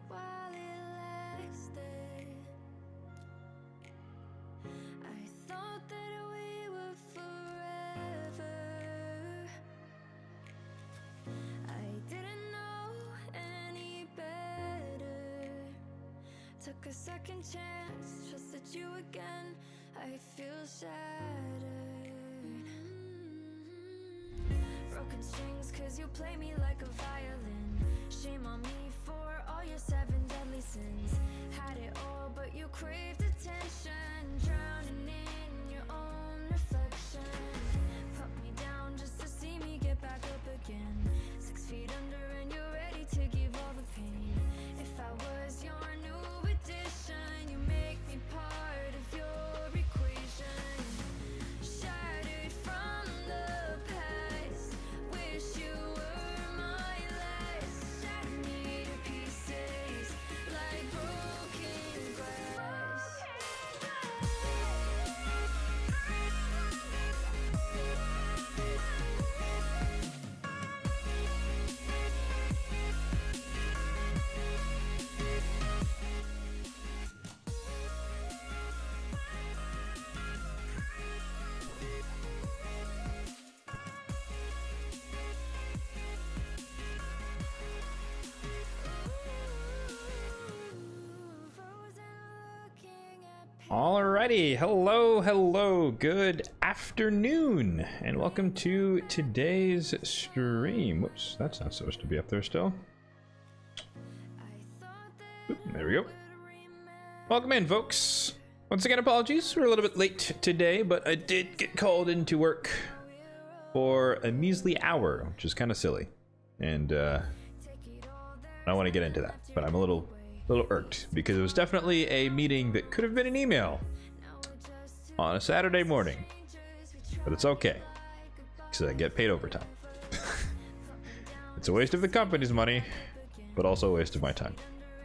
while it lasted. I thought that we were forever. I didn't know any better. Took a second chance, trusted you again. I feel shattered. Broken strings, cause you play me like a violin. Shame on me for all your 7 deadly sins. Had it all, but you craved attention. Drowning in your own reflection. Put me down just to see me get back up again. 6 feet under and you're ready to give all the pain. If I was your new addition, you make me part of your equation. Shattered from the past, wish you were my last. Shatter me to pieces like broken glass. Alrighty, hello, good afternoon, and welcome to today's stream. Whoops, that's not supposed to be up there still. Oop, there we go. Welcome in, folks. Once again, apologies, we're a little bit late today, but I did get called into work for a measly hour, which is kind of silly, and I don't want to get into that, but I'm a little irked because it was definitely a meeting that could have been an email on a Saturday morning, but it's okay because I get paid overtime. It's a waste of the company's money, but also a waste of my time,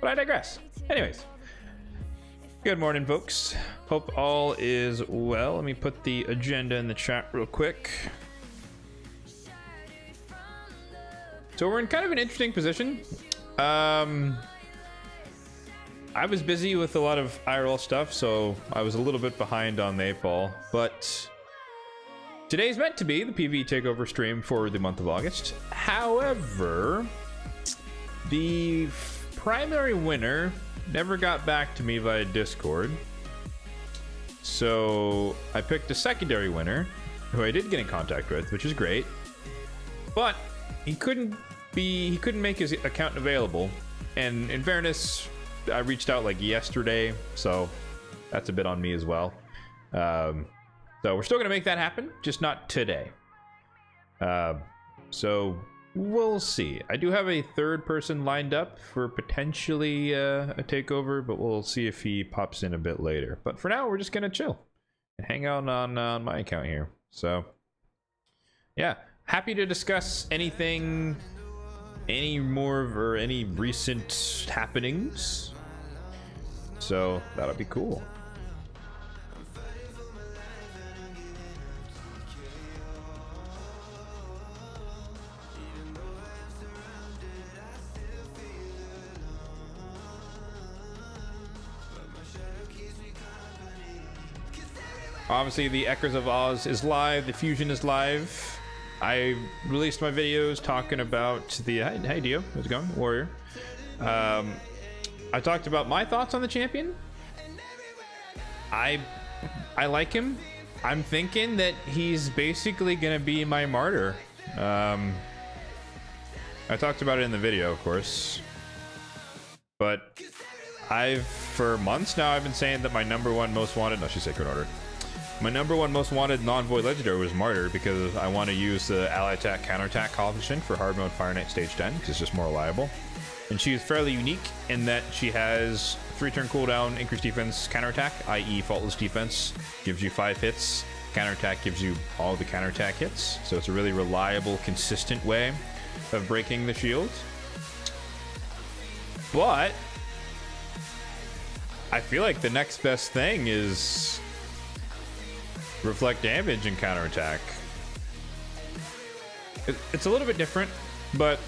but I digress. Anyways, good morning, folks. Hope all is well. Let me put the agenda in the chat real quick. So we're in kind of an interesting position. I was busy with a lot of IRL stuff, so I was a little bit behind on the 8-ball, but today's meant to be the PvE Takeover stream for the month of August. However, the primary winner never got back to me via Discord, so I picked a secondary winner, who I did get in contact with, which is great, but he couldn't make his account available, and in fairness, I reached out like yesterday, so that's a bit on me as well. So we're still gonna make that happen, just not today. So we'll see. I do have a third person lined up for potentially a takeover, but we'll see if he pops in a bit later. But for now, we're just gonna chill and hang out on my account here. So yeah, happy to discuss anything, any recent happenings. So that'll be cool. Obviously, the Echoes of Oz is live. The Fusion is live. I released my videos talking about the hey Dio, how's it going, Warrior? I talked about my thoughts on the champion. I like him. I'm thinking that he's basically gonna be my martyr. I talked about it in the video, of course, but for months now I've been saying that my number one most wanted, no, she's Sacred Order. My number one most wanted non-void legendary was Martyr, because I want to use the ally attack counterattack coefficient for hard mode Fire Knight stage 10 because it's just more reliable. And she is fairly unique in that she has 3-turn cooldown, increased defense, counterattack, i.e. faultless defense gives you 5 hits, counterattack gives you all the counterattack hits. So it's a really reliable, consistent way of breaking the shield. But I feel like the next best thing is reflect damage and counterattack. It's a little bit different, but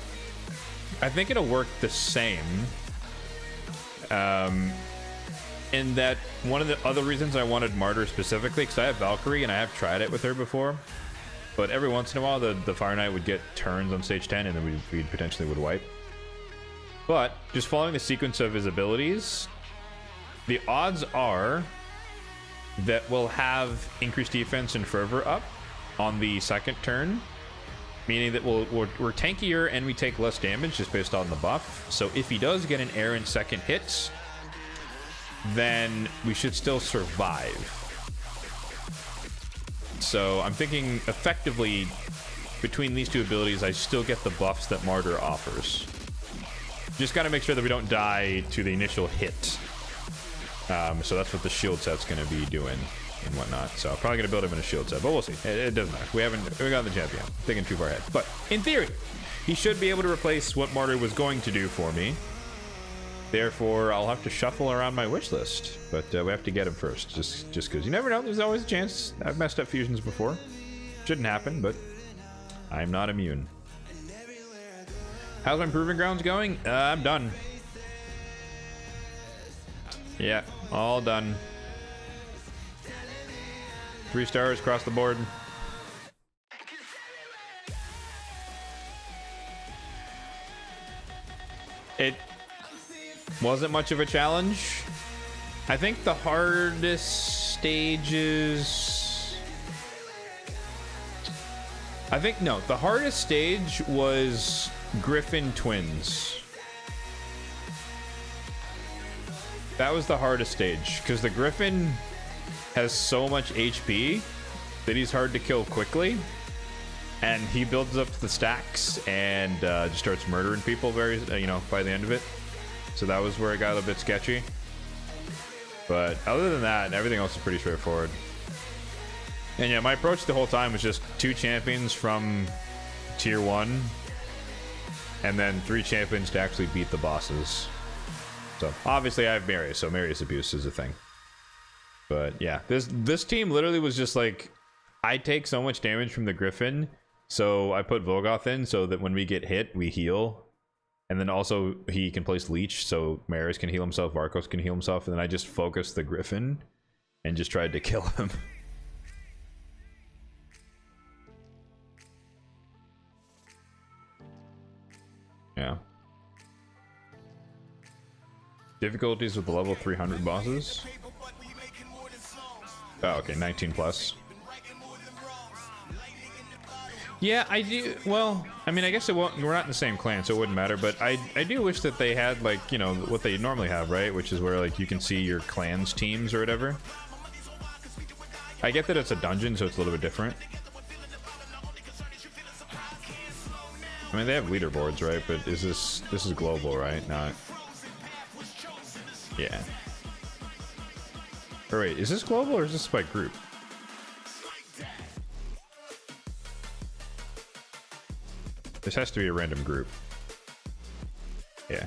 I think it'll work the same. And that one of the other reasons I wanted Martyr specifically, because I have Valkyrie and I have tried it with her before, but every once in a while the Fire Knight would get turns on stage 10 and then we potentially would wipe. But just following the sequence of his abilities, the odds are that we'll have increased defense and fervor up on the second turn, meaning that we're tankier and we take less damage just based on the buff. So if he does get an Aaron second hit, then we should still survive. So I'm thinking effectively between these two abilities, I still get the buffs that Martyr offers. Just got to make sure that we don't die to the initial hit. So that's what the shield set's going to be doing and whatnot. So I'm probably going to build him in a shield set, but we'll see. It doesn't matter. We haven't got the champion. I'm thinking too far ahead. But in theory, he should be able to replace what Martyr was going to do for me. Therefore, I'll have to shuffle around my wish list. But we have to get him first, just because you never know. There's always a chance. I've messed up fusions before. Shouldn't happen, but I'm not immune. How's my Proving Grounds going? I'm done. Yeah, all done. 3 stars across the board. It wasn't much of a challenge. I think the hardest stages... the hardest stage was Griffin Twins. That was the hardest stage, because the Griffin has so much HP that he's hard to kill quickly. And he builds up the stacks and just starts murdering people by the end of it. So that was where it got a bit sketchy. But other than that, everything else is pretty straightforward. And yeah, my approach the whole time was just 2 champions from tier 1. And then 3 champions to actually beat the bosses. So obviously I have Marius, so Marius abuse is a thing. But yeah, this team literally was just like, I take so much damage from the Griffin, so I put Volgoth in so that when we get hit, we heal. And then also he can place Leech, so Marius can heal himself, Varkos can heal himself, and then I just focused the Griffin and just tried to kill him. Yeah. Difficulties with the level 300 bosses. Oh, okay, 19 plus. Yeah, I do. Well, I mean, I guess it won't. We're not in the same clan, so it wouldn't matter. But I do wish that they had, like, you know, what they normally have, right? Which is where, like, you can see your clan's teams or whatever. I get that it's a dungeon, so it's a little bit different. I mean, they have leaderboards, right? But this is global, right? Not. Yeah. Or wait, is this global or is this by group? This has to be a random group. Yeah.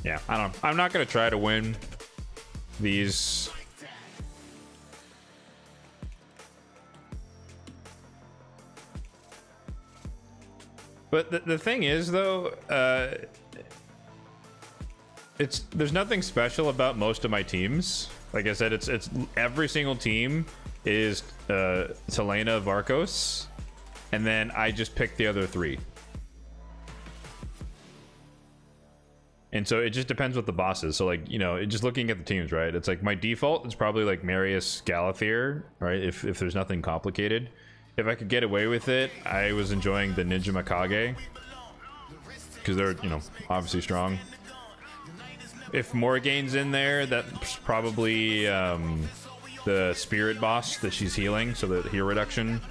Yeah, I don't know. I'm not going to try to win these. But the thing is, though, there's nothing special about most of my teams. Like I said, it's every single team is Selena, Varkos, and then I just pick the other 3. And so it just depends what the boss is. So, like, you know, just looking at the teams, right? It's like my default is probably like Marius, Galathir, right? If there's nothing complicated. If I could get away with it, I was enjoying the Ninja Mikage because they're, you know, obviously strong. If Morrigane's in there, that's probably the spirit boss that she's healing, so the heal reduction.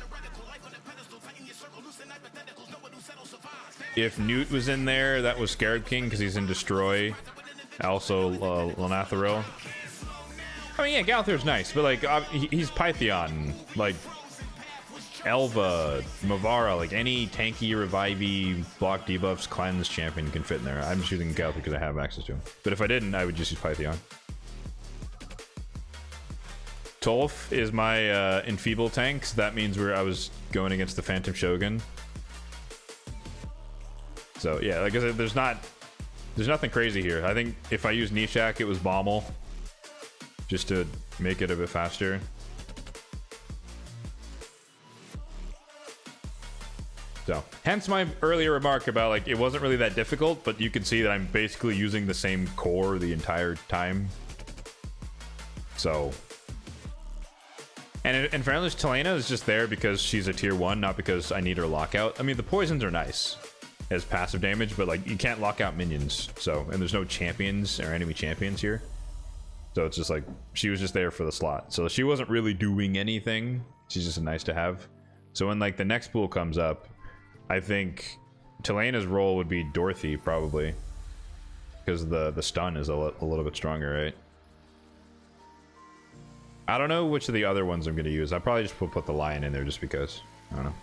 If Newt was in there, that was Scarab King because he's in Destroy. Also, Lanatharil. I mean, yeah, Galathir's nice, but like he's Pythion, like Elva, Mavara, like any tanky, revivey, block debuffs, cleanse champion can fit in there. I'm just using Galathir because I have access to him. But if I didn't, I would just use Pythion. Tolf is my enfeeble tank, so that means I was going against the Phantom Shogun. So yeah, like I said, there's nothing crazy here. I think if I use Nishak, it was Bommel, just to make it a bit faster. So, hence my earlier remark about like it wasn't really that difficult, but you can see that I'm basically using the same core the entire time. So, and in fairness, Talena is just there because she's a tier 1, not because I need her lockout. I mean, the poisons are nice as passive damage, but like you can't lock out minions. So, and there's no champions or enemy champions here. So it's just like she was just there for the slot. So she wasn't really doing anything. She's just a nice to have. So when like the next pool comes up, I think Talena's role would be Dorothy probably, because the stun is a little bit stronger, right? I don't know which of the other ones I'm going to use. I probably just put the lion in there just because. I don't know.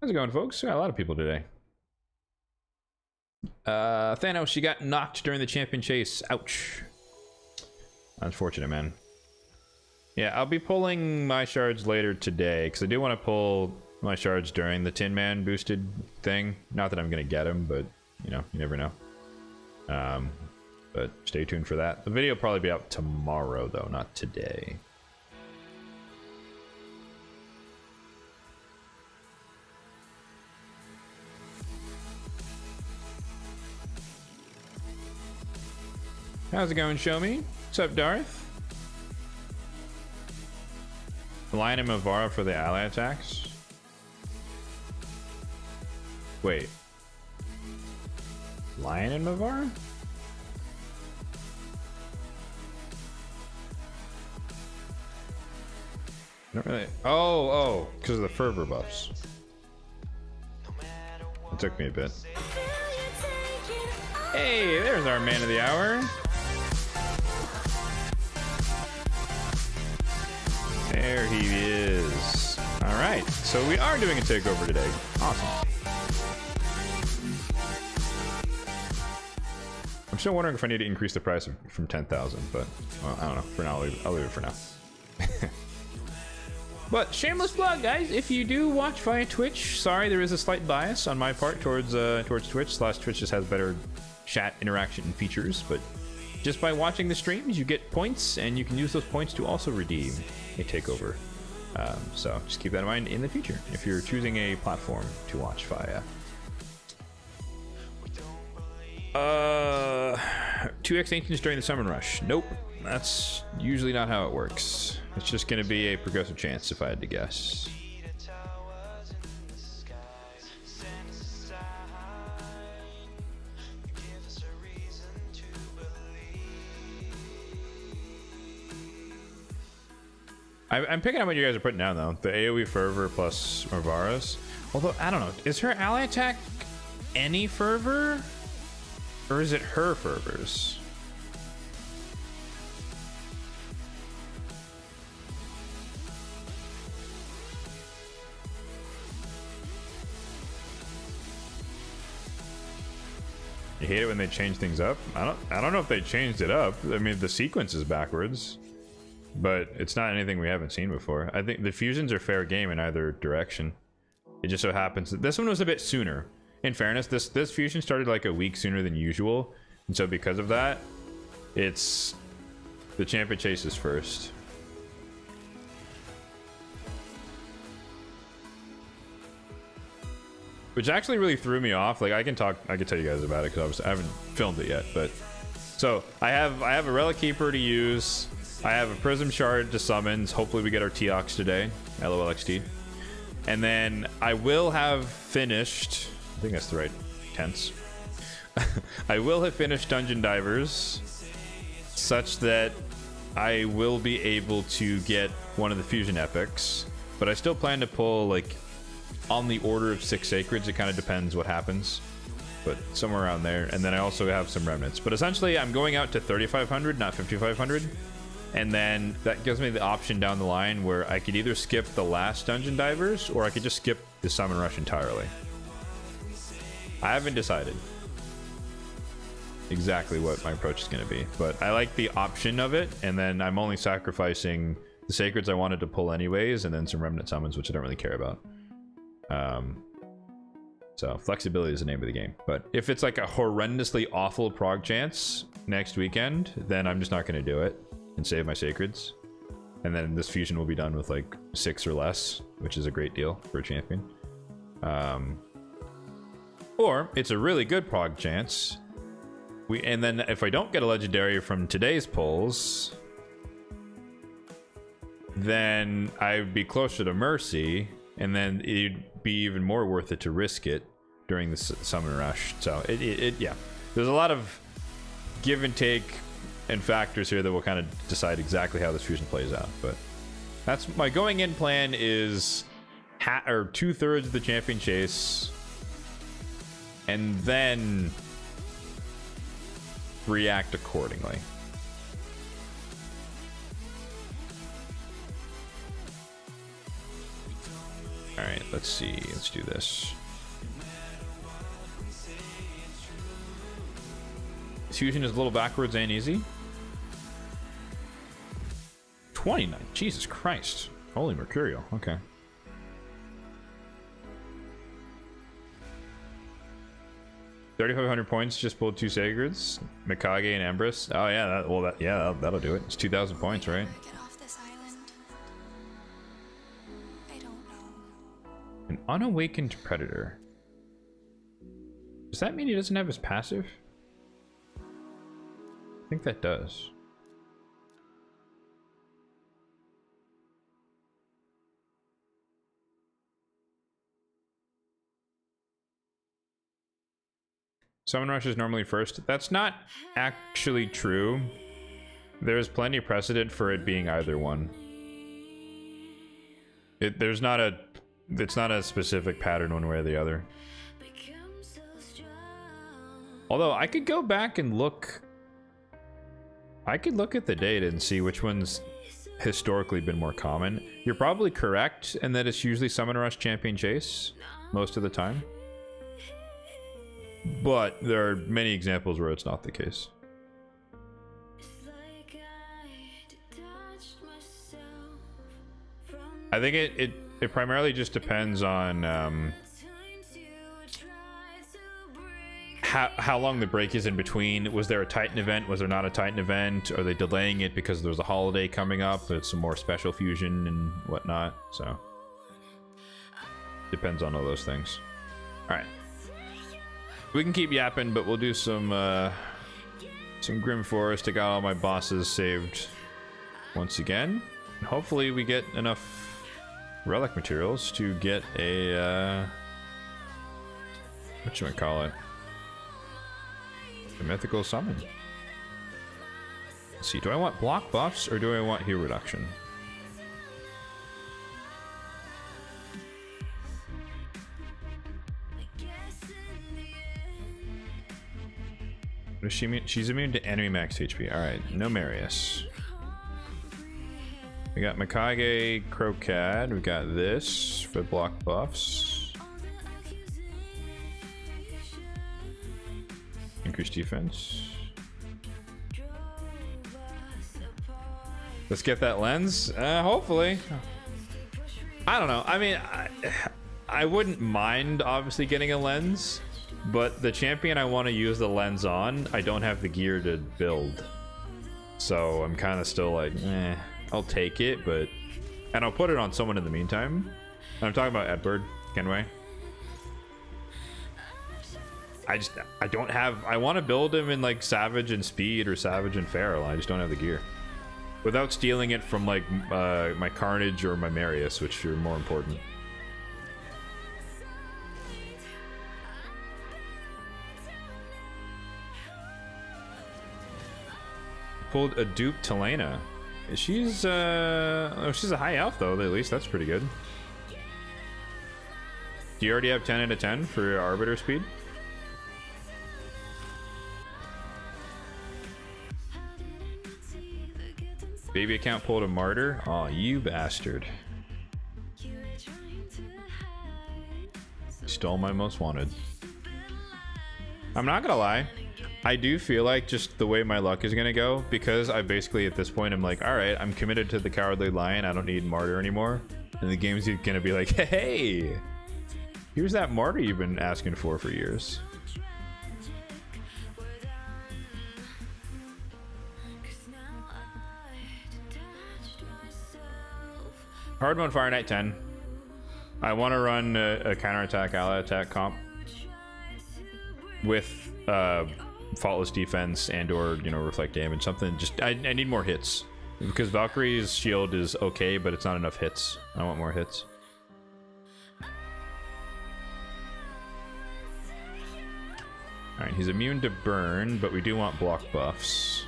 How's it going, folks? We got a lot of people today. Thanos, she got knocked during the champion chase. Ouch. Unfortunate, man. Yeah, I'll be pulling my shards later today, because I do want to pull my shards during the Tin Man boosted thing. Not that I'm going to get them, but, you know, you never know. But stay tuned for that. The video will probably be out tomorrow, though, not today. How's it going, Show Me? What's up, Darth? Lion and Mavara for the ally attacks? Wait. Lion and Mavara? Not really. Oh, because of the fervor buffs. It took me a bit. Hey, there's our man of the hour. There he is. All right, so we are doing a takeover today. Awesome. I'm still wondering if I need to increase the price from 10,000, but well, I don't know. For now, I'll leave it for now. But shameless plug, guys. If you do watch via Twitch, sorry, there is a slight bias on my part towards Twitch. Twitch just has better chat interaction features, but just by watching the streams, you get points, and you can use those points to also redeem a takeover. So just keep that in mind in the future if you're choosing a platform to watch via. 2x ancients during the summon rush. Nope, that's usually not how it works. It's just going to be a progressive chance if I had to guess. I'm picking up what you guys are putting down, though. The AoE Fervor plus Marvaras. Although, I don't know. Is her ally attack any Fervor? Or is it her Fervors? You hate it when they change things up? I don't know if they changed it up. I mean, the sequence is backwards. But it's not anything we haven't seen before. I think the fusions are fair game in either direction. It just so happens that this one was a bit sooner. In fairness, this fusion started like a week sooner than usual. And so because of that, it's the champion chase is first. Which actually really threw me off. Like I can tell you guys about it because I haven't filmed it yet. But so I have a Relic Keeper to use. I have a Prism Shard to summons. Hopefully we get our Teox today. LOLXD. And then I will have finished... I think that's the right tense. I will have finished Dungeon Divers such that I will be able to get one of the Fusion Epics. But I still plan to pull, like, on the order of 6 Sacreds. It kind of depends what happens. But somewhere around there. And then I also have some Remnants. But essentially, I'm going out to 3,500, not 5,500. And then that gives me the option down the line where I could either skip the last Dungeon Divers or I could just skip the Summon Rush entirely. I haven't decided. exactly what my approach is going to be. But I like the option of it, and then I'm only sacrificing the sacreds I wanted to pull anyways, and then some remnant summons, which I don't really care about. So flexibility is the name of the game. But if it's like a horrendously awful prog chance next weekend, then I'm just not going to do it and save my sacreds. And then this fusion will be done with like 6 or less, which is a great deal for a champion. Or it's a really good prog chance. And then if I don't get a legendary from today's pulls, then I'd be closer to Mercy, and then it'd be even more worth it to risk it during the summon rush. So yeah, there's a lot of give and take and factors here that will kind of decide exactly how this fusion plays out. But that's my going in plan, is 2/3 of the champion chase, and then react accordingly. All right, let's see. Let's do this. Fusion is a little backwards and easy. 29. Jesus Christ. Holy Mercurial. Okay. $3,500 points. Just pulled 2 Sacreds. Mikage and Empress. Oh yeah. That'll do it. It's 2,000 points, right? An unawakened predator. Does that mean he doesn't have his passive? I think that does. Summon rush is normally first. That's not actually true. There's plenty of precedent for it being either one. It's not a specific pattern one way or the other. Although I could go back and look. I could look at the data and see which one's historically been more common. You're probably correct in that it's usually Summon Rush Champion Chase most of the time. But there are many examples where it's not the case. I think it primarily just depends on how long the break is in between. Was there a Titan event? Was there not a Titan event? Are they delaying it because there was a holiday coming up? It's some more special fusion and whatnot. So depends on all those things. All right, we can keep yapping, but we'll do some Grim Forest. I got all my bosses saved once again. Hopefully we get enough relic materials to get a whatchamacallit, a mythical summon. Let's see, do I want block buffs or do I want hero reduction? What does she mean? She's immune to enemy max HP. Alright, no Marius. We got Mikage, Crocad, we got this for block buffs. Increased defense. Let's get that lens. Hopefully. I don't know. I mean, I wouldn't mind obviously getting a lens, but the champion I want to use the lens on, I don't have the gear to build. So I'm kind of still like, I'll take it, and I'll put it on someone in the meantime. I'm talking about Edward Kenway. I don't have, I want to build him in like Savage and Speed or Savage and Feral. I just don't have the gear. Without stealing it from like my Carnage or my Marius, which are more important. Pulled a dupe Telena. She's she's a high elf though, at least that's pretty good. Do you already have 10 out of 10 for your Arbiter speed? Baby account pulled a Martyr. Oh, you bastard. Stole my most wanted. I'm not gonna lie. I do feel like just the way my luck is gonna go, because I basically at this point I'm like, all right, I'm committed to the Cowardly Lion. I don't need Martyr anymore, and the game's gonna be like, hey, here's that Martyr you've been asking for years. Hard mode Fire Knight 10. I want to run a counterattack ally attack comp with faultless defense and or reflect damage, something. Just I need more hits, because Valkyrie's shield is okay, but it's not enough hits. I want more hits. All right, he's immune to burn, but we do want block buffs.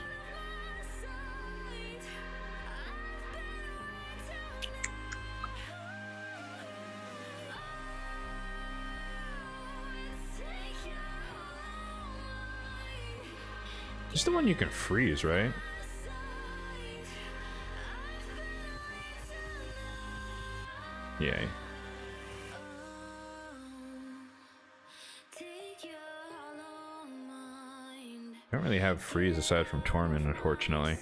Just the one you can freeze, right? Yay. I don't really have freeze aside from Torment, unfortunately.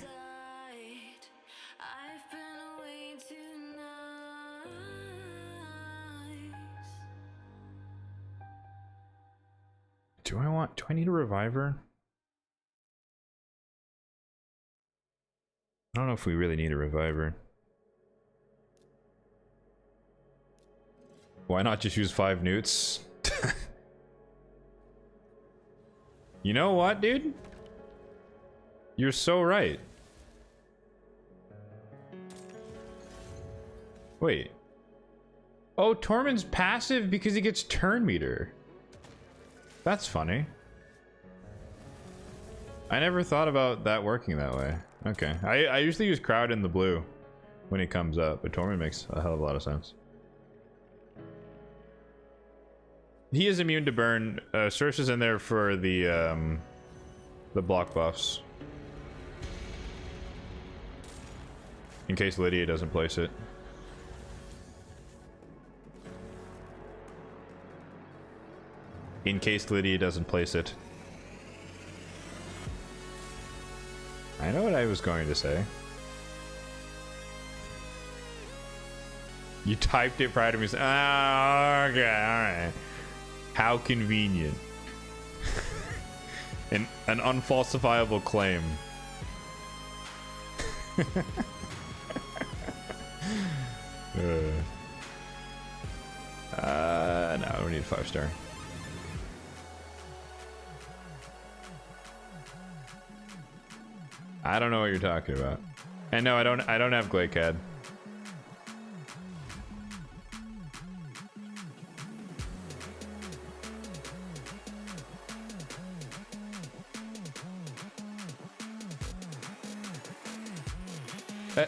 Do I need a reviver? I don't know if we really need a reviver. Why not just use 5 newts? You know what, dude? You're so right. Wait. Oh, Tormund's passive because he gets turn meter. That's funny. I never thought about that working that way. Okay. I usually use crowd in the blue when it comes up, but Tormund makes a hell of a lot of sense. He is immune to burn. Surge is in there for the block buffs, in case Lydia doesn't place it. In case Lydia doesn't place it. I know what I was going to say. You typed it prior to me saying, oh, okay, alright. How convenient. An unfalsifiable claim. No, we need 5-star. I don't know what you're talking about. And no, I don't have Glaciad.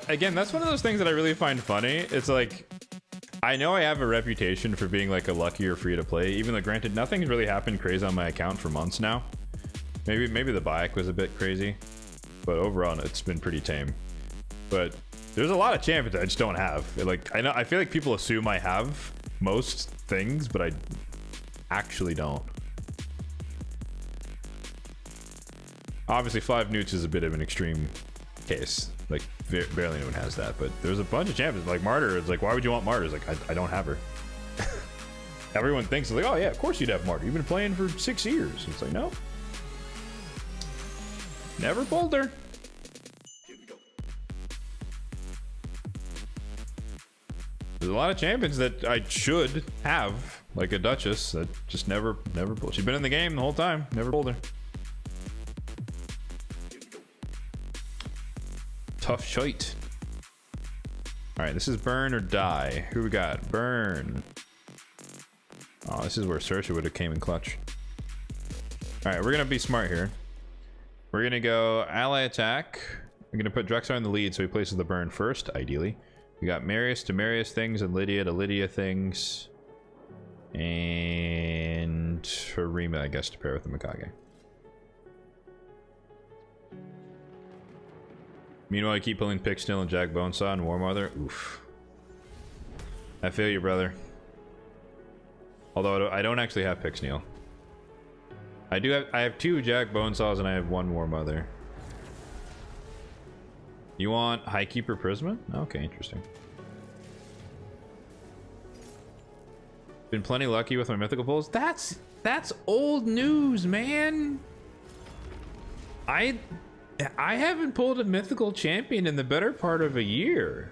Again, that's one of those things that I really find funny. It's like, I know I have a reputation for being like a luckier free to play, even though granted nothing's really happened crazy on my account for months now. Maybe the Bayek was a bit crazy, but overall it's been pretty tame. But there's a lot of champions I just don't have. Like, I feel like people assume I have most things, but I actually don't. Obviously 5 newts is a bit of an extreme case. Like, barely anyone has that, but there's a bunch of champions. Like Martyr, it's like, why would you want Martyr? It's like, I don't have her. Everyone thinks, like, oh yeah, of course you'd have Martyr. You've been playing for 6 years. It's like, no. Never pulled her. There's a lot of champions that I should have, like a Duchess, that just never pulled. She's been in the game the whole time, never pulled her. Tough shite. Alright, this is burn or die. Who we got? Burn. Oh, this is where Saoirse would have came in clutch. Alright, we're gonna be smart here. We're gonna go ally attack. We're gonna put Drexar in the lead so he places the burn first, ideally. We got Marius to Marius things and Lydia to Lydia things. And Harima, I guess, to pair with the Mikage. Meanwhile, I keep pulling Pixnil and Jack Bonesaw and Warmother. Oof. I feel you, brother. Although I don't actually have Pixnil. I have 2 Jack bone saws and I have 1 more mother. You want High Keeper Prisma? Okay, interesting. Been plenty lucky with my mythical pulls. That's old news, man. I haven't pulled a mythical champion in the better part of a year.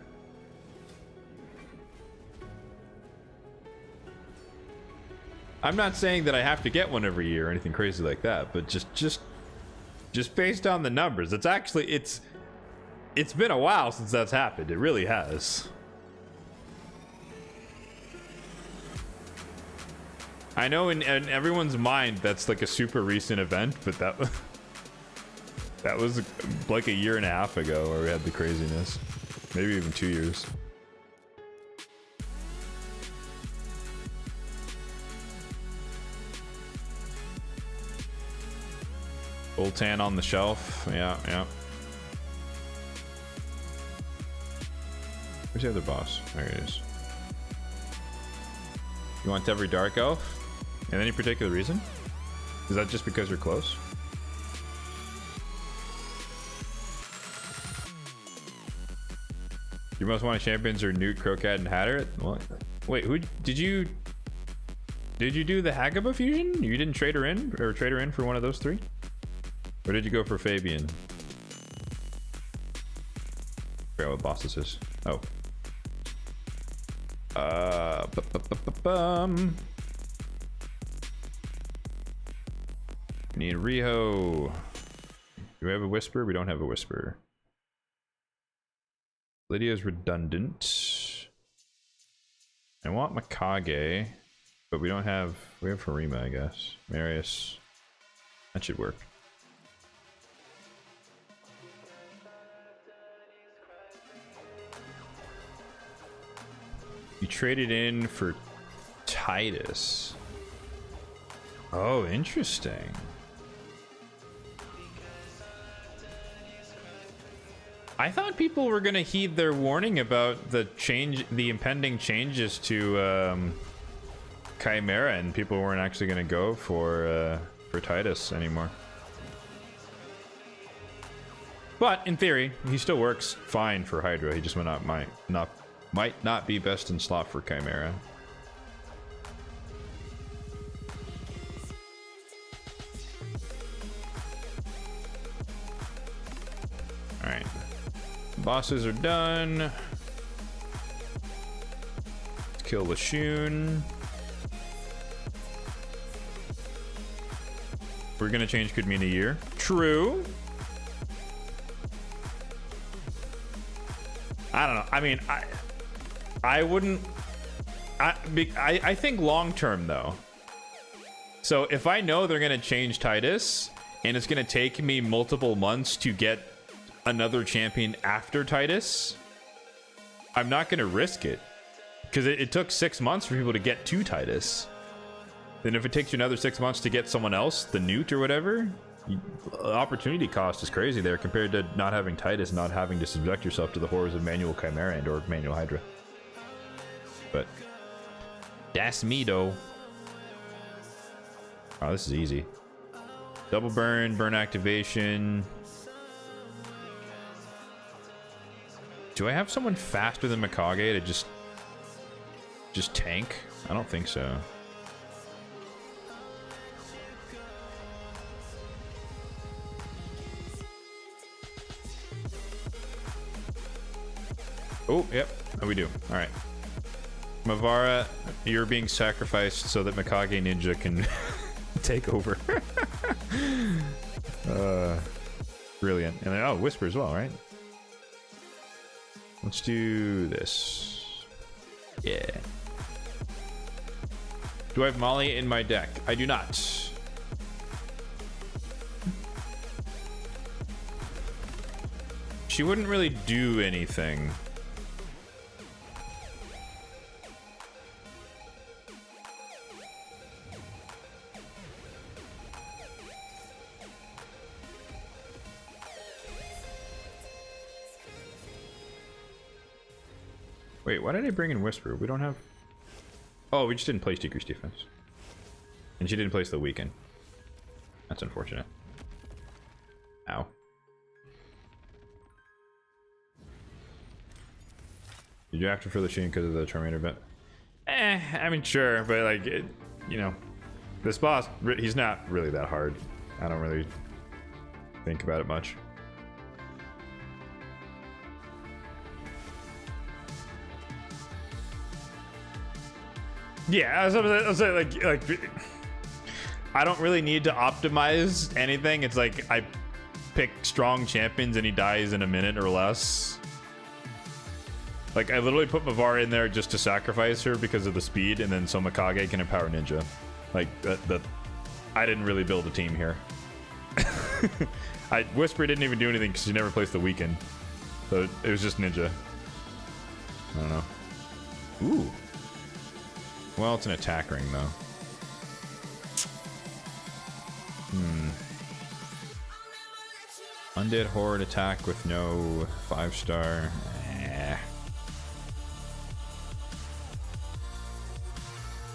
I'm not saying that I have to get one every year or anything crazy like that, but just based on the numbers, it's been a while since that's happened. It really has. I know in everyone's mind that's like a super recent event, but that was like a year and a half ago where we had the craziness. Maybe even 2 years. Old tan on the shelf. Yeah. Where's the other boss? There it is. You want every dark elf? And any particular reason? Is that just because you're close? Your most wanted champions are Newt, Crocat, and Hatter. What? Wait, who did you do the Hagaba fusion? You didn't trade her in for one of those 3? Or did you go for Fabian? I forgot what boss this is. Oh. We need Riho. Do we have a whisper? We don't have a whisper. Lydia's redundant. I want Mikage, but we don't have. We have Harima, I guess. Marius. That should work. You traded in for Titus. Oh, interesting. I thought people were gonna heed their warning about the impending changes to Chimera, and people weren't actually gonna go for Titus anymore. But in theory, he still works fine for Hydra. He just might not be best in slot for Chimera. Alright. Bosses are done. Let's kill Lashun. We're gonna change could mean a year. True. I don't know. I mean, I wouldn't. I think long term though. So if I know they're gonna change Titus, and it's gonna take me multiple months to get another champion after Titus, I'm not gonna risk it, because it took 6 months for people to get to Titus. Then if it takes you another 6 months to get someone else, the Newt or whatever, opportunity cost is crazy there compared to not having Titus, not having to subject yourself to the horrors of manual Chimera and or manual Hydra. But that's me though. Oh, this is easy. Double burn, burn activation. Do I have someone faster than Mikage to just tank? I don't think so. Oh, yep, we do. All right. Mavara, you're being sacrificed so that Mikage Ninja can take over. Brilliant. And then, oh, Whisper as well, right? Let's do this. Yeah. Do I have Molly in my deck? I do not. She wouldn't really do anything. Wait, why did I bring in Whisper? We don't have... Oh, we just didn't place Decrease Defense. And she didn't place the Weaken. That's unfortunate. Ow. Did you have to fill the sheen because of the Terminator bit? I mean, sure, but like, you know, this boss, he's not really that hard. I don't really think about it much. Yeah, I was like, I don't really need to optimize anything. It's like I pick strong champions and he dies in a minute or less. Like, I literally put Mavar in there just to sacrifice her because of the speed, and then so Mikage can empower Ninja. Like, I didn't really build a team here. Whisper didn't even do anything because she never placed the weekend. So it was just Ninja. I don't know. Ooh. Well, it's an attack ring, though. Undead Horde attack with no 5-star.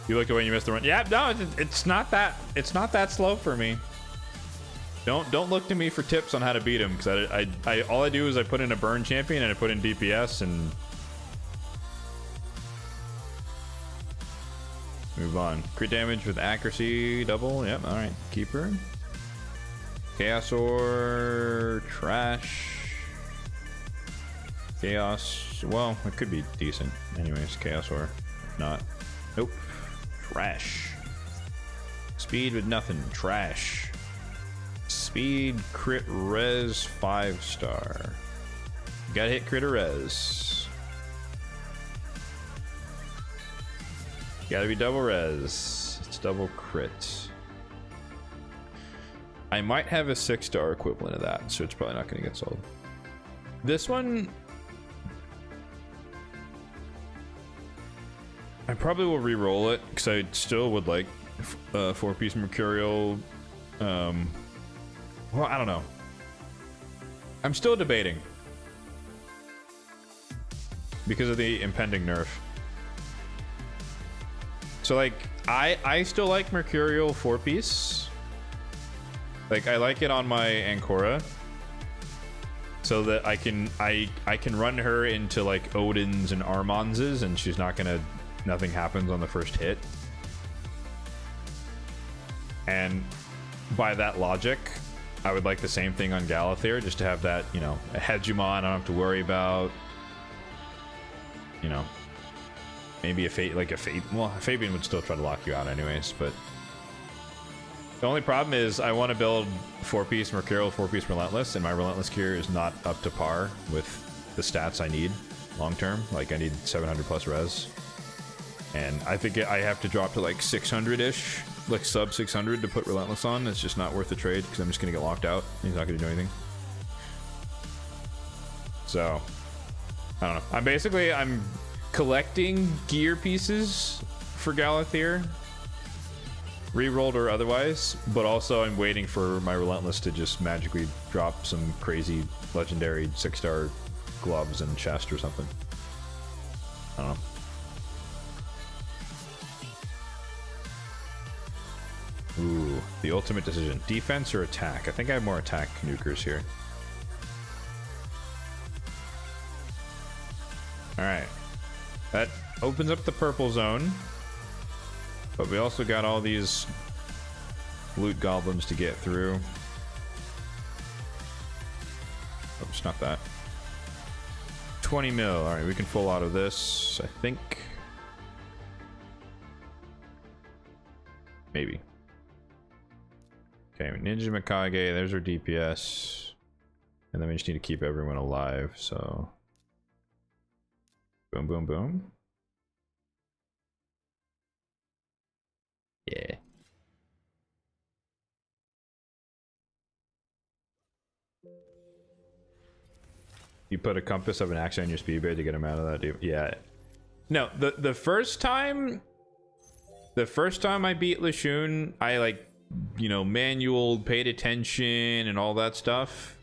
You looked away and you missed the run. Yeah, no, it's not that slow for me. Don't look to me for tips on how to beat him, because I all I do is I put in a burn champion and I put in DPS and move on. Crit damage with accuracy double. Yep, all right. Keeper. Chaos Ore, trash. Chaos. Well, it could be decent. Anyways, Chaos Ore. Not. Nope. Trash. Speed with nothing. Trash. Speed, crit, res, 5-star. Gotta hit crit or res. Gotta be double res. It's double crit. I might have a 6-star equivalent of that, so it's probably not gonna get sold. This one, I probably will re-roll it because I still would like 4-piece Mercurial. Well, I don't know. I'm still debating because of the impending nerf. So like, I still like Mercurial 4-piece. Like, I like it on my Ancora, so that I can run her into like Odin's and Armonz's, and she's not gonna. Nothing happens on the first hit. And by that logic, I would like the same thing on Galathir, just to have that, you know, a hegemon I don't have to worry about. You know, maybe a fate, like a fate. Well, Fabian would still try to lock you out anyways, but the only problem is I want to build 4-piece Mercurial, 4-piece Relentless, and my Relentless gear is not up to par with the stats I need long term. Like, I need 700 plus res. And I think I have to drop to like 600-ish, like sub 600 to put Relentless on. It's just not worth the trade because I'm just going to get locked out. He's not going to do anything. So, I don't know. I'm collecting gear pieces for Galathir, re-rolled or otherwise, but also I'm waiting for my Relentless to just magically drop some crazy legendary 6-star gloves and chest or something. I don't know. Ooh, the ultimate decision. Defense or attack? I think I have more attack nukers here. Alright. That opens up the purple zone. But we also got all these loot goblins to get through. Oh, it's not that. 20 mil. Alright, we can full auto this, I think. Maybe. Okay, Ninja Mikage, there's our DPS. And then we just need to keep everyone alive, so. Boom, boom, boom. Yeah. You put a compass of an axe on your speed bait to get him out of that, dude. Yeah. No, the first time I beat Lashun, I like, you know, manual, paid attention and all that stuff.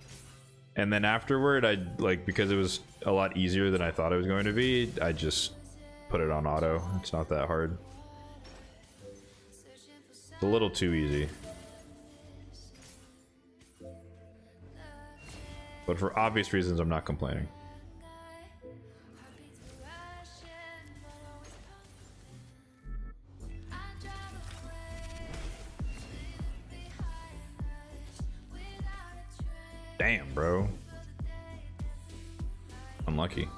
And then afterward, I like, because it was a lot easier than I thought it was going to be, I just put it on auto. It's not that hard. It's a little too easy. But for obvious reasons, I'm not complaining. Damn, bro. Unlucky.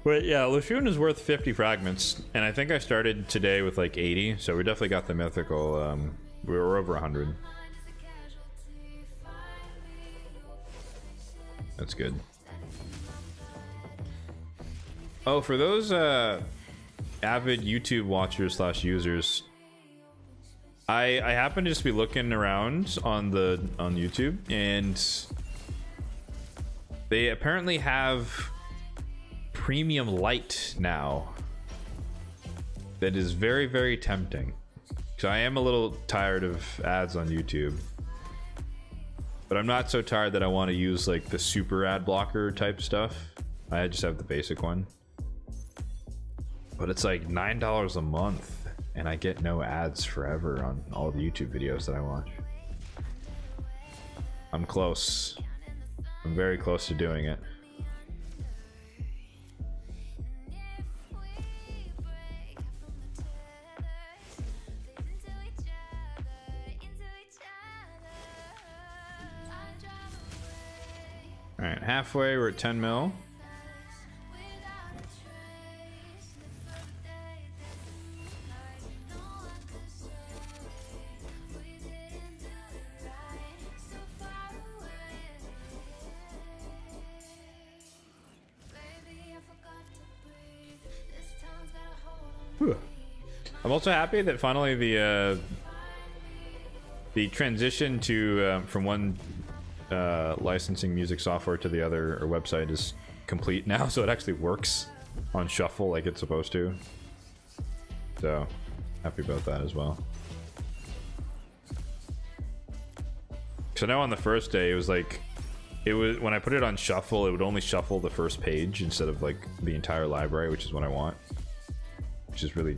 But yeah, Lashun is worth 50 fragments, and I think I started today with like 80, so we definitely got the mythical. We were over 100. That's good. Oh, for those avid YouTube watchers slash users, I happen to just be looking around on YouTube, and they apparently have premium light now that is very, very tempting. So I am a little tired of ads on YouTube, but I'm not so tired that I want to use like the super ad blocker type stuff. I just have the basic one, but it's like $9 a month and I get no ads forever on all the YouTube videos that I watch. I'm close. I'm very close to doing it. All right, halfway, we're at 10 mil. I'm also happy that finally the transition to from one licensing music software to the other or website is complete now, so it actually works on shuffle like it's supposed to. So happy about that as well. So now on the first day, it was like, it was when I put it on shuffle, it would only shuffle the first page instead of like the entire library, which is what I want, which is really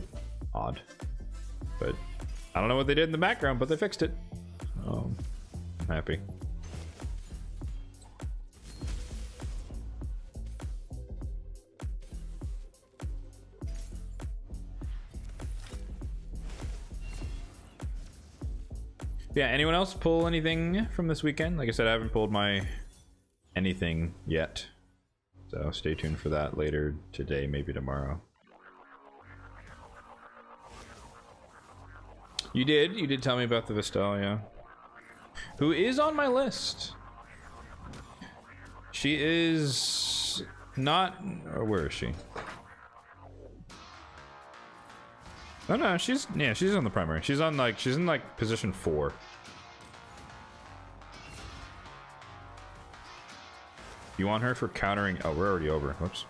odd. But I don't know what they did in the background, but they fixed it. I'm happy. Yeah, anyone else pull anything from this weekend? Like I said, I haven't pulled my anything yet, so stay tuned for that later today, maybe tomorrow. You did tell me about the Vestal, yeah. Who is on my list? She is not, or where is she? Oh no, she's on the primary. She's in like position 4. You want her for countering? Oh, we're already over. Whoops.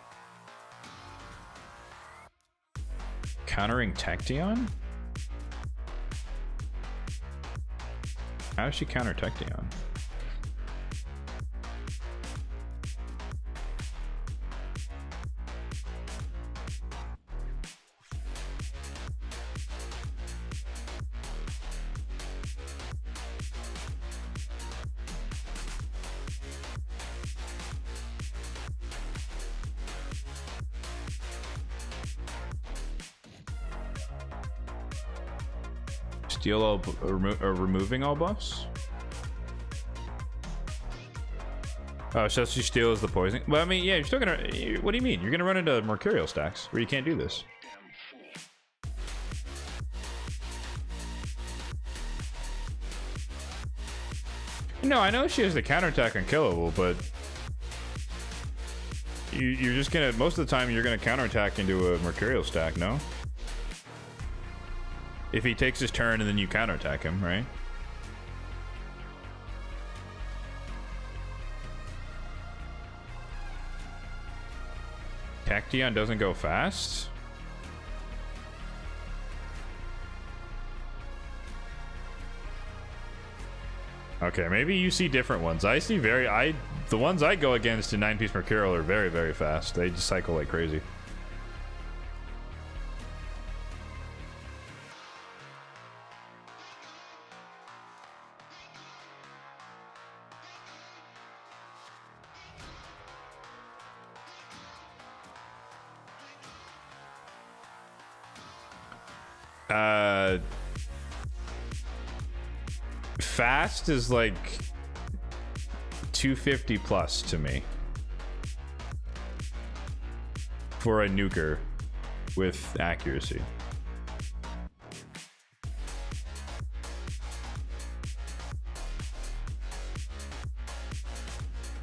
Countering Tachyon? How does she counter Tachyon? Steal all, removing all buffs? Oh, so she steals the poison. Well, I mean, yeah, you're still gonna. What do you mean? You're gonna run into Mercurial stacks where you can't do this. No, I know she has the counterattack unkillable, but you're just gonna. Most of the time, you're gonna counterattack into a Mercurial stack, no? If he takes his turn and then you counterattack him, right? Tachyon doesn't go fast? Okay, maybe you see different ones. I see the ones I go against in 9-piece Mercurial are very, very fast. They just cycle like crazy. Fast is like 250 plus to me for a nuker with accuracy.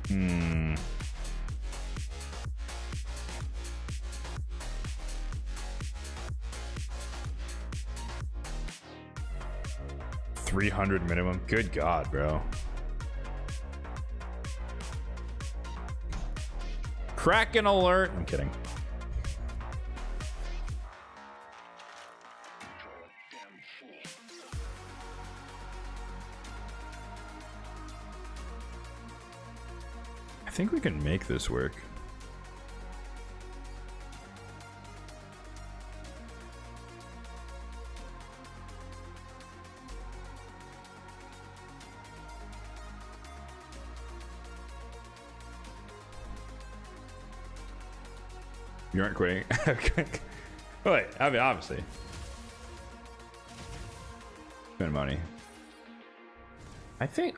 Hmm. 300 minimum. Good God, bro. Kraken alert. I'm kidding. I think we can make this work. You aren't quitting. Wait, I mean, obviously. Spend money. I think,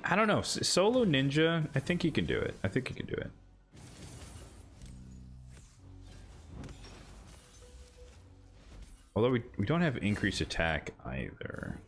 I don't know. Solo Ninja, I think he can do it. I think he can do it. Although we don't have increased attack either.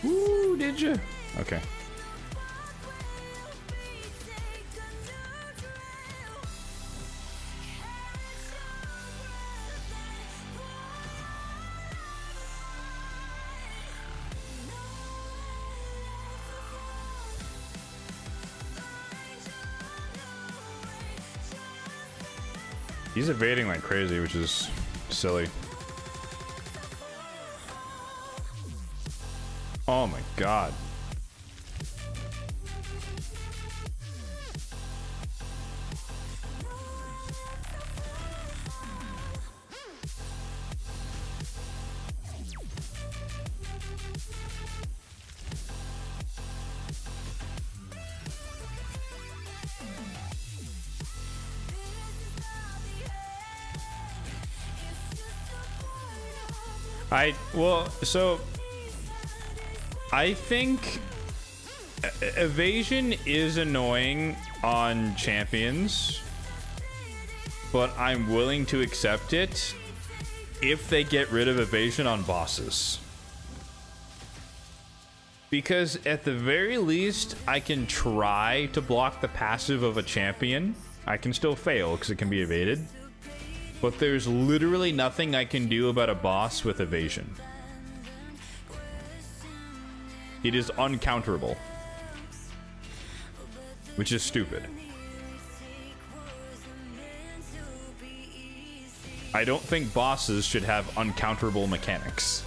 Ooh, did you? Okay. He's evading like crazy, which is silly. Oh my God. I think evasion is annoying on champions, but I'm willing to accept it if they get rid of evasion on bosses. Because at the very least, I can try to block the passive of a champion. I can still fail because it can be evaded. But there's literally nothing I can do about a boss with evasion. It is uncounterable. Which is stupid. I don't think bosses should have uncounterable mechanics.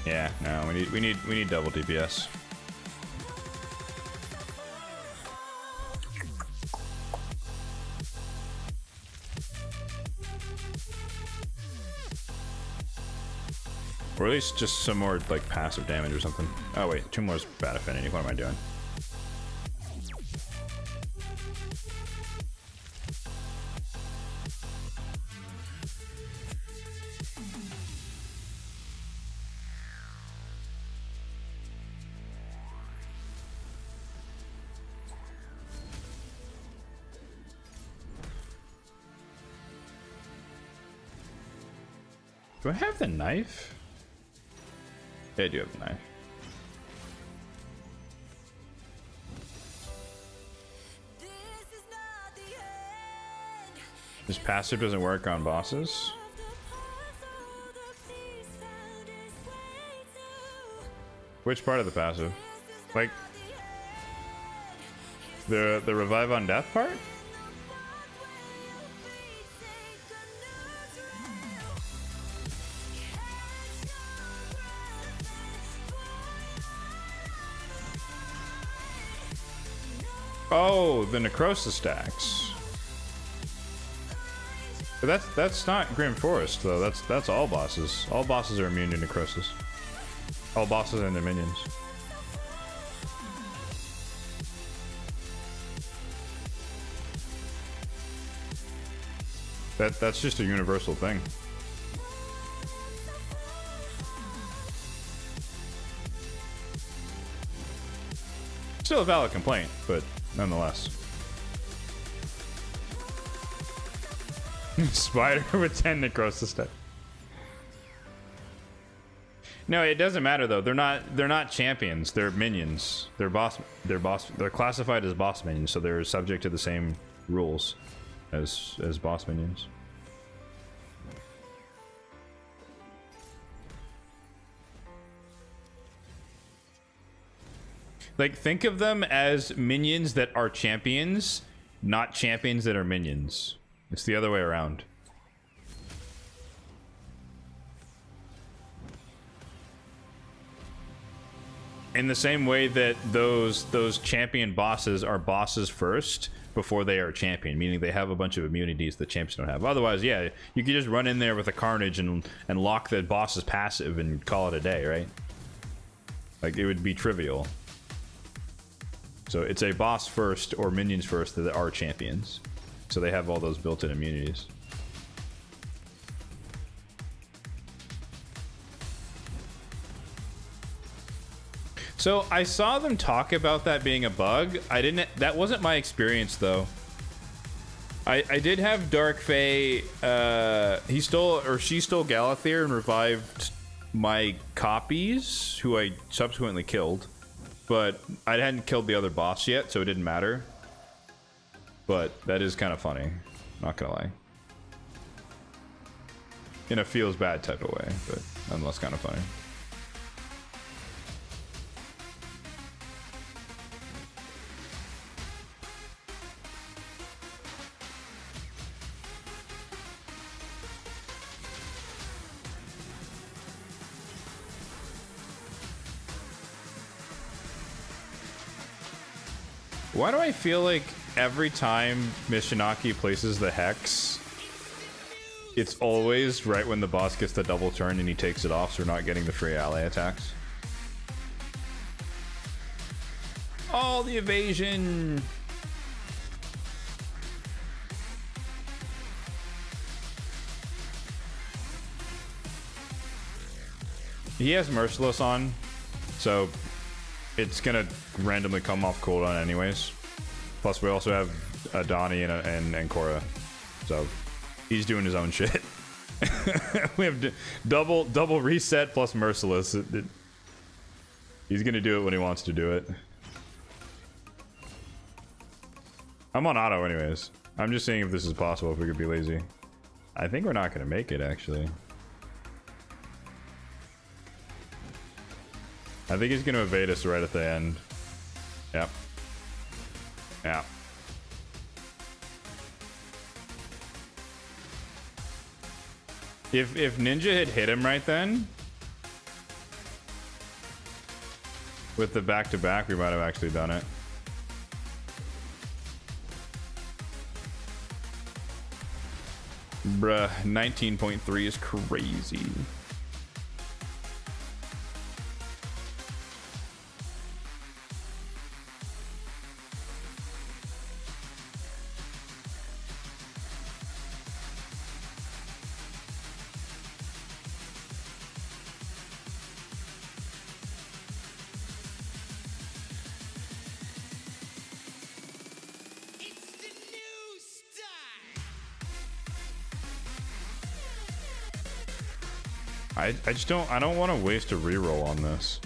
Yeah, no, we need double DPS. Or at least just some more like passive damage or something. Oh wait, 2 more is bad affinity. What am I doing? Do I have the knife? Yeah, I do have the knife. This passive doesn't work on bosses. Which part of the passive? Like the revive on death part? Oh, the necrosis stacks. But that's not Grim Forest though. That's all bosses. All bosses are immune to necrosis. All bosses and their minions. That's just a universal thing. Still a valid complaint, but nonetheless. Spider with 10 necrosis step. No, it doesn't matter though. They're not champions. They're minions. They're classified as boss minions, so they're subject to the same rules as boss minions. Like, think of them as minions that are champions, not champions that are minions. It's the other way around. In the same way that those champion bosses are bosses first before they are champion, meaning they have a bunch of immunities that champions don't have. Otherwise, yeah, you could just run in there with a carnage and lock the boss's passive and call it a day, right? Like, it would be trivial. So it's a boss first or minions first that are champions. So they have all those built-in immunities. So I saw them talk about that being a bug. That wasn't my experience though. I did have Dark Fae, she stole Galathyr and revived my copies, who I subsequently killed. But I hadn't killed the other boss yet, so it didn't matter. But that is kind of funny, not gonna lie. In a feels bad type of way, but nonetheless kind of funny. Why do I feel like every time Mishinaki places the Hex, it's always right when the boss gets the double turn and he takes it off, so we're not getting the free ally attacks? Oh, the evasion! He has Merciless on, so it's gonna randomly come off cooldown anyways. Plus we also have Adani and Korra, so he's doing his own shit. We have double reset plus Merciless. He's gonna do it when he wants to do it. I'm on auto anyways. I'm just seeing if this is possible, if we could be lazy. I think we're not gonna make it actually. I think he's going to evade us right at the end. Yep. Yeah. If Ninja had hit him right then, with the back-to-back, we might have actually done it. Bruh, 19.3 is crazy. I don't want to waste a reroll on this.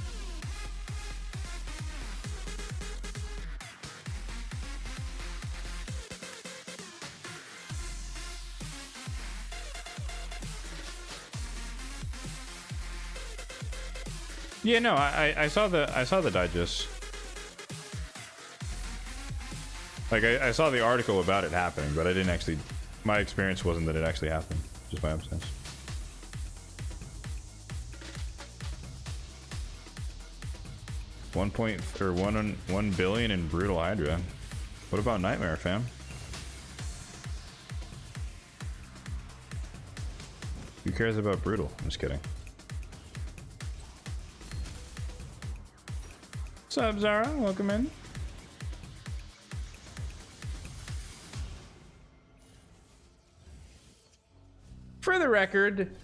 Yeah, no, I saw the digest. Like I saw the article about it happening, but I didn't actually. My experience wasn't that it actually happened. Just my own sense. $1 billion in Brutal Hydra. What about Nightmare, fam? Who cares about Brutal? I'm just kidding. What's up, Zara? Welcome in. For the record,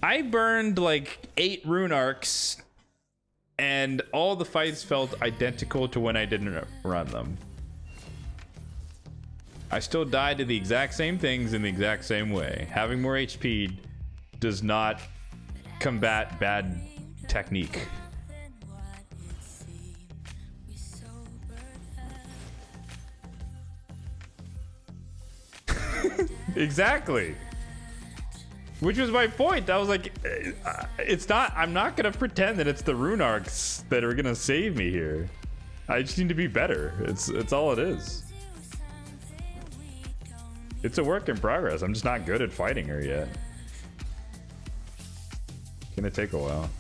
I burned like 8 rune arcs, and all the fights felt identical to when I didn't run them. I still died to the exact same things in the exact same way. Having more HP does not combat bad technique. Exactly. Which was my point. I was like, it's not, I'm not gonna pretend that it's the rune arcs that are gonna save me here. I just need to be better. It's all it is. It's a work in progress. I'm just not good at fighting her yet. It's gonna take a while.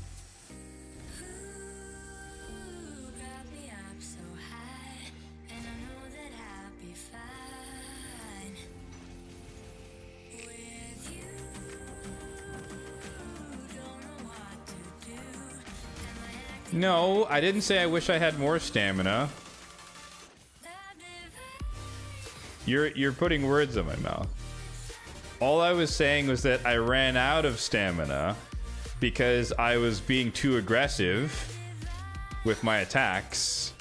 No, I didn't say I wish I had more stamina. You're putting words in my mouth. All I was saying was that I ran out of stamina because I was being too aggressive with my attacks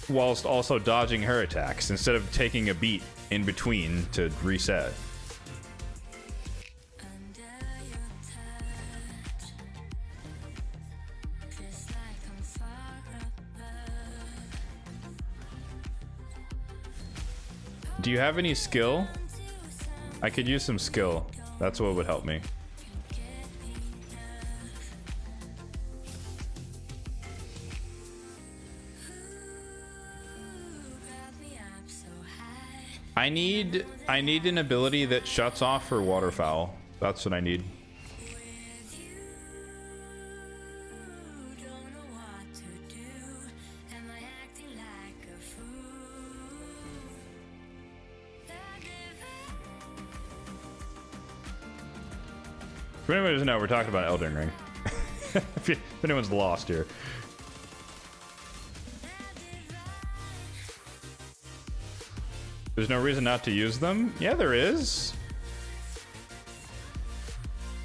whilst also dodging her attacks instead of taking a beat in between to reset. Do you have any skill? I could use some skill. That's what would help me. I need an ability that shuts off her waterfowl. That's what I need. If anyone doesn't know, we're talking about Elden Ring. if anyone's lost here. There's no reason not to use them? Yeah, there is.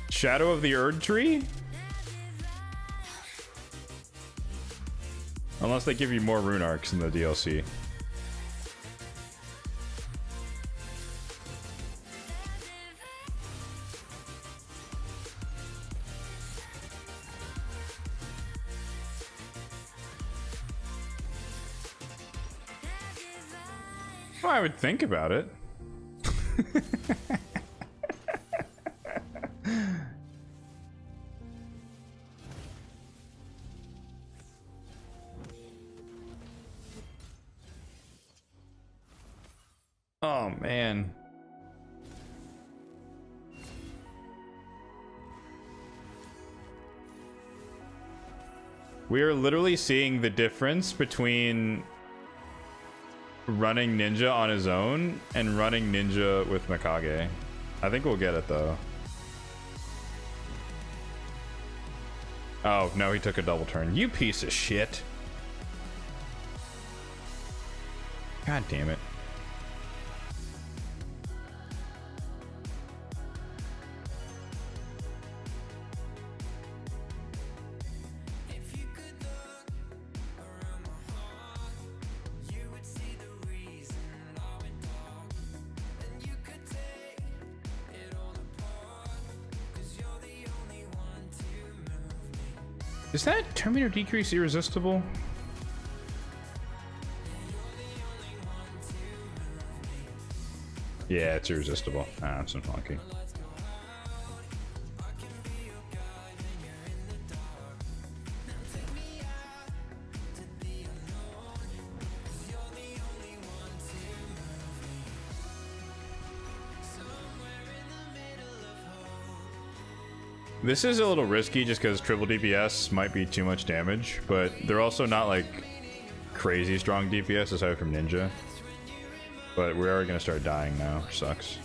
Shadow of the Erd Tree? Unless they give you more rune arcs in the DLC. Well, I would think about it. Oh, man. We are literally seeing the difference between running Ninja on his own and running Ninja with Mikage. I think we'll get it though. Oh, no, he took a double turn. You piece of shit. God damn it. Is that Terminator Decrease irresistible? Yeah, it's irresistible. Ah, that's funky. This is a little risky just because triple DPS might be too much damage, but they're also not like crazy strong DPS aside from Ninja. But we are gonna start dying now, which sucks.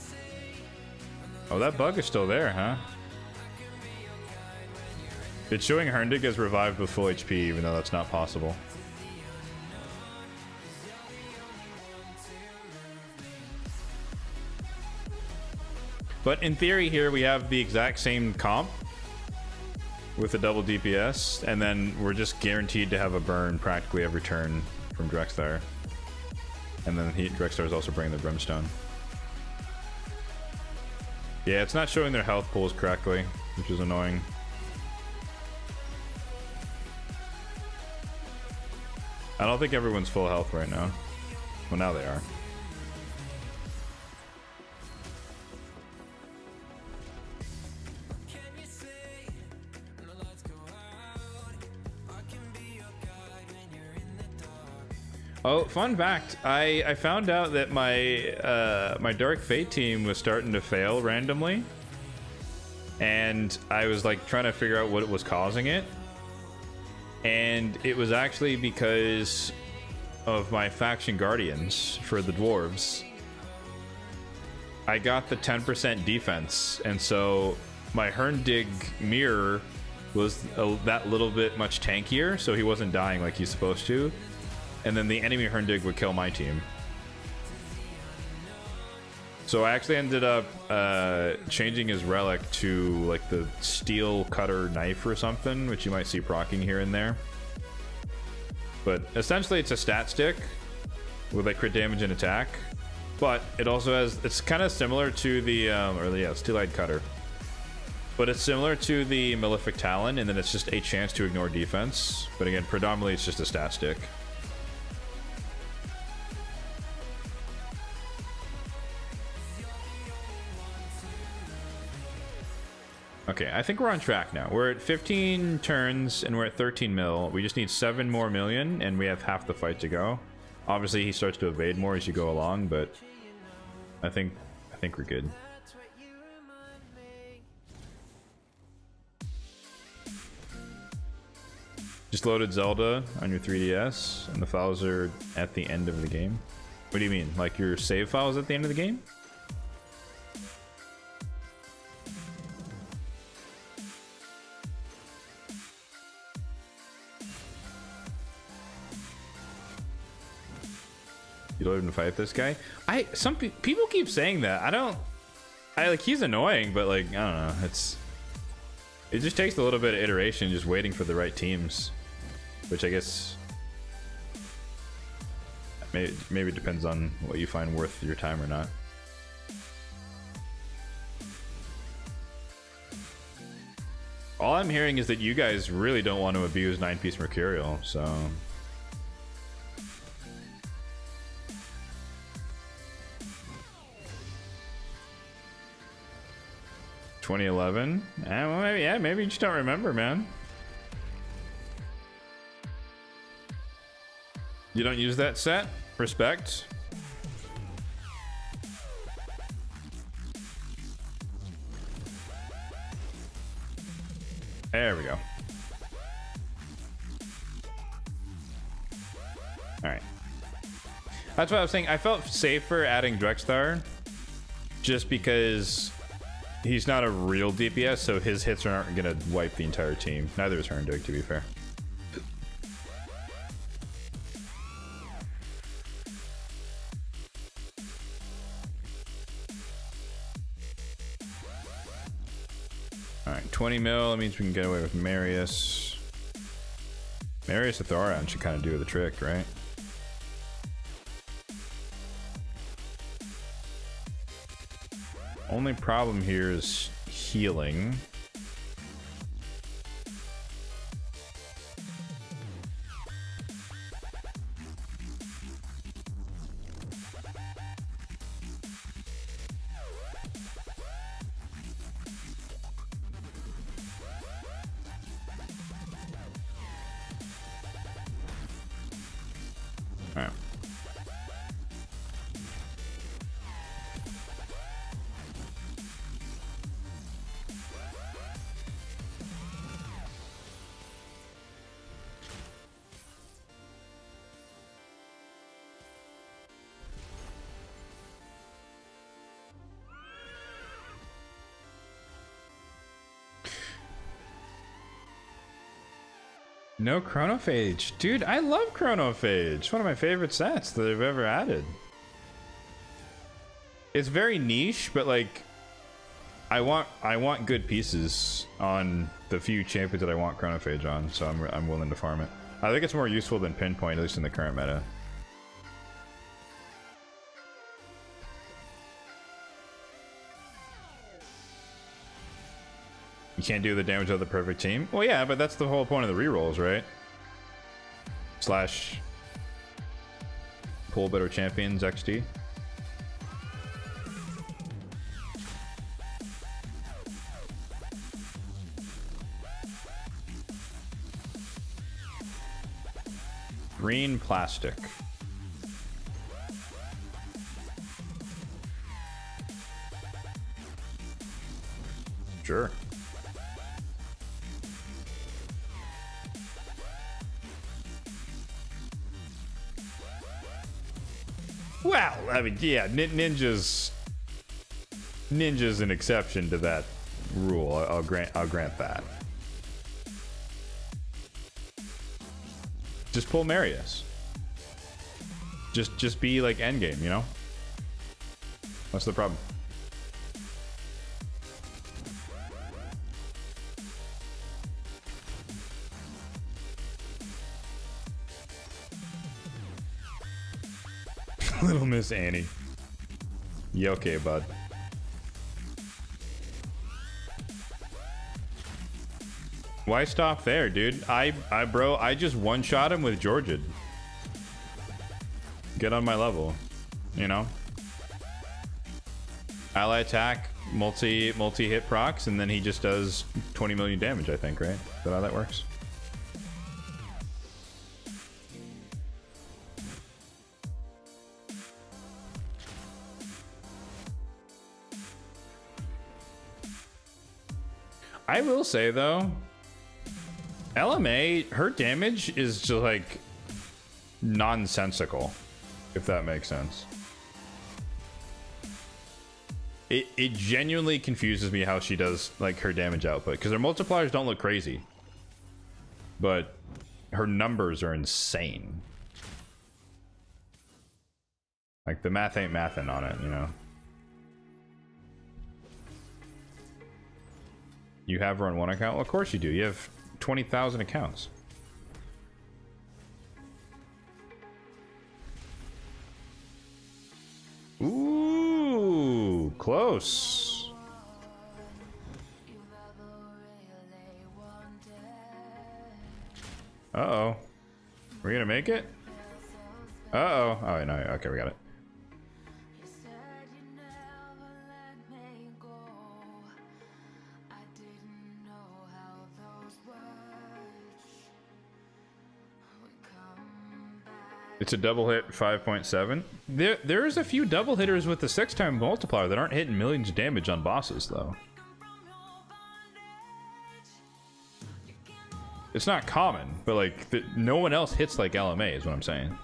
Oh, that bug is still there, huh? It's showing Herndig as revived with full HP, even though that's not possible. But in theory here, we have the exact same comp with a double DPS, and then we're just guaranteed to have a burn practically every turn from Drexthar. And then Drexthar is also bringing the Brimstone. Yeah, it's not showing their health pools correctly, which is annoying. I don't think everyone's full health right now. Well, now they are. Oh, fun fact, I found out that my my Dark Fate team was starting to fail randomly. And I was like trying to figure out what was causing it. And it was actually because of my faction guardians for the dwarves. I got the 10% defense, and so my Herndig mirror was that little bit much tankier, so he wasn't dying like he's supposed to. And then the enemy Herndig would kill my team. So I actually ended up changing his relic to like the steel cutter knife or something, which you might see procking here and there. But essentially it's a stat stick with like crit damage and attack. But it also has, it's kind of similar to the, steel-eyed cutter. But it's similar to the Malefic Talon, and then it's just a chance to ignore defense. But again, predominantly it's just a stat stick. Okay, I think we're on track now. We're at 15 turns and we're at 13 mil. We just need 7 more million and we have half the fight to go. Obviously he starts to evade more as you go along, but I think we're good. Just loaded Zelda on your 3DS and the files are at the end of the game. What do you mean? Like your save files at the end of the game? You don't even fight this guy. Some people keep saying that. I like, he's annoying, but like, I don't know. It just takes a little bit of iteration, just waiting for the right teams, which I guess maybe depends on what you find worth your time or not. All I'm hearing is that you guys really don't want to abuse 9-piece Mercurial, so. 2011? Well, maybe you just don't remember, man. You don't use that set? Respect. There we go. Alright. That's what I was saying. I felt safer adding Drexthar just because he's not a real DPS, so his hits aren't gonna wipe the entire team. Neither is Herndig, to be fair. Alright, 20 mil, that means we can get away with Marius. Marius with Thoron should kind of do the trick, right? Only problem here is healing. All right. No chronophage. Dude, I love chronophage. It's one of my favorite sets that I've ever added. It's very niche, but like I want good pieces on the few champions that I want chronophage on, so I'm willing to farm it. I think it's more useful than pinpoint, at least in the current meta. You can't do the damage of the perfect team? Well, yeah, but that's the whole point of the rerolls, right? Slash pull better champions XD. Green plastic. Sure. Well, I mean, yeah, Ninja's an exception to that rule. I'll grant that. Just pull Marius. Just be like Endgame, you know? What's the problem? Little Miss Annie. You okay, bud? Why stop there, dude? Bro, I just one-shot him with Georgia. Get on my level, you know? Ally attack, multi-hit procs, and then he just does 20 million damage, I think, right? Is that how that works? I will say though, LMA, her damage is just like nonsensical, if that makes sense. It genuinely confuses me how she does like her damage output, because her multipliers don't look crazy, but her numbers are insane. Like the math ain't mathin' on it, you know. You have her on one account? Well, of course you do. You have 20,000 accounts. Ooh, close. Uh-oh. We're gonna make it? Uh-oh. Oh, no. Okay, we got it. It's a double hit 5.7. There's a few double hitters with the 6-time multiplier that aren't hitting millions of damage on bosses, though. It's not common, but like no one else hits like LMA is what I'm saying.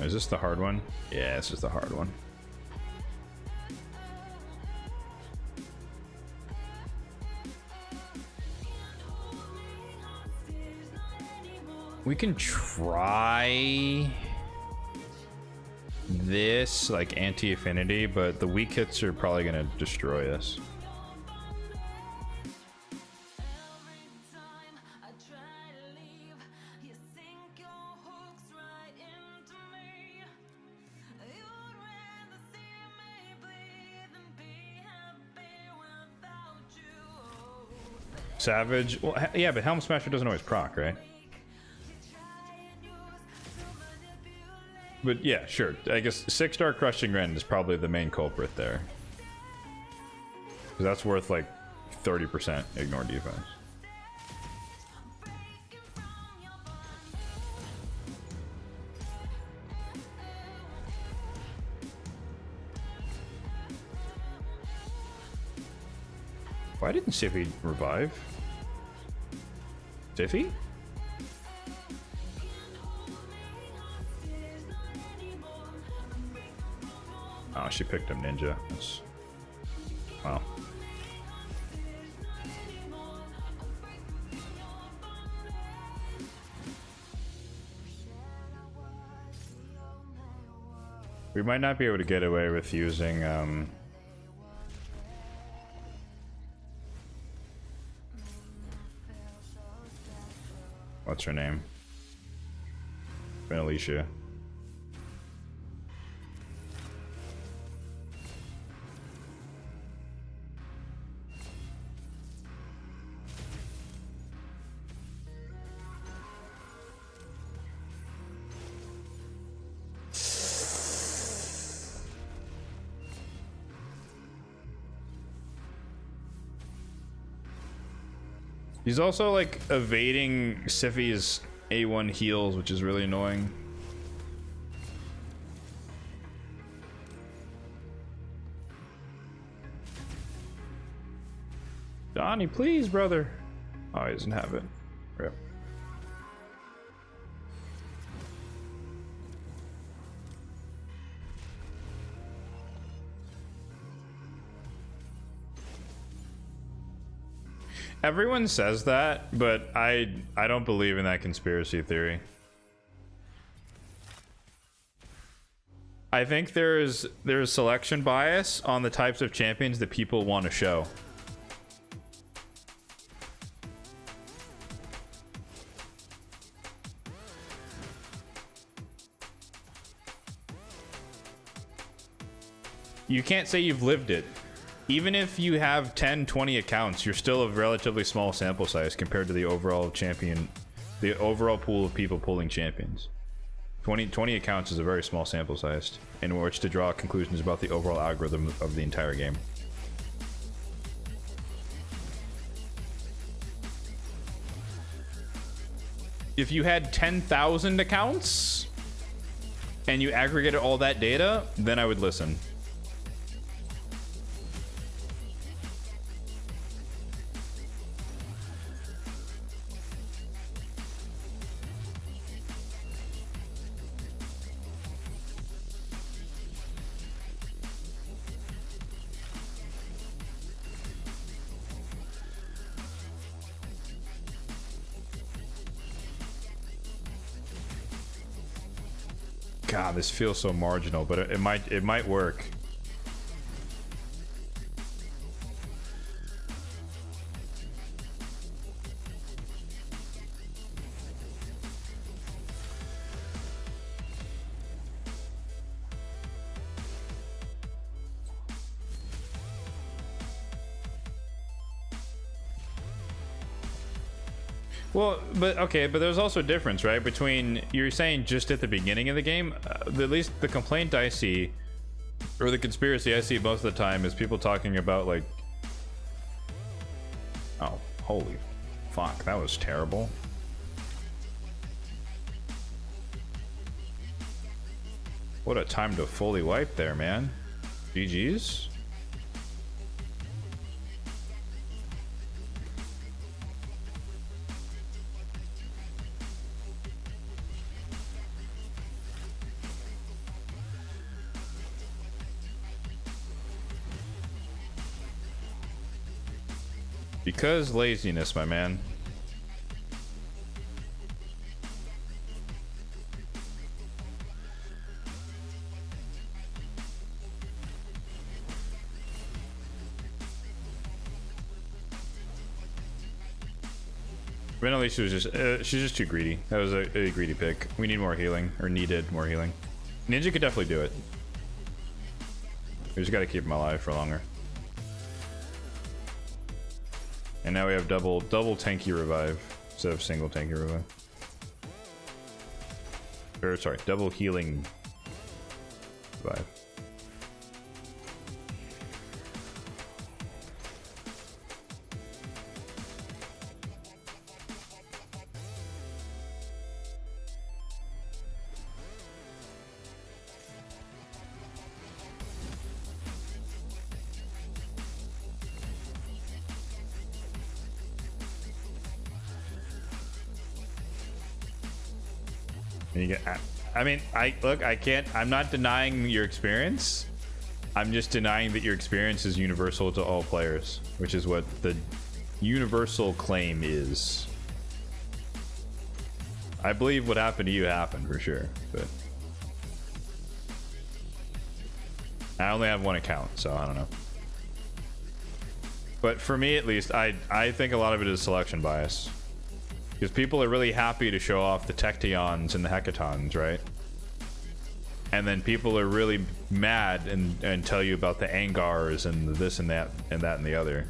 Is this the hard one? Yeah, this is the hard one. We can try this, like anti-affinity, but the weak hits are probably gonna destroy us. Savage, well, yeah, but Helm Smasher doesn't always proc, right? But yeah, sure. I guess 6-star Crushing Rend is probably the main culprit there. Because that's worth like 30% ignore defense. Why didn't Siffy revive? Siffy? Oh, she picked up Ninja. That's... Wow. We might not be able to get away with using what's her name? Alicia. He's also like evading Siphi's A1 heals, which is really annoying. Donnie, please, brother. Oh, he doesn't have it. Rip. Everyone says that, but I don't believe in that conspiracy theory. I think there's selection bias on the types of champions that people want to show. You can't say you've lived it. Even if you have 10, 20 accounts, you're still a relatively small sample size compared to the overall champion, the overall pool of people pulling champions. 20 accounts is a very small sample size in which to draw conclusions about the overall algorithm of the entire game. If you had 10,000 accounts and you aggregated all that data, then I would listen. God, this feels so marginal, but it might work. Well, but okay, but there's also a difference, right? Between, you're saying just at the beginning of the game, at least the complaint I see, or the conspiracy I see most of the time, is people talking about like, oh, holy fuck, that was terrible. What a time to fully wipe there, man. GG's. Because laziness, my man. Renali, she was just she's just too greedy. That was a greedy pick. We need more healing, or needed more healing. Ninja could definitely do it. We just got to keep him alive for longer. And now we have double tanky revive instead of single tanky revive. Or sorry, double healing revive. You get, I mean, I'm not denying your experience, I'm just denying that your experience is universal to all players, which is what the universal claim is. I believe what happened to you happened for sure, but I only have one account, so I don't know. But for me, at least, I think a lot of it is selection bias. Because people are really happy to show off the Tections and the Hecatons, right? And then people are really mad and tell you about the Angars and the this and that and that and the other.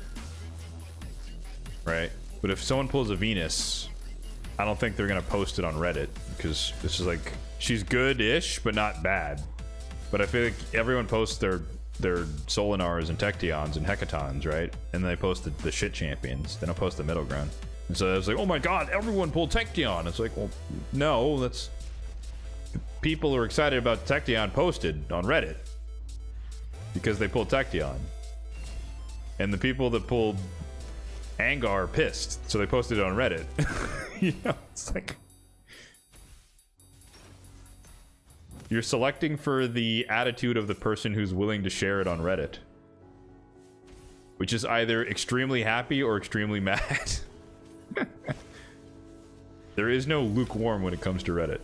Right? But if someone pulls a Venus, I don't think they're going to post it on Reddit. Because this is like, she's good-ish, but not bad. But I feel like everyone posts their Solinars and Tections and Hecatons, right? And then they post the shit champions. They don't post the middle ground. And so it's like, oh my god, everyone pulled Tection. It's like, well, no, that's... People who are excited about Tection posted on Reddit. Because they pulled Tection. And the people that pulled Angar are pissed. So they posted it on Reddit. You know, it's like... You're selecting for the attitude of the person who's willing to share it on Reddit. Which is either extremely happy or extremely mad. There is no lukewarm when it comes to Reddit.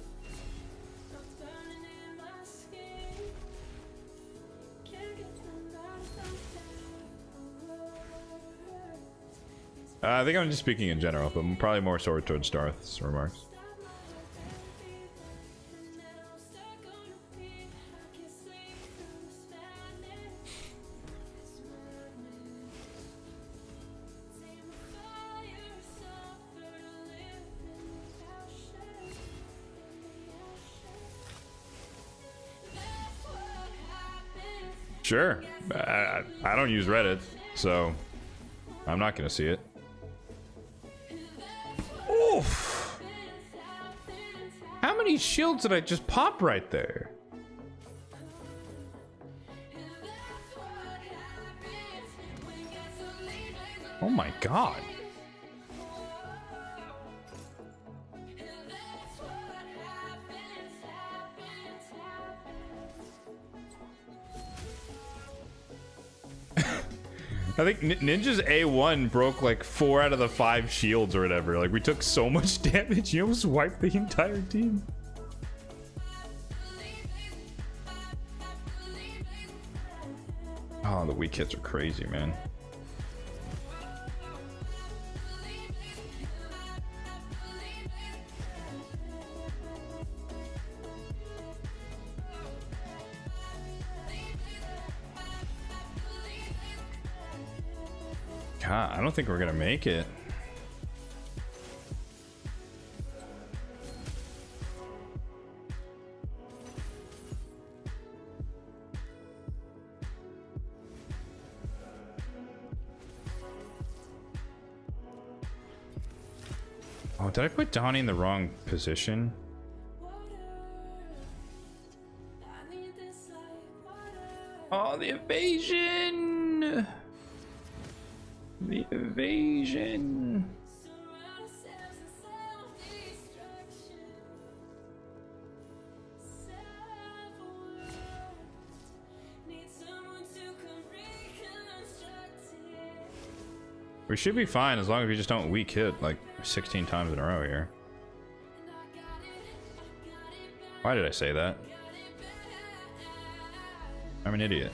I think I'm just speaking in general, but I'm probably more sore towards Darth's remarks. Sure. I don't use Reddit, so I'm not gonna see it. Oof! How many shields did I just pop right there? Oh my god. I think Ninja's A1 broke like 4 out of the 5 shields or whatever. Like, we took so much damage, he almost wiped the entire team. Oh, the weak hits are crazy, man. God, I don't think we're gonna make it. Oh, did I put Donnie in the wrong position? Oh, the evasion! The evasion. We should be fine as long as we just don't weak hit like 16 times in a row here. Why did I say that? I'm an idiot.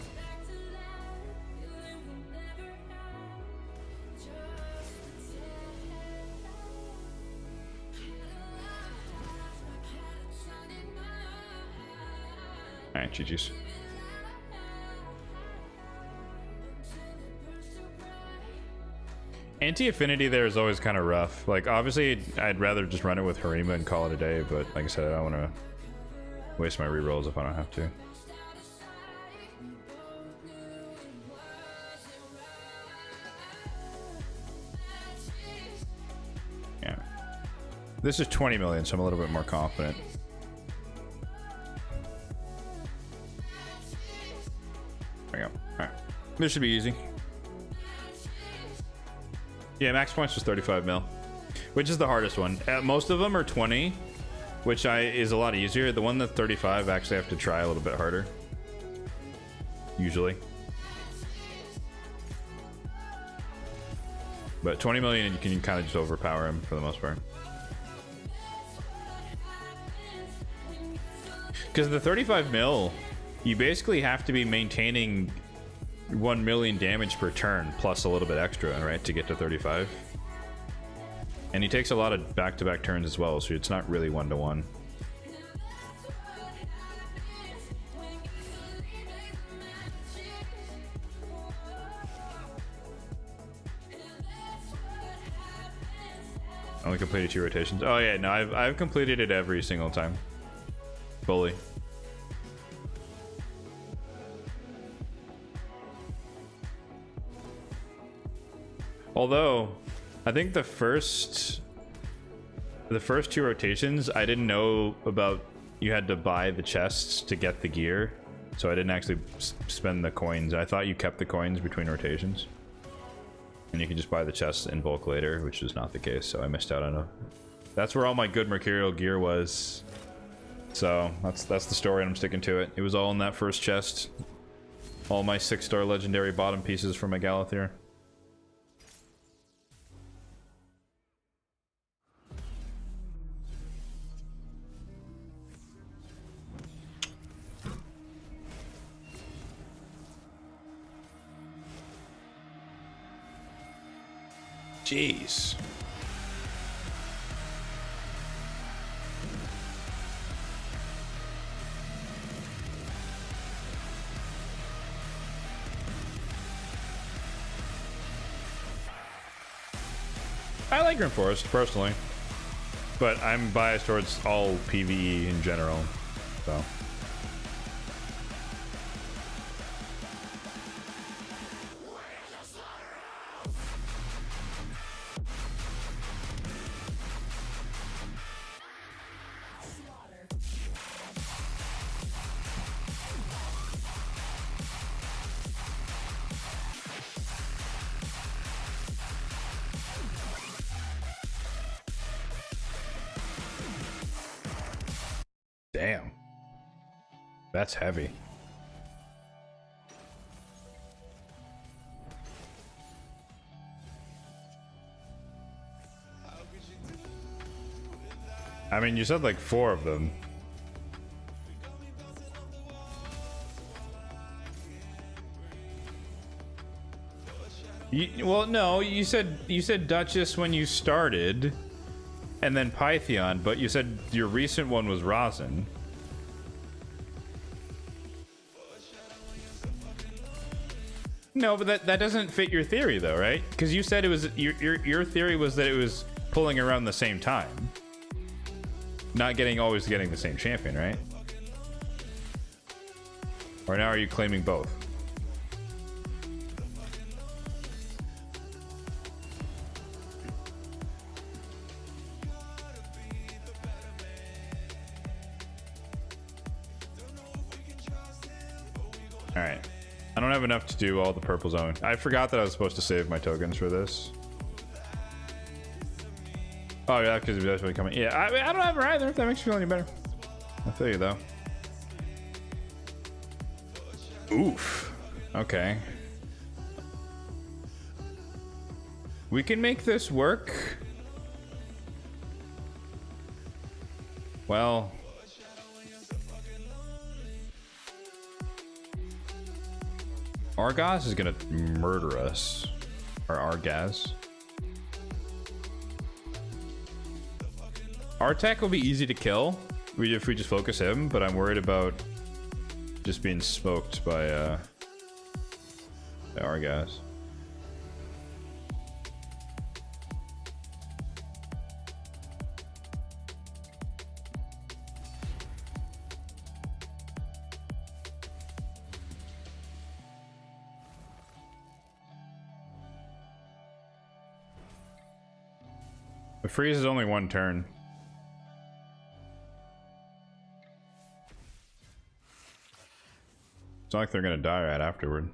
Alright, GG's. Anti-affinity there is always kind of rough. Like, obviously, I'd rather just run it with Harima and call it a day, but like I said, I don't want to waste my rerolls if I don't have to. Yeah. This is 20 million, so I'm a little bit more confident. There we go. Alright. This should be easy. Yeah, max points was 35 mil, which is the hardest one. Most of them are 20, which is a lot easier. The one that's 35, I actually have to try a little bit harder. usually. But 20 million, you can kind of just overpower him for the most part. Because the 35 mil, you basically have to be maintaining 1 million damage per turn plus a little bit extra, right, to get to 35. And he takes a lot of back-to-back turns as well, so it's not really one-to-one. Only completed 2 rotations. Oh yeah, no, I've completed it every single time. Fully. Although, I think the first 2 rotations, I didn't know about you had to buy the chests to get the gear, so I didn't actually spend the coins. I thought you kept the coins between rotations, and you could just buy the chests in bulk later, which is not the case. So I missed out on it. That's where all my good mercurial gear was. So that's the story, and I'm sticking to it. It was all in that first chest. All my 6-star legendary bottom pieces from my Galathir. Jeez. I like Grim Forest personally, but I'm biased towards all PvE in general, so. Damn. That's heavy. I mean, you said like 4 of them. Well, no, you said Duchess when you started. And then Pythion, but you said your recent one was Rosin. No, but that doesn't fit your theory though, right? Because you said it was your theory was that it was pulling around the same time. Not always getting the same champion, right? Or now are you claiming both? Alright. I don't have enough to do all the purple zone. I forgot that I was supposed to save my tokens for this. Oh yeah, because that's really coming. Yeah, I don't have her either, if that makes you feel any better. I'll tell you though. Oof. Okay. We can make this work. Well... Argaz is gonna murder us. Or Argaz. Artek will be easy to kill if we just focus him, but I'm worried about just being smoked by Argaz. The freeze is only 1 turn. It's not like they're gonna die right afterward.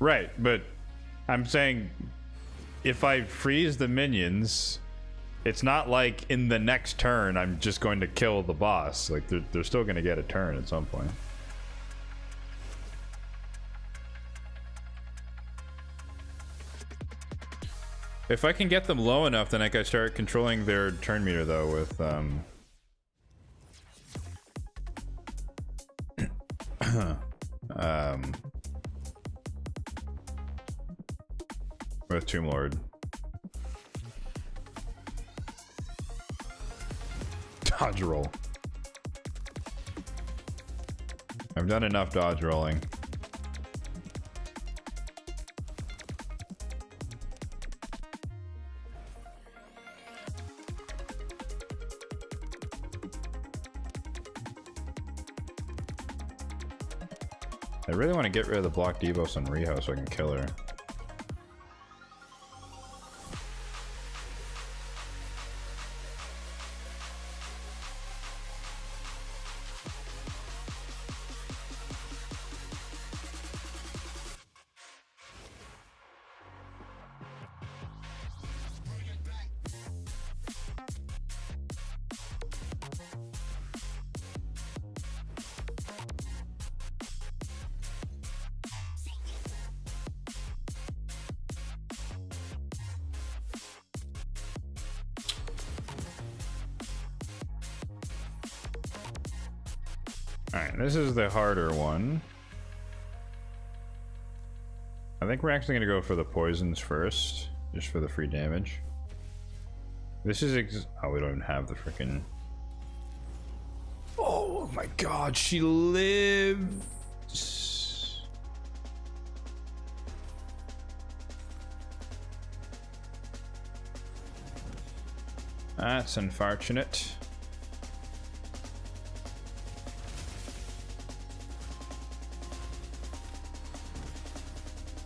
Right, but I'm saying if I freeze the minions, it's not like in the next turn I'm just going to kill the boss. Like they're still going to get a turn at some point. If I can get them low enough, then I can start controlling their turn meter though with with Tomb Lord. Dodge roll. I've done enough dodge rolling. I really want to get rid of the block debuffs on Riho so I can kill her. Alright, this is the harder one. I think we're actually going to go for the poisons first, just for the free damage. This is oh, we don't even have the freaking... Oh my god, she lives! That's unfortunate.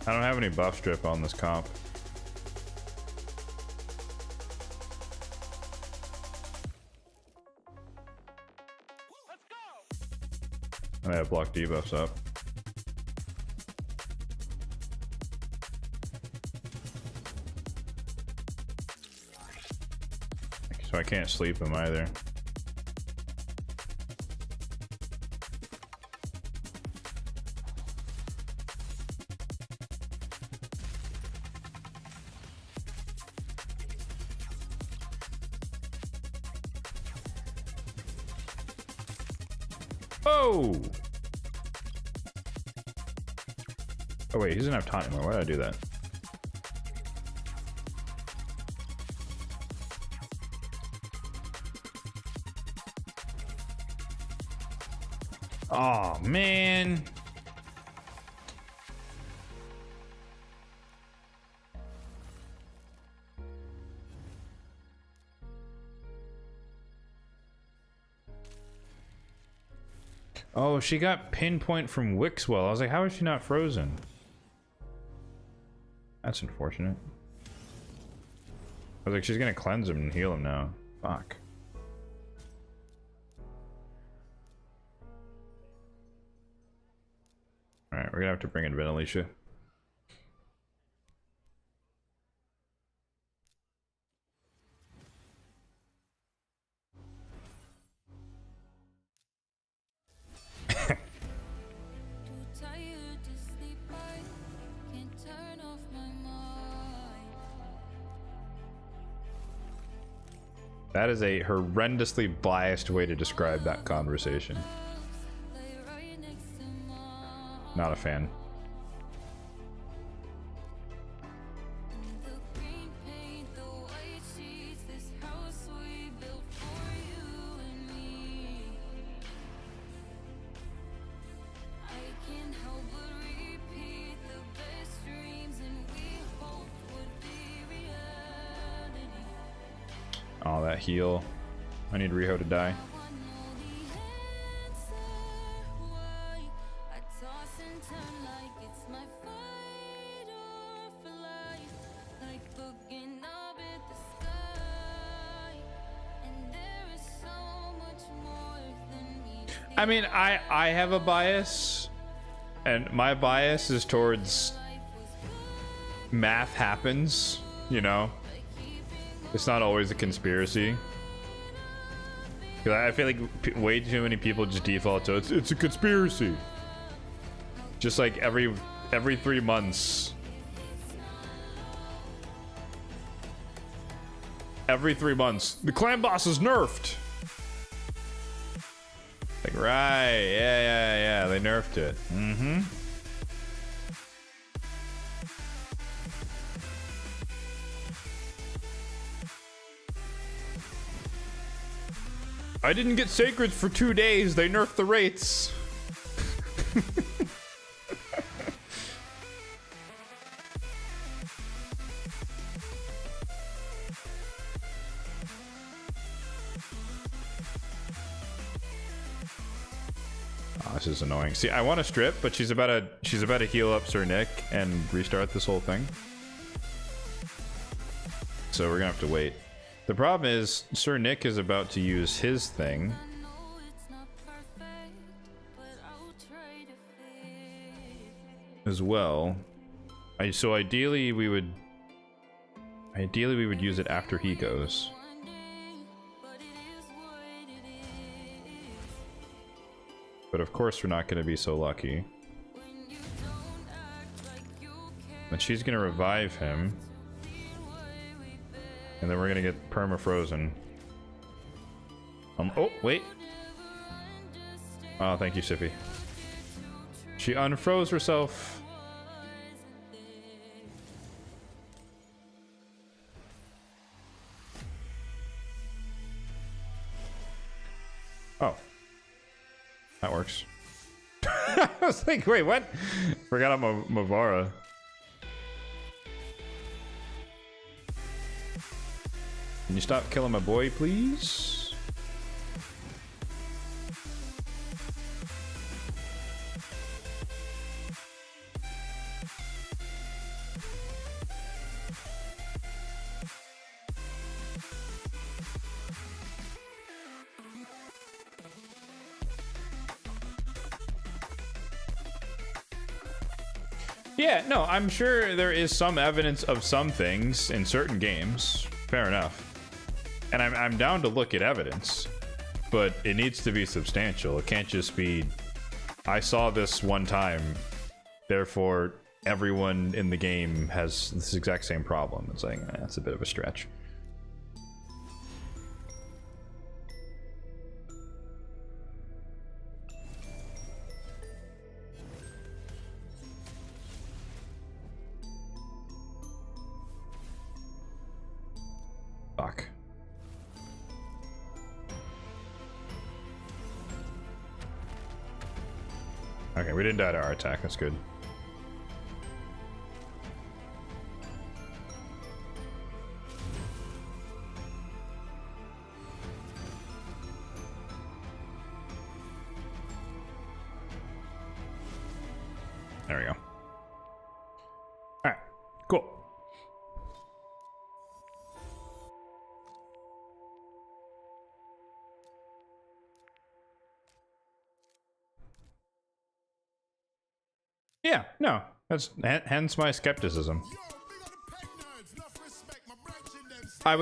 I don't have any buff strip on this comp. I have block debuffs up. So I can't sleep him either. Oh! Oh wait, he doesn't have time anymore. Why did I do that? Oh man. Oh, she got pinpoint from Wixwell. I was like, how is she not frozen? That's unfortunate. I was like, she's gonna cleanse him and heal him now. Fuck. Alright, we're gonna have to bring in Venalicia. That is a horrendously biased way to describe that conversation. Not a fan. Oh, that heal. I need Riho to die. I mean, I have a bias, and my bias is towards math happens, you know. It's not always a conspiracy. 'Cause I feel like way too many people just default to it's a conspiracy. Just like every 3 months. Every 3 months, the clan boss is nerfed. Like, right, yeah, they nerfed it. Mm-hmm. I didn't get sacreds for 2 days. They nerfed the rates. Oh, this is annoying. See, I want to strip, but she's about to heal up Sir Nick and restart this whole thing. So we're gonna have to wait. The problem is, Sir Nick is about to use his thing. As well. So ideally we would use it after he goes. But of course we're not going to be so lucky. And she's going to revive him. And then we're gonna get perma-frozen. Oh, wait. Oh, thank you, Siffy. She unfroze herself. Oh. That works. I was like, wait, what? Forgot I'm a Mavara. Can you stop killing my boy, please? Yeah, no, I'm sure there is some evidence of some things in certain games. Fair enough. And I'm down to look at evidence, but it needs to be substantial. It can't just be, I saw this one time, therefore everyone in the game has this exact same problem. It's like, that's a bit of a stretch. Fuck. Okay, we didn't die to our attack. That's good. There we go. All right, cool. Yeah, no, that's hence my skepticism. I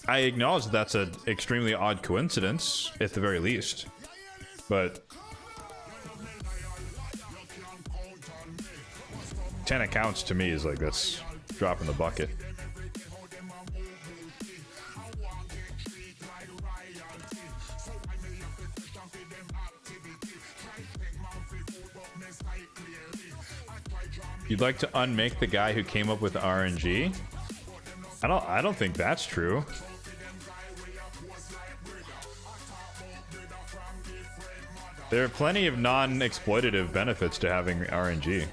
acknowledge that's an extremely odd coincidence, at the very least, but 10 accounts to me is like this drop in the bucket. You'd like to unmake the guy who came up with RNG? I don't think that's true. There are plenty of non-exploitative benefits to having RNG.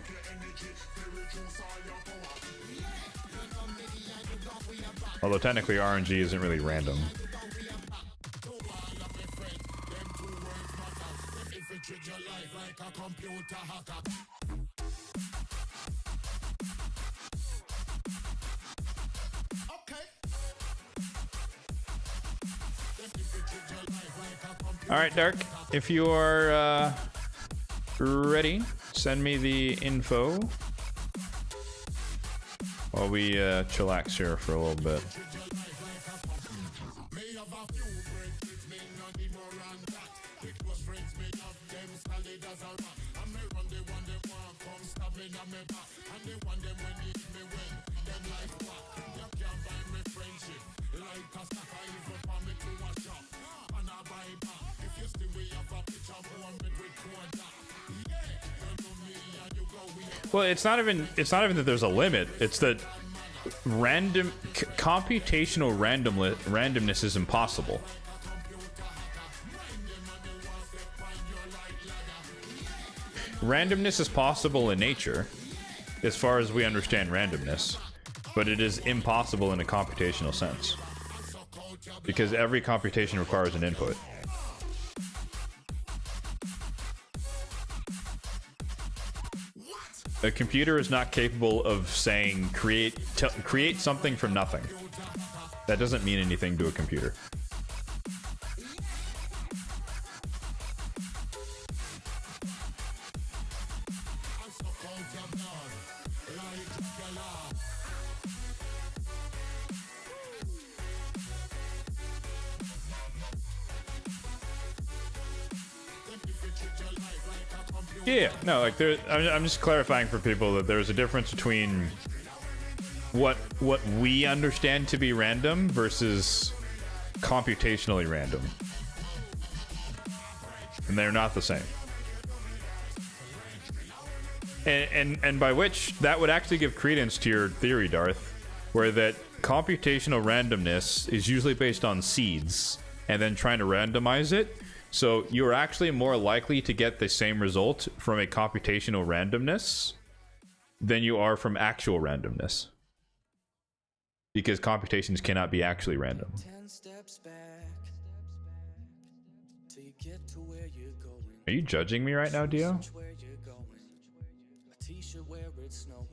Although technically RNG isn't really random. All right, Dark, if you are ready, send me the info. while we chillax here for a little bit. Well, it's not even that there's a limit. It's that computational randomness is impossible. Randomness is possible in nature, as far as we understand randomness, but it is impossible in a computational sense, because every computation requires an input. A computer is not capable of saying create something from nothing. That doesn't mean anything to a computer. Yeah, no, like I'm just clarifying for people that there's a difference between what we understand to be random versus computationally random, and they're not the same. And by which that would actually give credence to your theory, Darth, where that computational randomness is usually based on seeds and then trying to randomize it. So you're actually more likely to get the same result from a computational randomness than you are from actual randomness, because computations cannot be actually random. 10 steps back till you get to where you're going. Are you judging me right now, Dio? Where you're going. A t-shirt where it's snowing.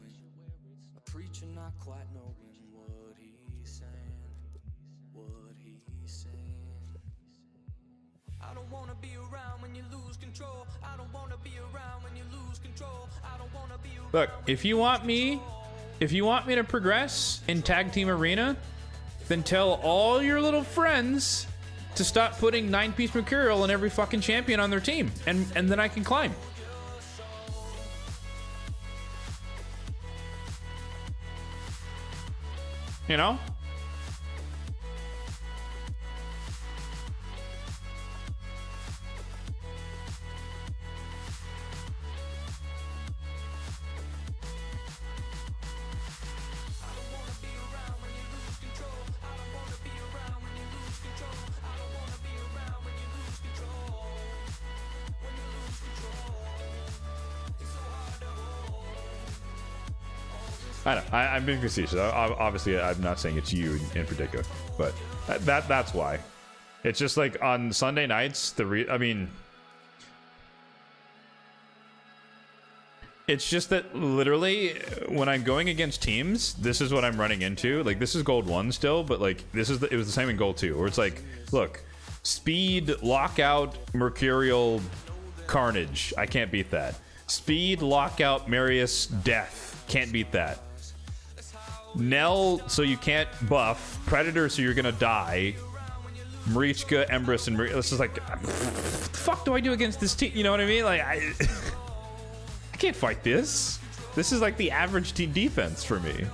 A preacher not quite knowing what he's saying. What he's saying. I don't wanna be around when you lose control. I don't wanna be around when you lose control. I don't wanna be around. Look, if you want me to progress in Tag Team Arena, then tell all your little friends to stop putting 9-piece Mercurial in every fucking champion on their team, and then I can climb. You know? I know, I'm being facetious. Obviously, I'm not saying it's you in particular, but that's why. It's just like on Sunday nights, I mean, it's just that literally when I'm going against teams, this is what I'm running into. Like, this is Gold 1 still, but like it was the same in Gold 2, where it's like, look, speed, lockout, Mercurial, Carnage. I can't beat that. Speed, lockout, Marius, Death. Can't beat that. Nell, so you can't buff. Predator, so you're gonna die. Marichka, Empress, and this is like, what the fuck do I do against this team? You know what I mean? Like, I can't fight this. This is like the average team defense for me.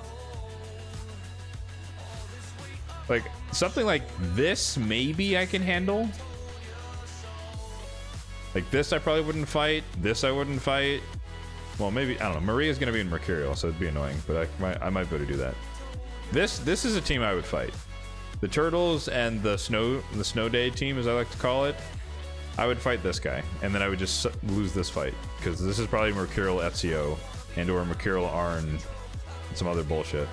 Like, something like this, maybe I can handle. Like this, I probably wouldn't fight. This, I wouldn't fight. Well, maybe, I don't know. Maria's gonna be in Mercurial, so it'd be annoying, but I might be able to do that. This is a team I would fight. The Turtles and the Snow Day team, as I like to call it. I would fight this guy, and then I would just lose this fight, because this is probably Mercurial Ezio and/or Mercurial Arn and some other bullshit.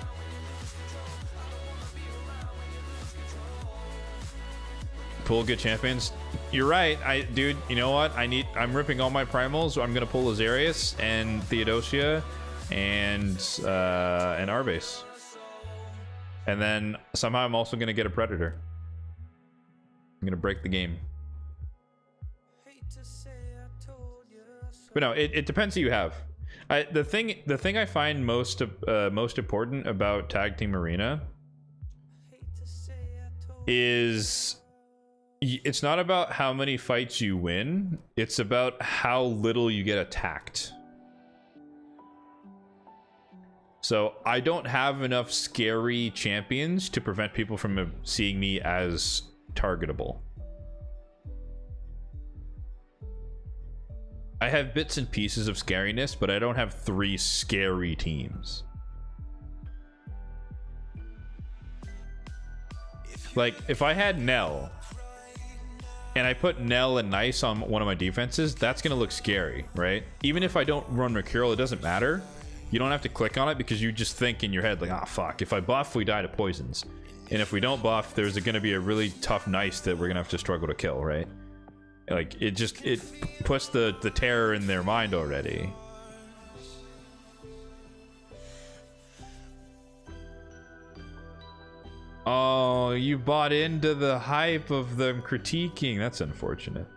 Pull good champions. You're right, dude. You know what? I'm ripping all my primals. So I'm gonna pull Azarius and Theodosia and Arbase, and then somehow I'm also gonna get a Predator. I'm gonna break the game. But no, it depends who you have. The thing I find most important about Tag Team Arena is it's not about how many fights you win, it's about how little you get attacked. So I don't have enough scary champions to prevent people from seeing me as targetable. I have bits and pieces of scariness, but I don't have 3 scary teams. Like, if I had Nell, and I put Nell and Nice on one of my defenses, that's going to look scary, right? Even if I don't run Mercurial, it doesn't matter. You don't have to click on it because you just think in your head, like, ah, fuck, if I buff, we die to poisons. And if we don't buff, there's going to be a really tough Nice that we're going to have to struggle to kill, right? Like, it puts the terror in their mind already. Oh, you bought into the hype of them critiquing. That's unfortunate.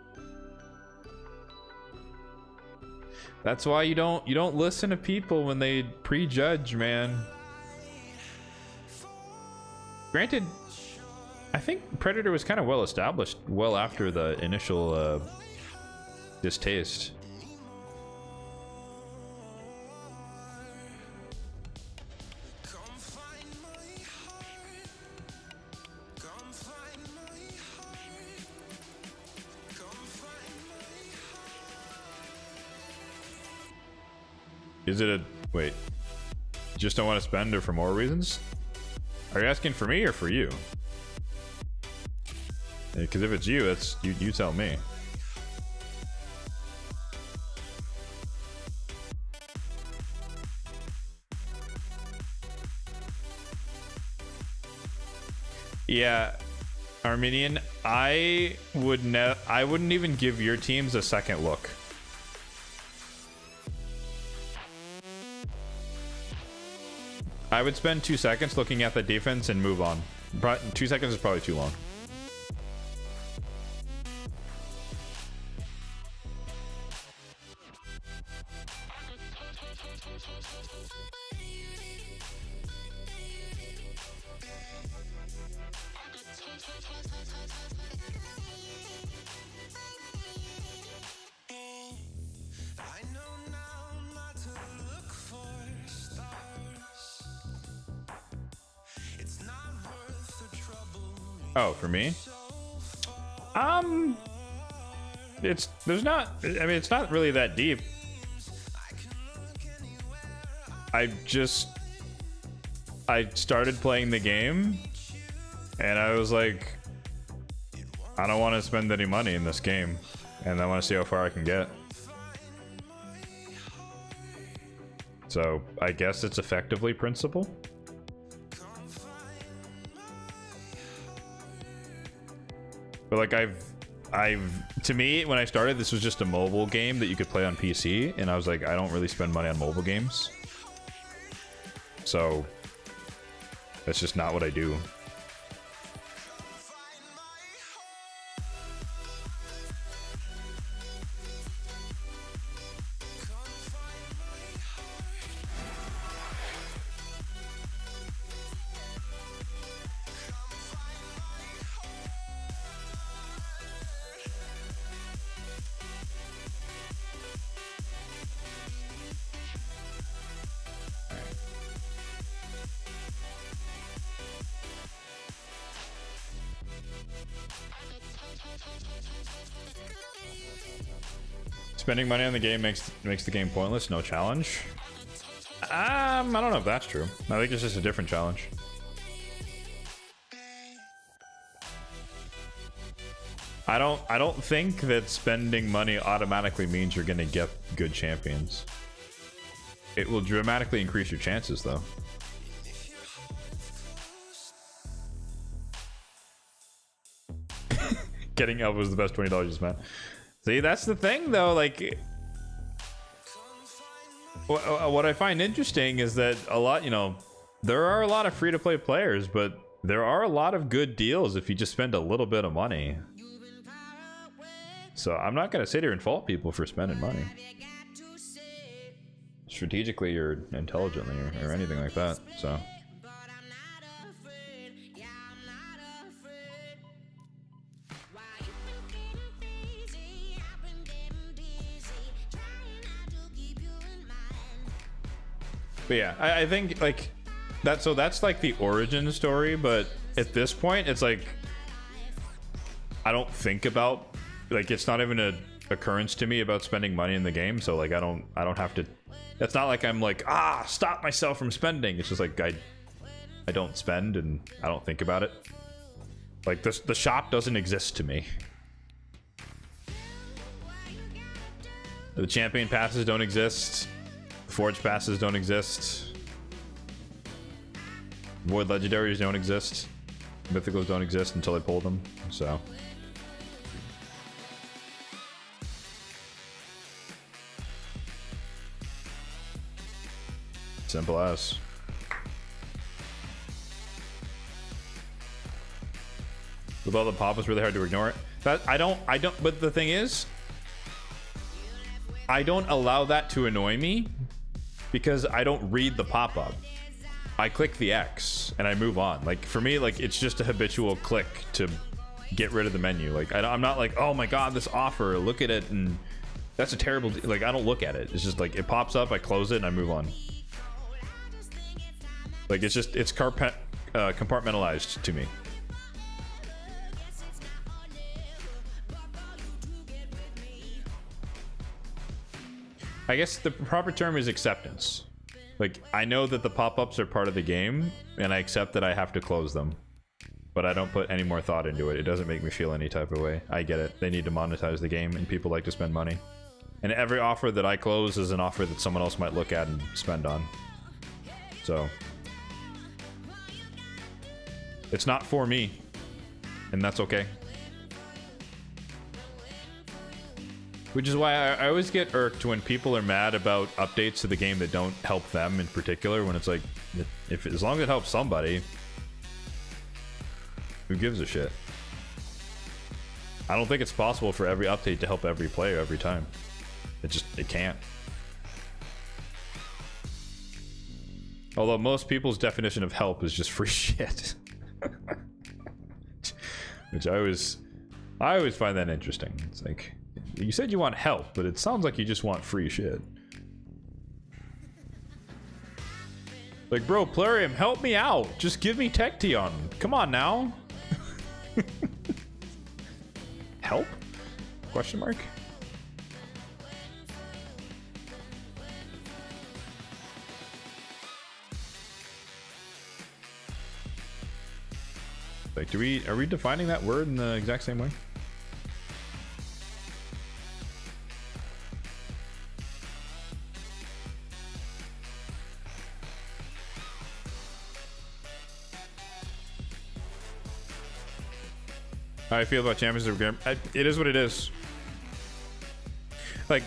That's why you don't listen to people when they prejudge, man. Granted, I think Predator was kind of well established well after the initial distaste. Is it a... wait. Just don't want to spend or for more reasons? Are you asking for me or for you? Because if it's you, that's... you tell me. Yeah, Armenian, I wouldn't even give your teams a second look. I would spend 2 seconds looking at the defense and move on. 2 seconds is probably too long. Oh, for me? It's not really that deep. I started playing the game and I was like, I don't want to spend any money in this game and I want to see how far I can get. So I guess it's effectively principle. But like to me, when I started, this was just a mobile game that you could play on PC, and I was like, I don't really spend money on mobile games. So that's just not what I do. Spending money on the game makes the game pointless. No challenge. I don't know if that's true. I think it's just a different challenge. I don't think that spending money automatically means you're gonna get good champions. It will dramatically increase your chances, though. Getting elbow was the best $20 you spent. See, that's the thing, though. Like, what I find interesting is that a lot, there are a lot of free-to-play players, but there are a lot of good deals if you just spend a little bit of money. So I'm not gonna sit here and fault people for spending money. strategically or intelligently or anything like that. So. But yeah, I think like that. So that's like the origin story. But at this point, it's like I don't think about, like, it's not even a occurrence to me about spending money in the game. So like I don't have to. It's not like I'm like, stop myself from spending. It's just like I don't spend and I don't think about it. Like the shop doesn't exist to me. The champion passes don't exist. Forge passes don't exist. Void legendaries don't exist. Mythicals don't exist until I pull them. So. Simple as. With all the pop, it's really hard to ignore it. But I don't, but the thing is, I don't allow that to annoy me because I don't read the pop-up. I click the X and I move on. Like for me, like it's just a habitual click to get rid of the menu. Like I'm not like, oh my god, this offer, look at it, and that's a terrible, like I don't look at it. It's just like it pops up, I close it, and I move on. Like it's just, it's compartmentalized to me. I guess the proper term is acceptance. Like, I know that the pop-ups are part of the game, and I accept that I have to close them. But I don't put any more thought into it. It doesn't make me feel any type of way. I get it. They need to monetize the game, and people like to spend money. And every offer that I close is an offer that someone else might look at and spend on. So. It's not for me. And that's okay. Which is why I always get irked when people are mad about updates to the game that don't help them in particular, when it's like, if as long as it helps somebody, who gives a shit? I don't think it's possible for every update to help every player every time. It can't. Although most people's definition of help is just free shit. Which I always find that interesting. It's like, you said you want help, but it sounds like you just want free shit. Like, bro, Plarium, help me out. Just give me Tection. Come on now. Help? Question mark? Like, are we defining that word in the exact same way? How I feel about Champions of Game. It is what it is. Like,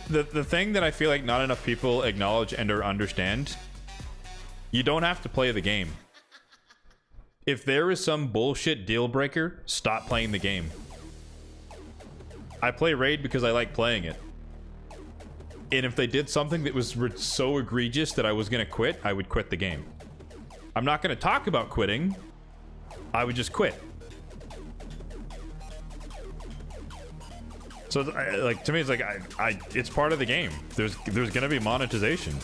the thing that I feel like not enough people acknowledge and or understand, you don't have to play the game. If there is some bullshit deal breaker, stop playing the game. I play Raid because I like playing it. And if they did something that was so egregious that I was going to quit, I would quit the game. I'm not going to talk about quitting. I would just quit. So, like, to me, it's like, it's part of the game. There's gonna be monetization.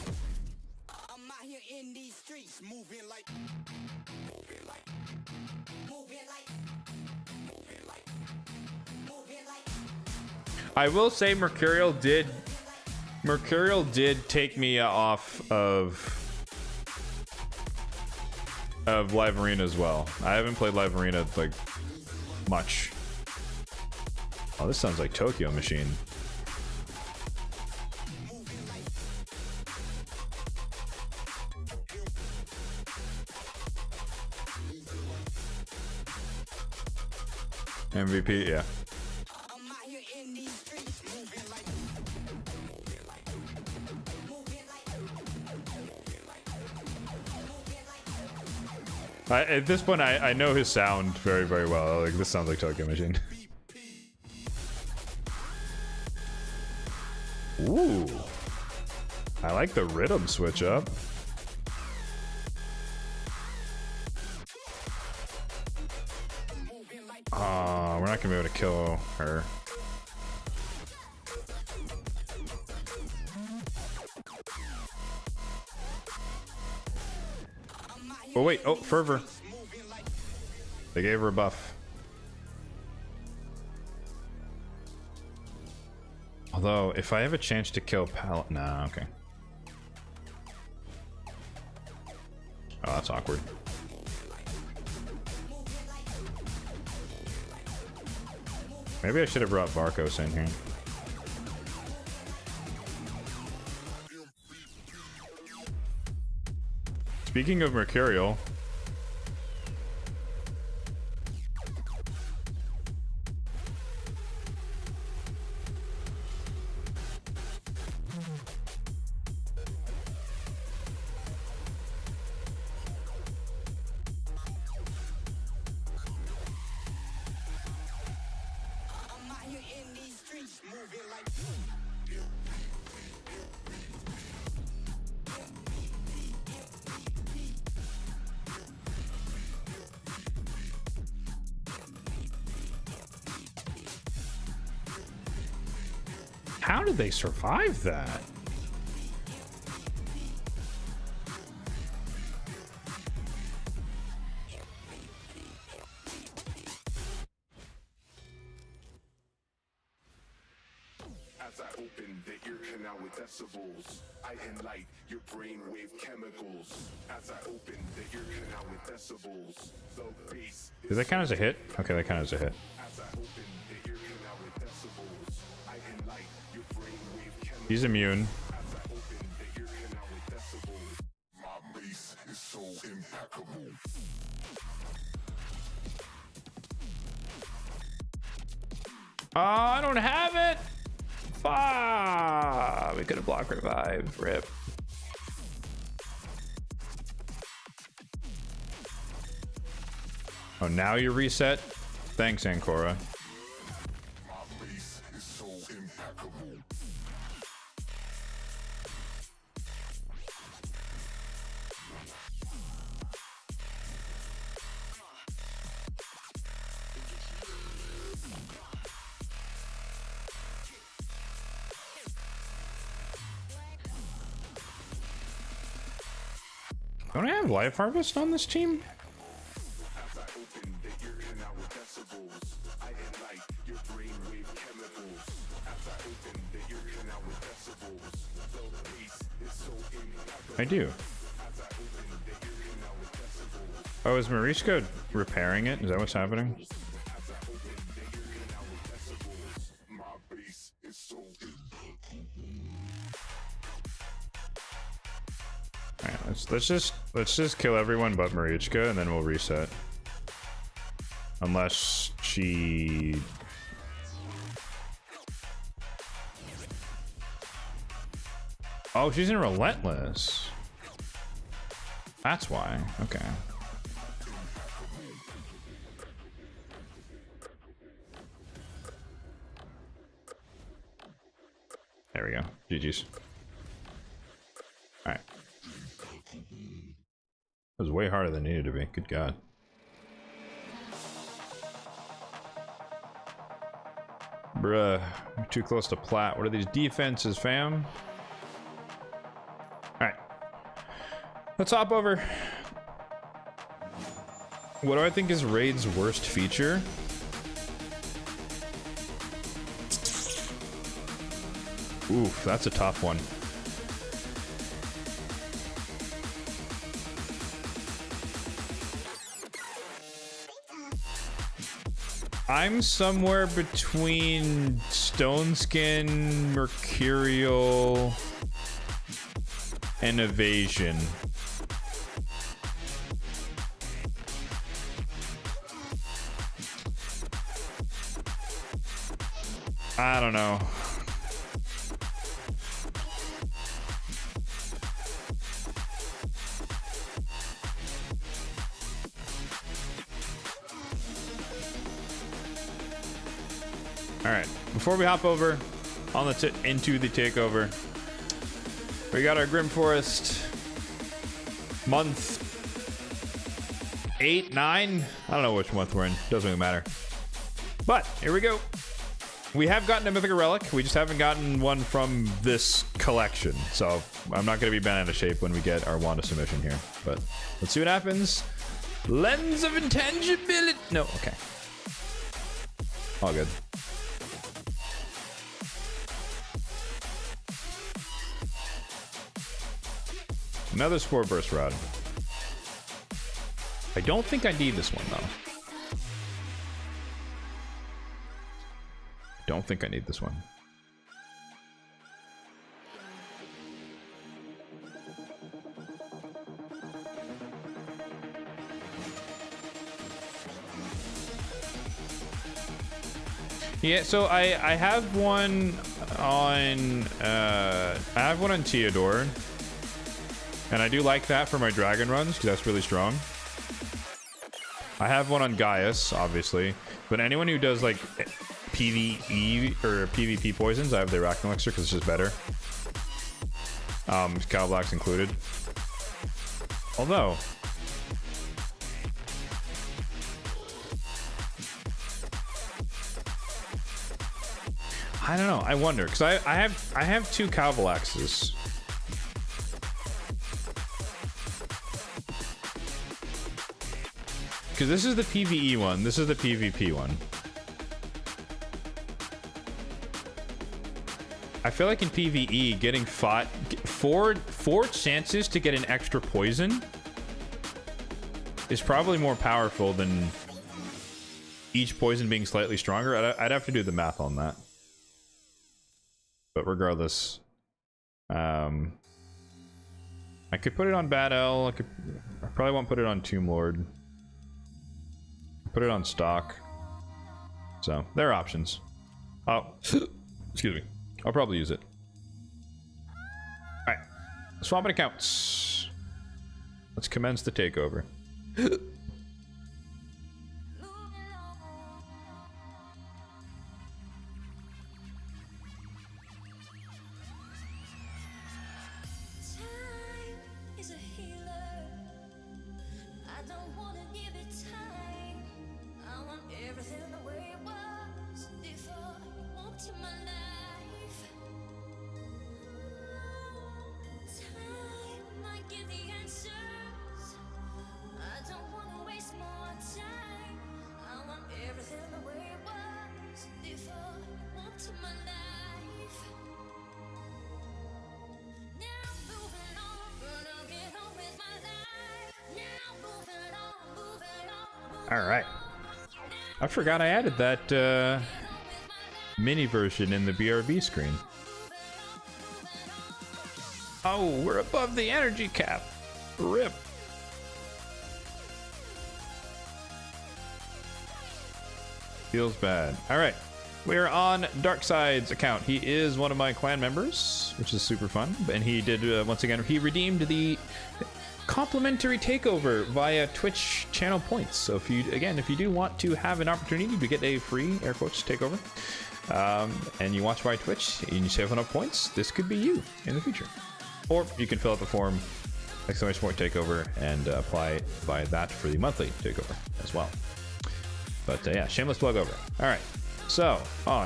I will say Mercurial did take me off of Live Arena as well. I haven't played Live Arena, like, much. Oh, this sounds like Tokyo Machine. MVP, yeah. At this point, I know his sound very, very well. Like, this sounds like Tokyo Machine. Ooh. I like like the rhythm switch up. Oh, we're not gonna be able to kill her. Oh wait, oh, fervor. They gave her a buff. Although, if I have a chance to kill Pal... Nah, okay. Oh, that's awkward. Maybe I should have brought Varkos in here. Speaking of Mercurial... How did they survive that? As I open the ear canal with decibels, I enlight your brainwave chemicals. As I open the ear canal with decibels, the bass. Does that count as a hit? Okay, that counts as a hit. As I open the ear canal with decibels, I enlight your brainwave chemicals. He's immune. As I open the ear canal with decibels, my bass is so impeccable. Oh, I don't have it. Ah, we could have blocked revive. Rip. Oh, now you're reset. Thanks, Ancora. My bass is so impeccable. Don't I have Life Harvest on this team? As I open the ear canal with decibels, I enlight your brainwave chemicals. As I open the ear canal with decibels, the bass is so impeccable. I do. As I open the ear canal with decibels, Oh, is Marishka repairing it? Is that what's happening? as I open the ear canal with decibels, my bass is so impeccable. Alright, let's just kill everyone but Marichka and then we'll reset. Unless she... Oh, she's in Relentless. That's why. Okay. There we go. GG's. Alright. It was way harder than it needed to be. Good God. Bruh. You're too close to plat. What are these defenses, fam? Alright. Let's hop over. What do I think is Raid's worst feature? Oof, that's a tough one. I'm somewhere between Stone Skin, Mercurial, and Evasion. I don't know. All right, before we hop over on into the takeover, We got our Grim Forest month 8, 9. I don't know which month we're in. Doesn't really matter. But here we go. We have gotten a mythical relic. We just haven't gotten one from this collection. So I'm not going to be bent out of shape when we get our Wanda submission here. But let's see what happens. Lens of intangibility. No, okay. All good. Another Spore Burst Rod. I don't think I need this one, though. Don't think I need this one. Yeah, so I have one on Theodore. And I do like that for my dragon runs, because that's really strong. I have one on Gaius, obviously. But anyone who does, like, PvE or PvP poisons, I have the Arachno Elixir, because it's just better. Cow Black's included. Although... I don't know, I wonder, because I have 2 Calvalaxes. Because this is the PvE one, this is the PvP one. I feel like in PvE, getting fought four chances to get an extra poison is probably more powerful than each poison being slightly stronger. I'd have to do the math on that. But regardless, I could put it on Bad L. I probably won't put it on Tomb Lord. Put it on stock. So there are options. Oh, excuse me. I'll probably use it. All right, swapping accounts. Let's commence the takeover. All right. I forgot I added that mini version in the BRB screen. Oh, we're above the energy cap. RIP. Feels bad. All right. We're on Darkside's account. He is one of my clan members, which is super fun. And he did, once again, he redeemed the complimentary takeover via Twitch channel points. So if you do want to have an opportunity to get a free air quotes takeover, and you watch by Twitch and you save enough points, this could be you in the future. Or you can fill out the form !support takeover and apply by that for the monthly takeover as well. But yeah, shameless plug over. All right, so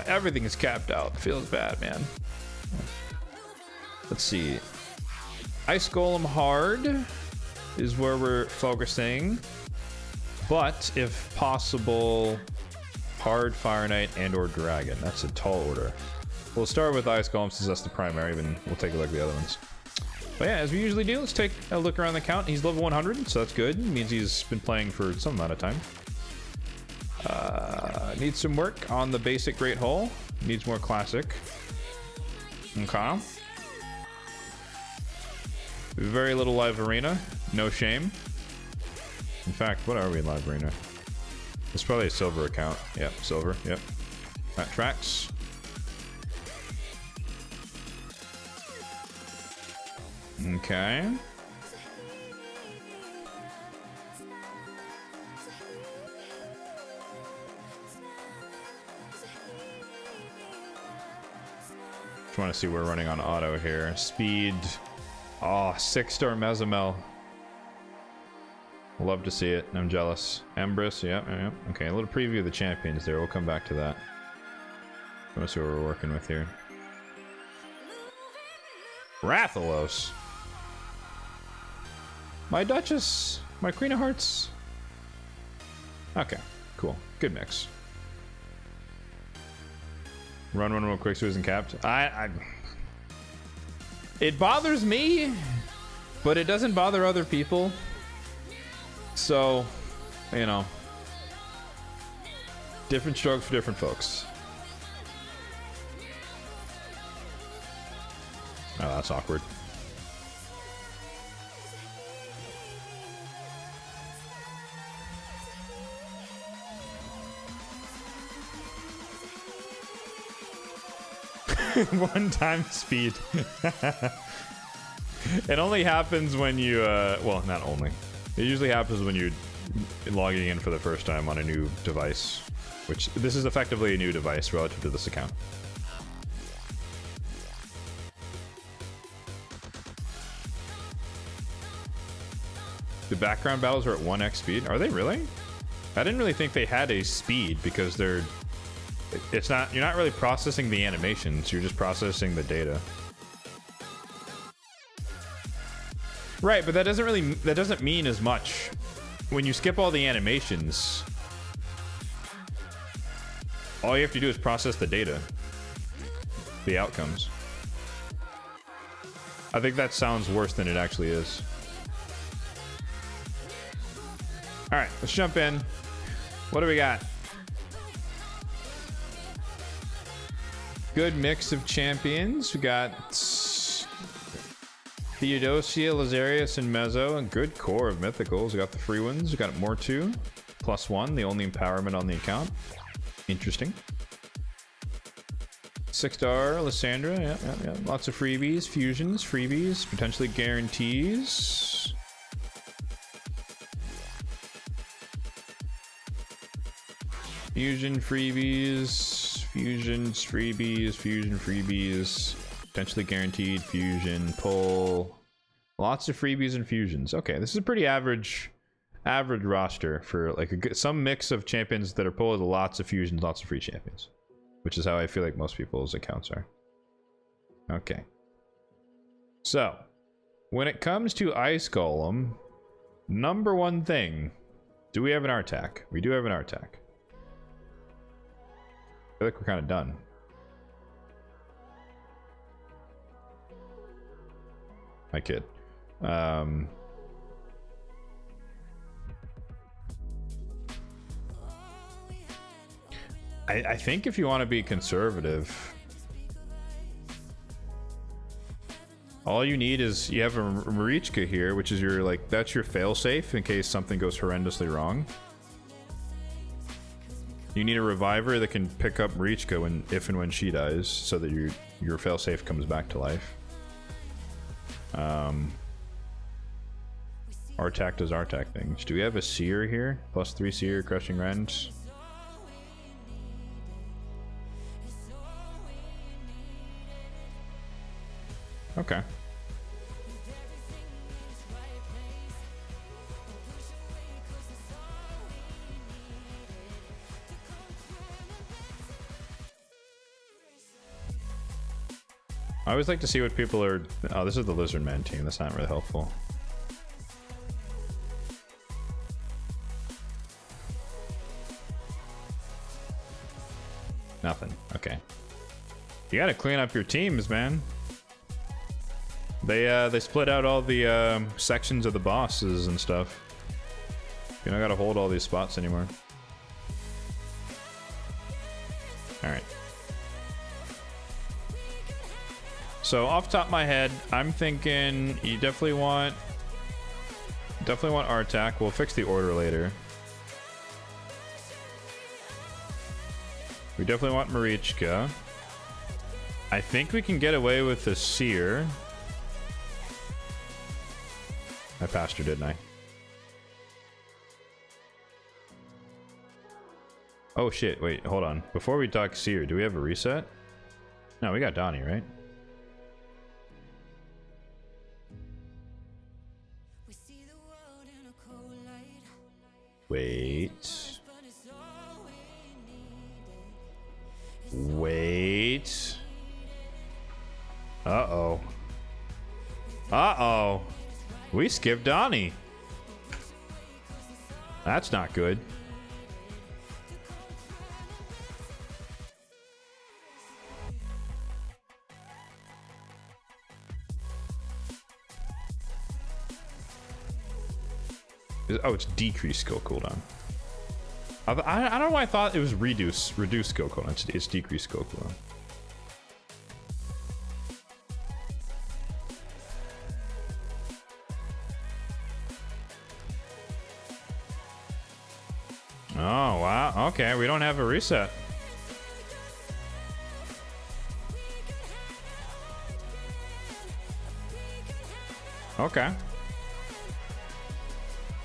everything is capped out. Feels bad, man. Let's see. Ice Golem hard is where we're focusing, but if possible, hard Fire Knight and or Dragon. That's a tall order. We'll start with Ice Golem since that's the primary, and we'll take a look at the other ones. But yeah, as we usually do, let's take a look around the count. He's level 100, so that's good. It means he's been playing for some amount of time. Needs some work on the basic Great Hole. Needs more classic. Okay. Very little live arena. No shame. In fact, what are we in live arena? It's probably a silver account. Yep, silver. Yep. That tracks. Okay. Just want to see we're running on auto here. Speed Oh, 6-star Mezamel. Love to see it. I'm jealous. Embrys, yep. Okay, a little preview of the champions there. We'll come back to that. Let's see what we're working with here. Rathalos. My Duchess. My Queen of Hearts. Okay, cool. Good mix. Run one real quick so he isn't capped. It bothers me, but it doesn't bother other people. So, you know, different strokes for different folks. Oh, that's awkward. One time speed. It only happens when you, well, not only. It usually happens when you're logging in for the first time on a new device, which this is effectively a new device relative to this account. The background battles are at 1x speed. Are they really? I didn't really think they had a speed because they're... It's not... You're not really processing the animations. You're just processing the data. Right, but that doesn't really... That doesn't mean as much. When you skip all the animations, all you have to do is process the data. The outcomes. I think that sounds worse than it actually is. Alright, let's jump in. What do we got? Good mix of champions. We got Theodosia, Lazarius, and Mezzo. A good core of mythicals. We got the free ones. We got more too. +1, the only empowerment on the account. Interesting. 6-star Lysandra. Yeah. Lots of freebies, fusions, freebies, potentially guarantees. Fusion freebies, fusions freebies, fusion freebies, potentially guaranteed fusion pull. Lots of freebies and fusions. Okay, this is a pretty average roster for like some mix of champions that are pulled with lots of fusions, lots of free champions, which is how I feel like most people's accounts are. Okay. So, when it comes to Ice Golem, number one thing, do we have an Artak? We do have an Artak. I feel like we're kind of done. My kid. I think if you want to be conservative, all you need is you have a Marichka here, which is your that's your failsafe in case something goes horrendously wrong. You need a reviver that can pick up Marichka if and when she dies, so that your failsafe comes back to life. Artak does Artak things. Do we have a Seer here? +3 Seer, Crushing Rend. Okay. I always like to see what people are... Oh, this is the Lizard Man team. That's not really helpful. Nothing. Okay. You gotta clean up your teams, man. They split out all the sections of the bosses and stuff. You don't gotta hold all these spots anymore. Alright. So off the top of my head, I'm thinking you definitely want Artak. We'll fix the order later. We definitely want Marichka. I think we can get away with the Seer. I passed her, didn't I? Oh shit, wait, hold on. Before we talk Seer, do we have a reset? No, we got Donnie, right? Wait. Wait. Uh-oh. Uh-oh. We skipped Donnie. That's not good. Oh, it's decreased skill cooldown. I don't know why I thought it was reduced skill cooldown. It's decreased skill cooldown. Oh, wow. Okay, we don't have a reset. Okay.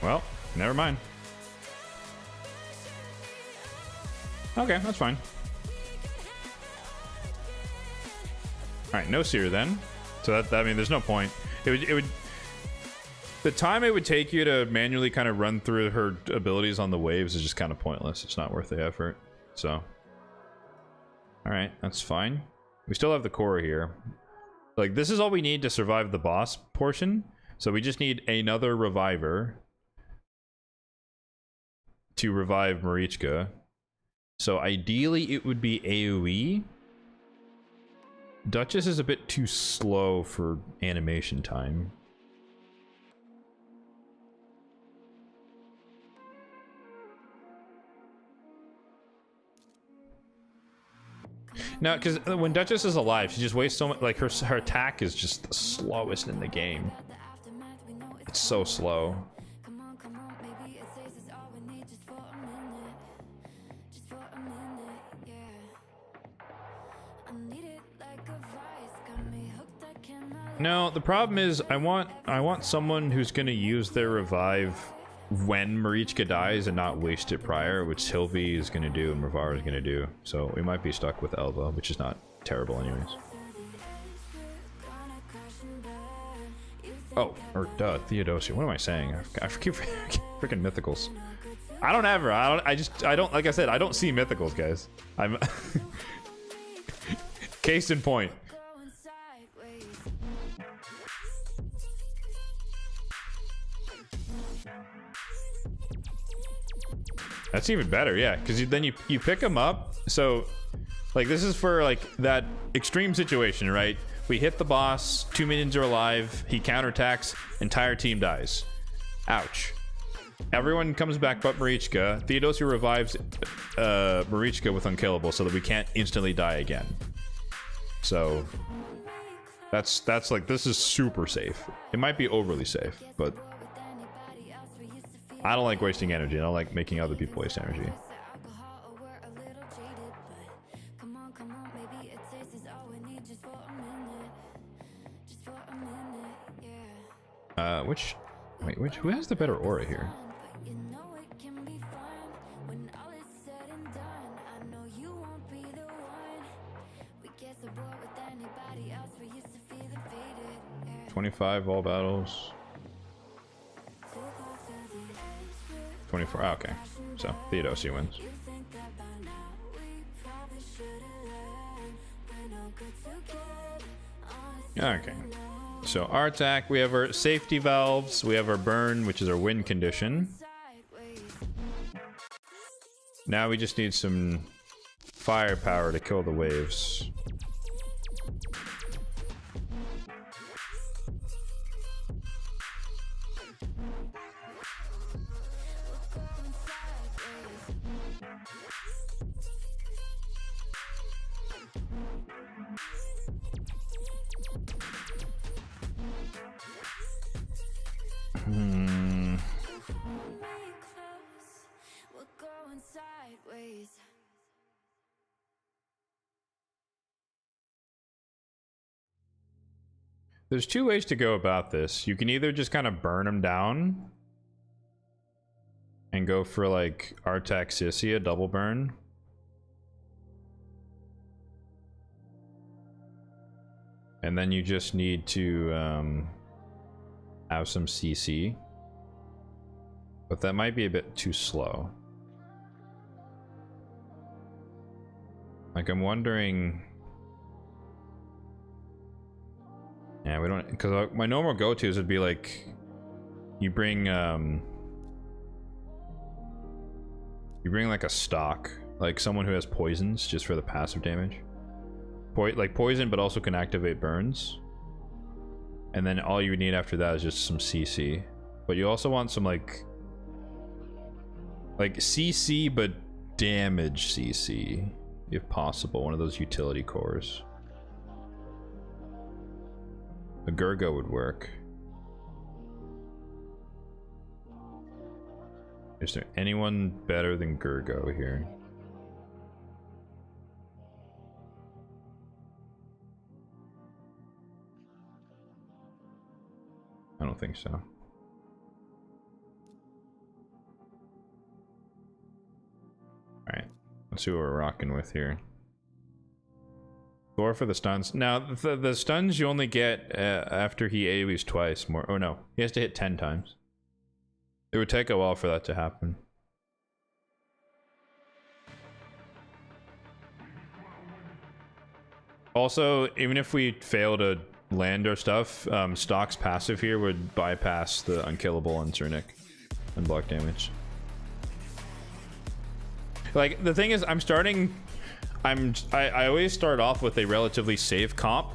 Well, never mind. Okay, that's fine. Alright, no seer then. So that, I mean, there's no point. It would the time it would take you to manually kind of run through her abilities on the waves is just kind of pointless. It's not worth the effort. So alright, that's fine. We still have the core here. Like, this is all we need to survive the boss portion. So we just need another reviver to revive Marichka. So ideally it would be AoE. Duchess is a bit too slow for animation time. No, because when Duchess is alive, she just wastes so much. Like, her attack is just the slowest in the game. It's so slow. No, the problem is I want someone who's gonna use their revive when Marichka dies and not waste it prior, which Sylvie is gonna do and Rivara is gonna do. So we might be stuck with Elva, which is not terrible anyways. Oh, or duh, Theodosia. What am I saying? I keep freaking mythicals. I don't ever. I don't. Like I said, I don't see mythicals, guys. I'm case in point. That's even better, yeah, because then you pick them up. So, like, this is for, like, that extreme situation, right? We hit the boss, 2 minions are alive, he counterattacks, entire team dies. Ouch. Everyone comes back but Marichka. Theodosia revives Marichka with Unkillable so that we can't instantly die again. So, that's like, this is super safe. It might be overly safe, but I don't like wasting energy. I don't like making other people waste energy. Who has the better aura here? $25 all battles. 24. Oh, okay. So Theodosia wins. Okay. So our attack, we have our safety valves, we have our burn, which is our win condition. Now we just need some firepower to kill the waves. There's two ways to go about this. You can either just kind of burn them down and go for like Artaxisia double burn. And then you just need to have some CC. But that might be a bit too slow. Like, I'm wondering... Yeah, we don't... Because my normal go-tos would be like... You bring like a stock. Like someone who has poisons just for the passive damage. Like poison, but also can activate burns. And then all you would need after that is just some CC. But you also want some like CC, but damage CC, if possible. One of those utility cores. A Gurgo would work. Is there anyone better than Gurgo here? I don't think so. Alright, let's see what we're rocking with here. Thor for the stuns. Now, the stuns you only get after he AoEs twice more. Oh no, he has to hit 10 times. It would take a while for that to happen. Also, even if we fail to land our stuff, Stock's passive here would bypass the unkillable on Zernik and block damage. Like, the thing is, I always start off with a relatively safe comp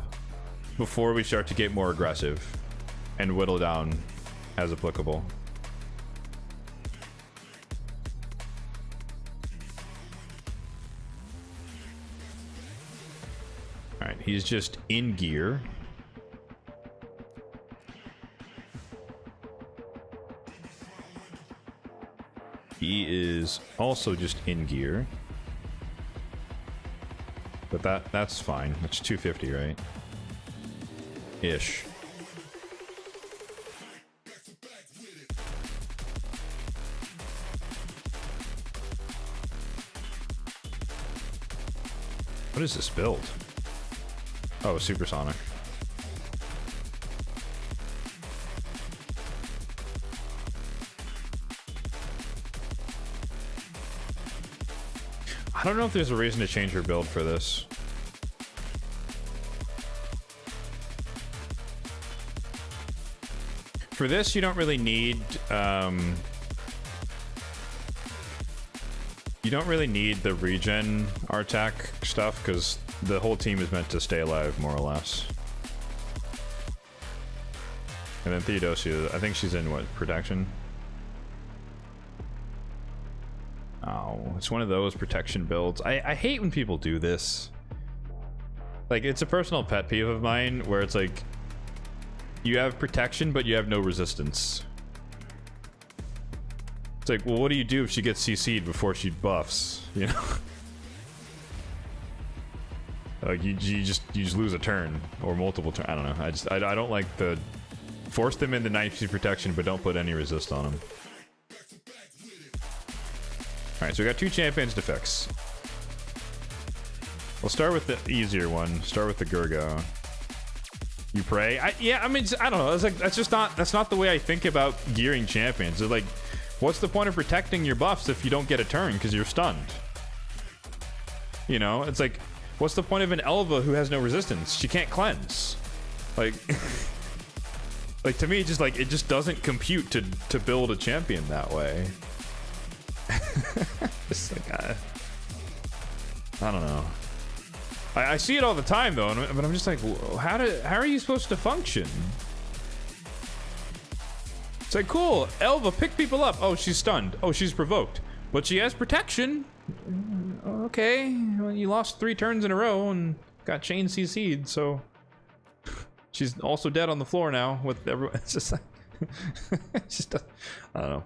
before we start to get more aggressive and whittle down as applicable. Alright, he's just in gear. He is also just in gear. But that's fine. That's 250, right? Ish. What is this build? Oh, supersonic. I don't know if there's a reason to change your build for this. For this, you don't really need, you don't really need the regen Artak stuff, because the whole team is meant to stay alive, more or less. And then Theodosia, I think she's in, what, protection? Oh, it's one of those protection builds. I hate when people do this. Like, it's a personal pet peeve of mine, where it's like, you have protection, but you have no resistance. It's like, well, what do you do if she gets CC'd before she buffs, you know? Like, you just lose a turn, or multiple turns. I don't know. I don't like the... Force them into 90% protection, but don't put any resist on them. Alright, so we got 2 champions to fix. We'll start with the easier one. Start with the Gurgo. You pray? Yeah, I mean, I don't know. It's like, that's not the way I think about gearing champions. It's like, what's the point of protecting your buffs if you don't get a turn because you're stunned? You know, it's like, what's the point of an Elva who has no resistance? She can't cleanse. Like, like to me, just like it just doesn't compute to build a champion that way. Just like I don't know. I see it all the time though, but I'm just like, how are you supposed to function? It's like, cool, Elva, pick people up. Oh, she's stunned. Oh, she's provoked, but she has protection. Okay, well, you lost 3 turns in a row and got chain CC'd, so she's also dead on the floor now with everyone. It's just like, it's just, I don't know.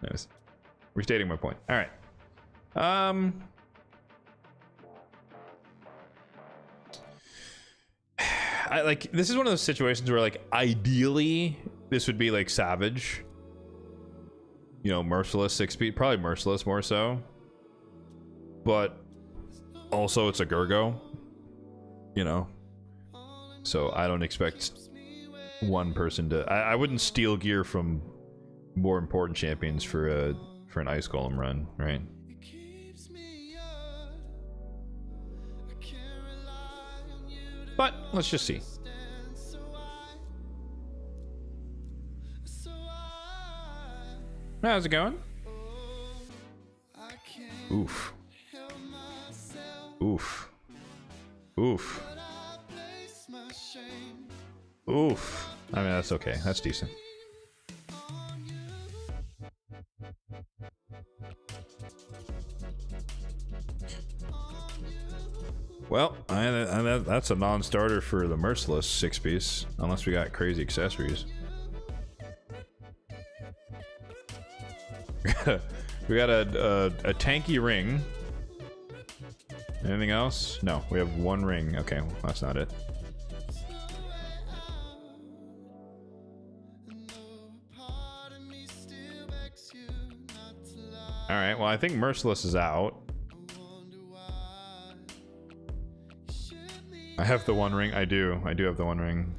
Anyways, restating my point. All right. I like, this is one of those situations where like ideally this would be like Savage, you know, merciless 6 speed, probably merciless more so, but also it's a Gurgo, you know, so I don't expect one person to. I wouldn't steal gear from more important champions for an ice golem run, right? But let's just see. How's it going? Oof. Oof. Oof. Oof. I mean, that's okay. That's decent. Well, that's a non-starter for the Merciless 6-piece, unless we got crazy accessories. We got a tanky ring. Anything else? No, we have one ring. Okay, well, that's not it. Alright, well I think Merciless is out. I have the one ring. I do have the one ring.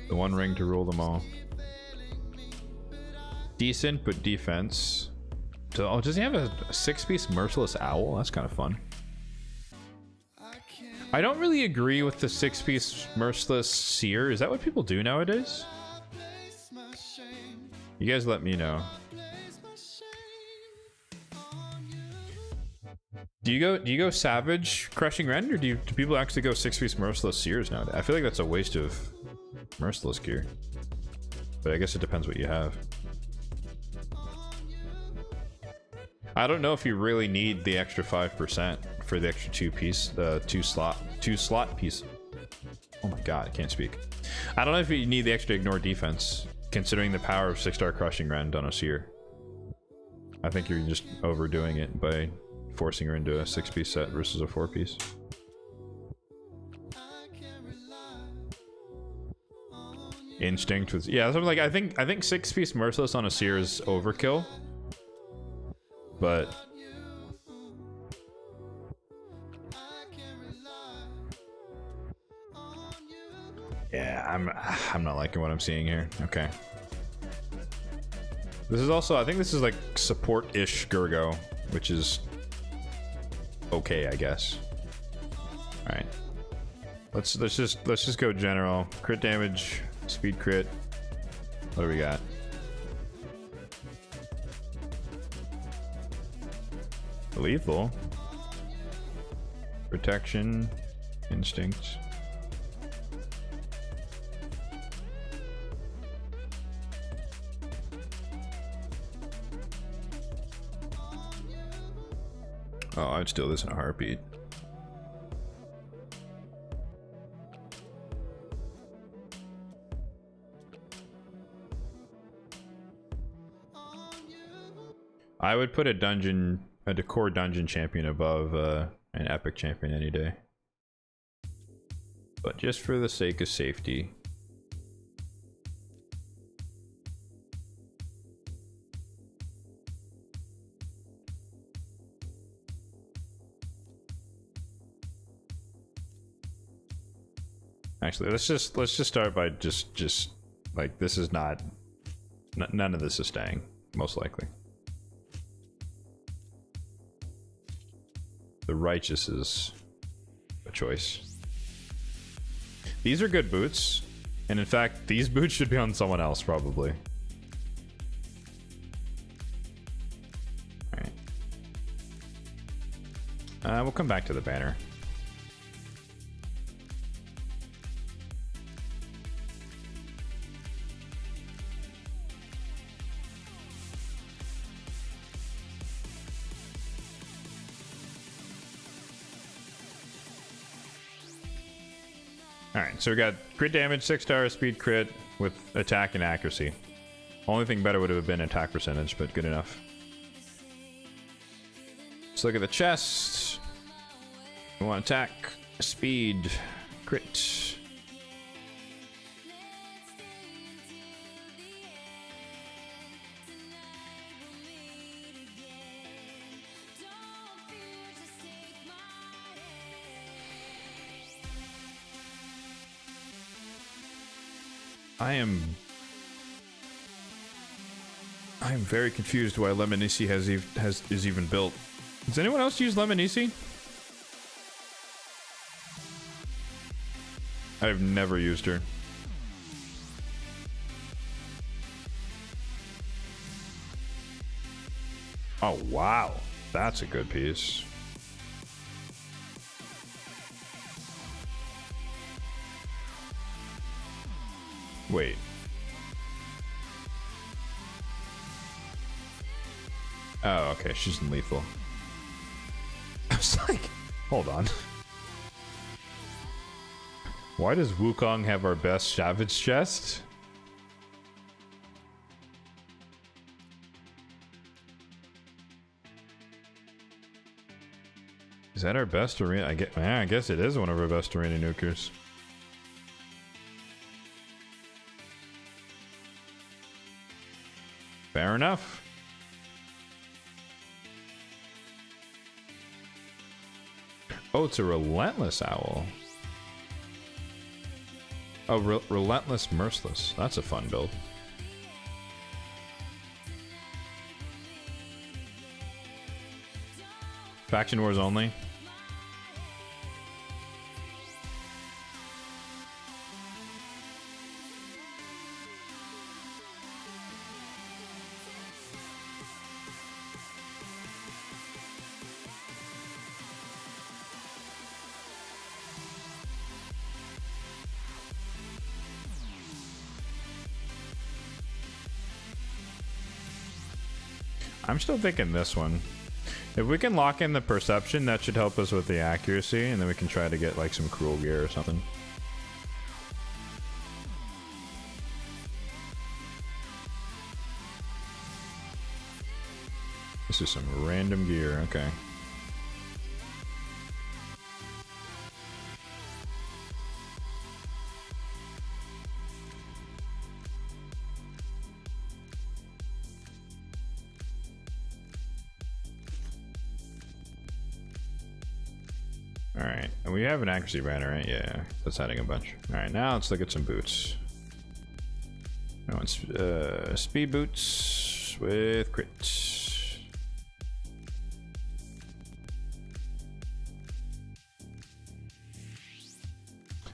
The one ring to rule them all. Decent, but defense. So, oh, does he have a 6-piece Merciless Owl? That's kind of fun. I don't really agree with the 6-piece Merciless Seer. Is that what people do nowadays? You guys let me know. Do you go Savage Crushing Rend, or do people actually go 6-piece Merciless Seers nowadays? I feel like that's a waste of Merciless gear. But I guess it depends what you have. I don't know if you really need the extra 5% for the extra two slot piece. Oh my god, I can't speak. I don't know if you need the extra ignore defense, considering the power of 6-star Crushing Rend on a Seer. I think you're just overdoing it by forcing her into a 6-piece set versus a 4-piece. Instinct was, yeah, something like I think 6-piece Merciless on a Seer is overkill. But yeah, I'm not liking what I'm seeing here. Okay. This is also, I think this is like support-ish Gurgo, which is okay, I guess. All right. Let's just go general. Crit damage, speed crit. What do we got? Lethal. Protection. Instinct. Oh, I'd steal this in a heartbeat. I would put a core dungeon champion above an epic champion any day. But just for the sake of safety. Actually, let's just start by just like, this is not none of this is staying, most likely. The Righteous is a choice. These are good boots, and in fact, these boots should be on someone else, probably. Alright. We'll come back to the banner. Alright, so we got crit damage, 6-star speed crit with attack and accuracy. Only thing better would have been attack percentage, but good enough. Let's look at the chest. We want attack, speed, crit. I'm very confused why Lemonisi is even built. Does anyone else use Lemonisi? I've never used her. Oh wow, that's a good piece. Wait. Oh, okay, she's in lethal. I was like, hold on. Why does Wukong have our best Savage chest? Is that our best arena? I guess it is one of our best arena nukers. Fair enough. Oh, it's a relentless owl. Oh, relentless, merciless. That's a fun build. Faction wars only. I'm still thinking this one. If we can lock in the perception, that should help us with the accuracy, and then we can try to get like some cruel gear or something. This is some random gear, okay. Alright, and we have an accuracy banner, right? Yeah, that's adding a bunch. Alright, now let's look at some boots. I want speed boots with crits.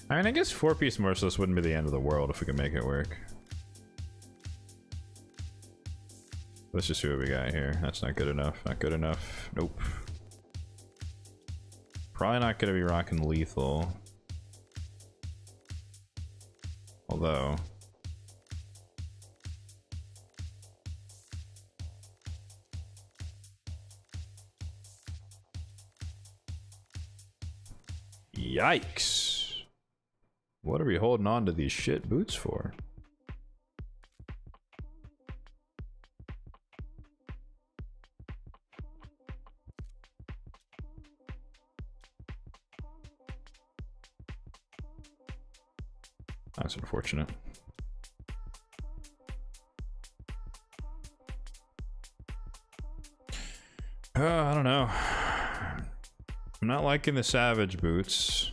I mean, I guess 4-piece merciless wouldn't be the end of the world if we could make it work. Let's just see what we got here. That's not good enough. Not good enough. Nope. Probably not going to be rocking lethal. Although... Yikes! What are we holding on to these shit boots for? That's unfortunate. I don't know. I'm not liking the Savage boots.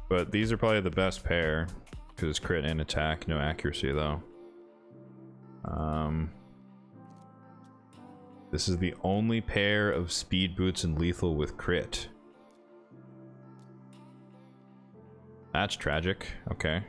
But these are probably the best pair. Because it's crit and attack, no accuracy though. This is the only pair of speed boots and lethal with crit. That's tragic. Okay.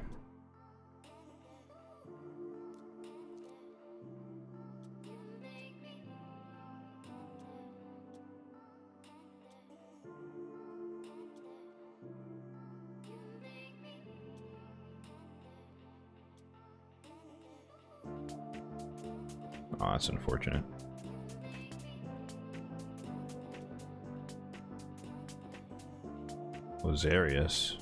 Oh, that's unfortunate. Lazarius.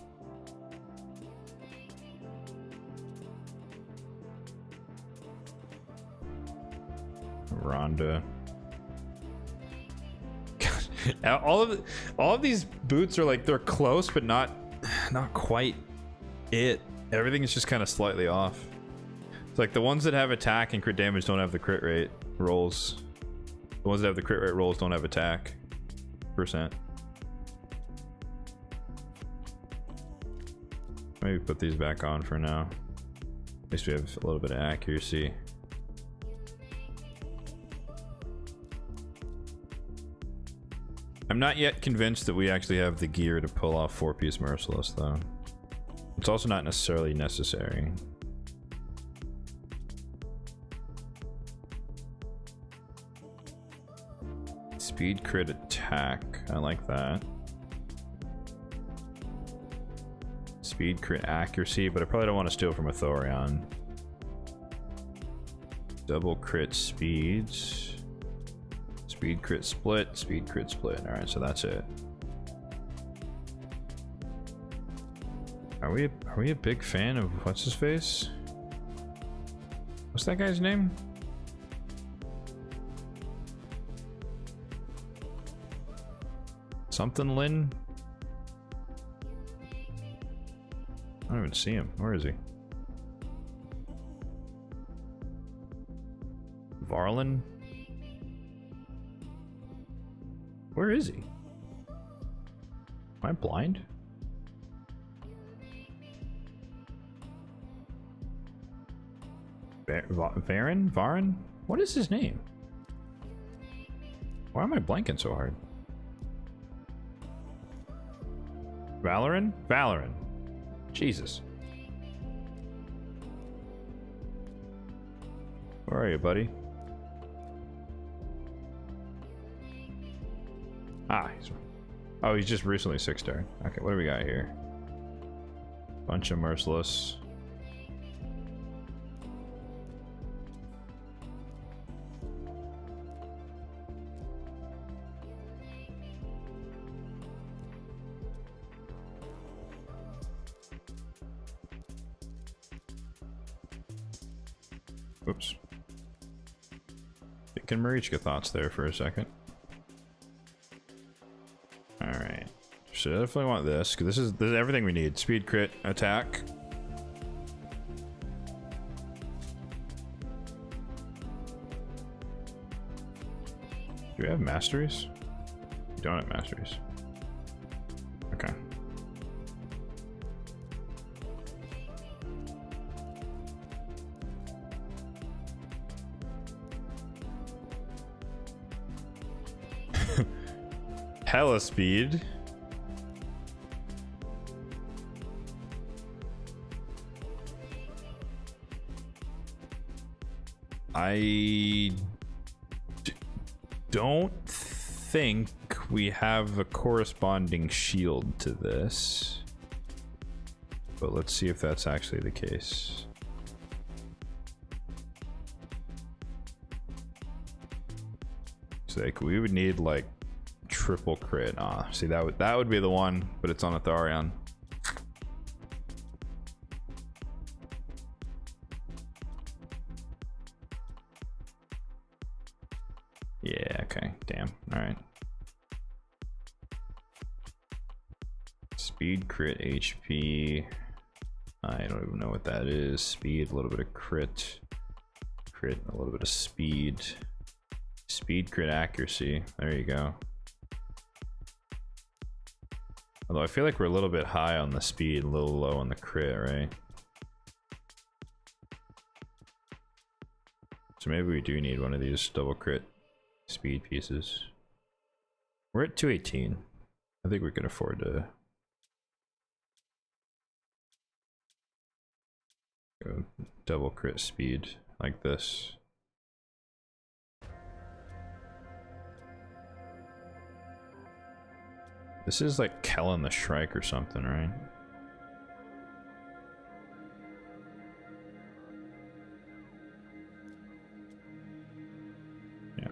Rhonda. God, all of these boots are like, they're close, but not quite it. Everything is just kind of slightly off. It's like the ones that have attack and crit damage don't have the crit rate rolls. The ones that have the crit rate rolls don't have attack % Maybe put these back on for now. At least we have a little bit of accuracy. I'm not yet convinced that we actually have the gear to pull off 4-piece Merciless, though. It's also not necessarily necessary. Speed crit attack. I like that. Speed crit accuracy, but I probably don't want to steal from a Thorion. Double crit speeds. Speed crit split, speed crit split. Alright, so that's it. Are we a big fan of what's his face? What's that guy's name? Something Lin? I don't even see him. Where is he? Varlin? Where is he? Am I blind? Varen? Varen? What is his name? Why am I blanking so hard? Valoran? Valoran. Jesus. Where are you, buddy? Ah, he's just recently 6-star. Okay, what do we got here? Bunch of Merciless. Oops. Thinking Marichka thoughts there for a second. Alright. So I definitely want this, because this is everything we need. Speed crit, attack. Do we have masteries? We don't have masteries. Okay. Hella speed. Don't think we have a corresponding shield to this, but let's see if that's actually the case. So like we would need like triple crit. Ah, see that would be the one, but it's on a Thorion. Yeah, okay. Damn. Alright. Speed, crit, HP. I don't even know what that is. Speed, a little bit of crit. Crit, a little bit of speed. Speed, crit, accuracy. There you go. Although I feel like we're a little bit high on the speed, a little low on the crit, right? So maybe we do need one of these double crit speed pieces. We're at 218. I think we can afford to go double crit speed like this. This is like Kellen the Shrike or something, right? Yeah.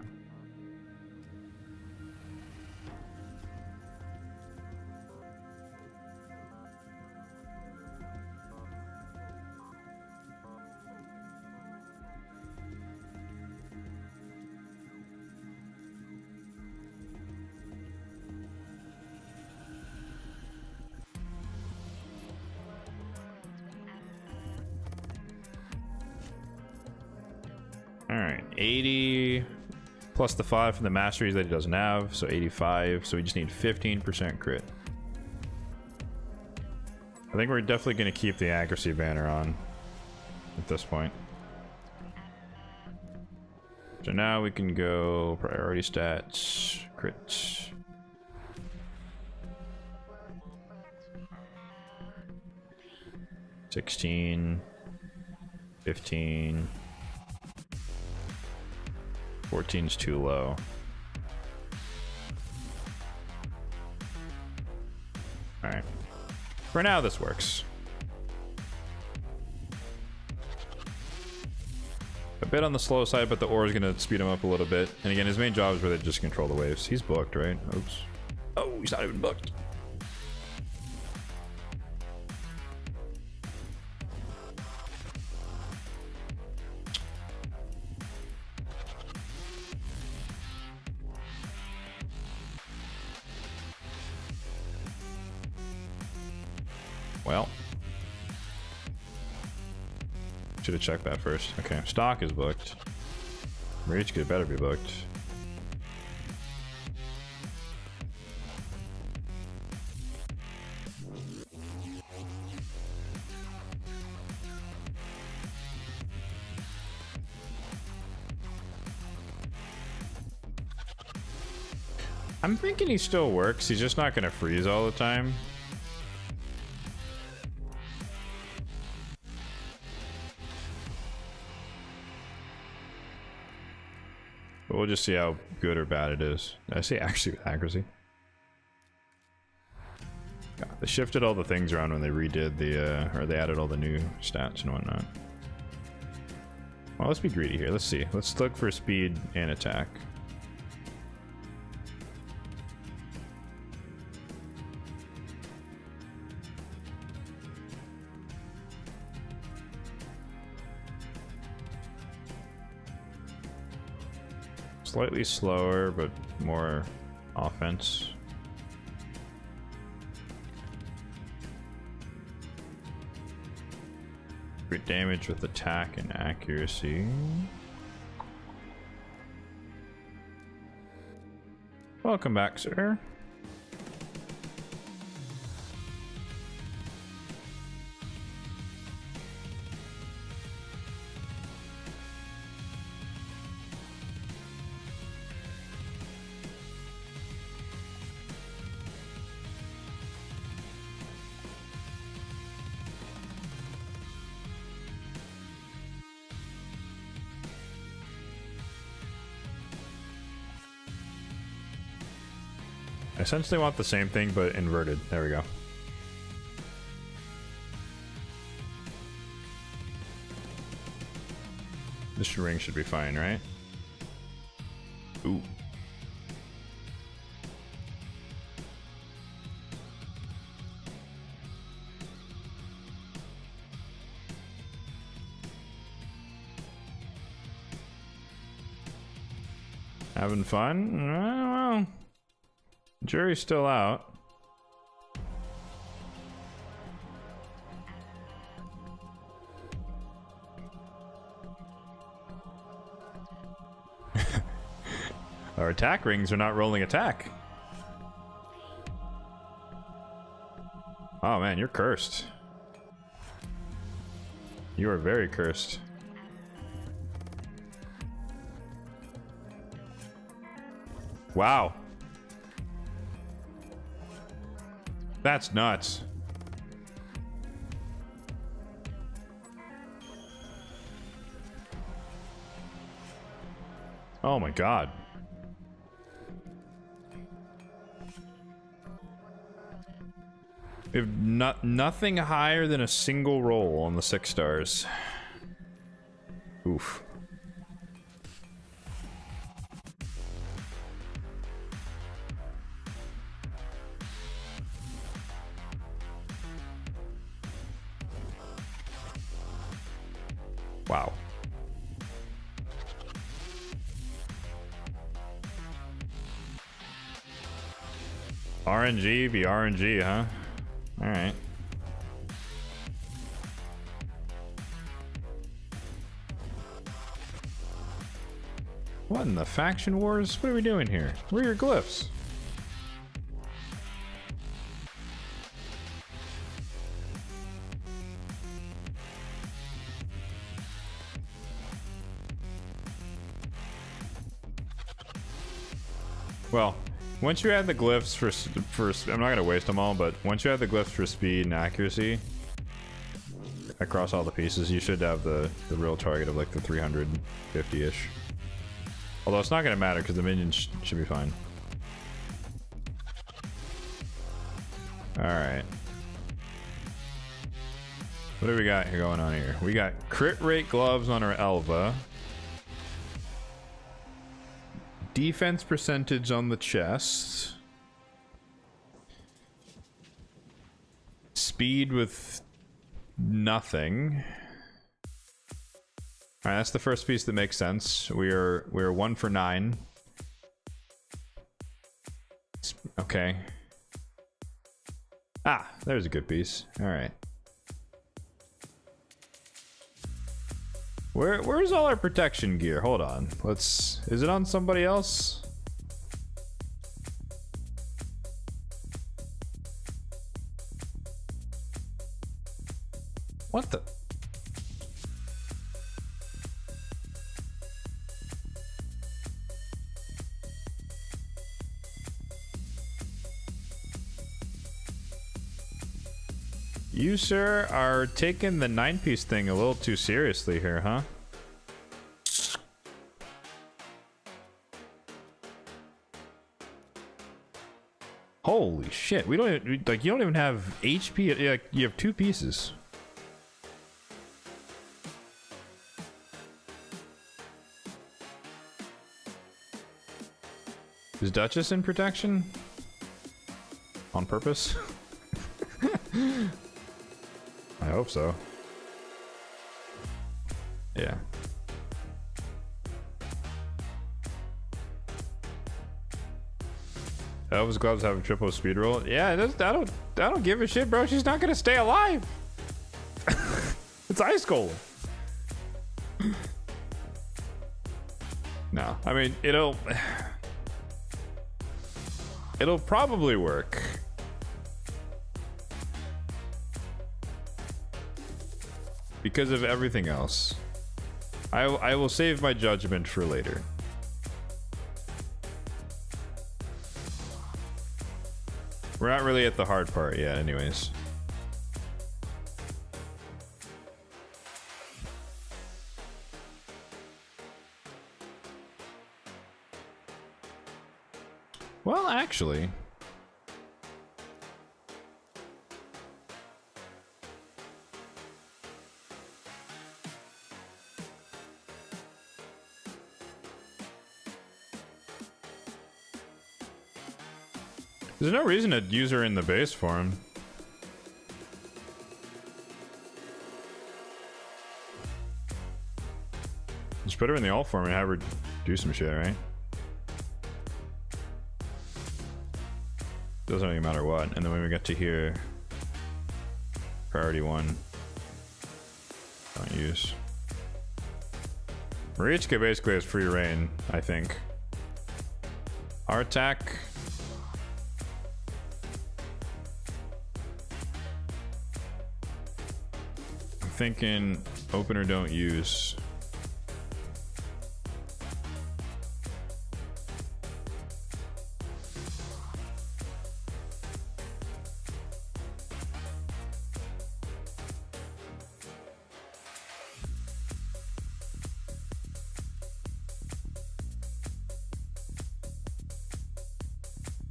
Alright, 80 plus the 5 from the masteries that he doesn't have, so 85. So we just need 15% crit. I think we're definitely going to keep the accuracy banner on at this point. So now we can go priority stats, crits. $16, $15, 14's too low. All right. For now, this works. A bit on the slow side, but the ore is going to speed him up a little bit. And again, his main job is really just control the waves. He's booked, right? Oops. Oh, he's not even booked. Well, should have checked that first. Okay, stock is booked. Rage could better be booked. I'm thinking he still works. He's just not going to freeze all the time. But we'll just see how good or bad it is. I say actually with accuracy. God, they shifted all the things around when they redid the, or they added all the new stats and whatnot. Well, let's be greedy here. Let's see. Let's look for speed and attack. Slightly slower, but more offense. Great damage with attack and accuracy. Welcome back, sir. I essentially want the same thing, but inverted. There we go. This ring should be fine, right? Ooh. Having fun? Well, jury's still out. Our attack rings are not rolling attack. Oh man, you're cursed. You are very cursed. Wow. That's nuts. Oh my god. We have nothing higher than a single roll on the 6 stars. Oof. Wow. RNG be RNG, huh? All right. What in the faction wars? What are we doing here? Where are your glyphs? Well, once you add the glyphs for I'm not gonna waste them all, but once you add the glyphs for speed and accuracy across all the pieces, you should have the real target of like the 350-ish. Although it's not gonna matter because the minions should be fine. All right. What do we got here going on here? We got crit rate gloves on our Elva. Defense percentage on the chest. Speed with nothing. Alright, that's the first piece that makes sense. We're 1 for 9. Okay. Ah, there's a good piece. Alright. Where's all our protection gear? Hold on. Is it on somebody else? What the? You, sir, are taking the 9-piece thing a little too seriously here, huh? Holy shit, we don't even, like, you don't even have HP, like, you have 2 pieces. Is Duchess in protection? On purpose? I hope so. Yeah. Elvis gloves have a triple speed roll. Yeah, I don't give a shit, bro. She's not gonna stay alive. It's ice cold. No, I mean it'll probably work. Because of everything else. I will save my judgment for later. We're not really at the hard part yet, anyways. Well, actually... There's no reason to use her in the base form. Just put her in the alt form and have her do some shit, right? Doesn't really matter what. And then when we get to here, priority 1, don't use. Marichka basically has free reign, I think. Our attack. Thinking open or don't use.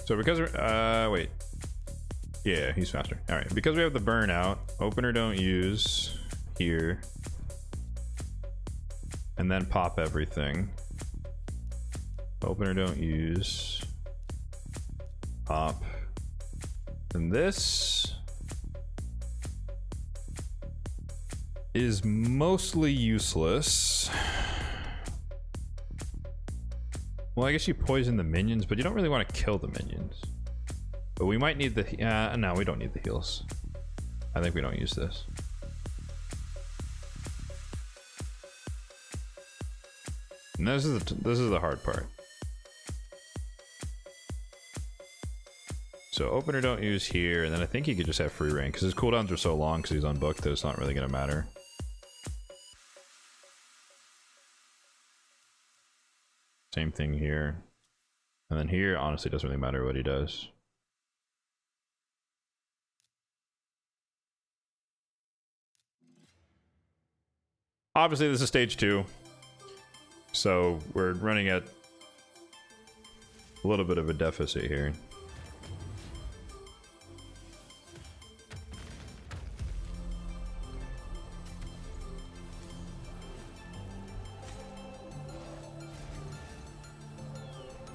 So because we're wait. Yeah, he's faster. All right, because we have the burnout, open or don't use here, and then pop everything. Open or don't use, pop, and this is mostly useless. Well, I guess you poison the minions, but you don't really want to kill the minions. But we might need the no, we don't need the heals. I think we don't use this. And this is the hard part. So open or don't use here, and then I think he could just have free reign because his cooldowns are so long because he's unbooked that it's not really gonna matter. Same thing here. And then here, honestly, doesn't really matter what he does. Obviously, this is stage 2. So we're running at a little bit of a deficit here.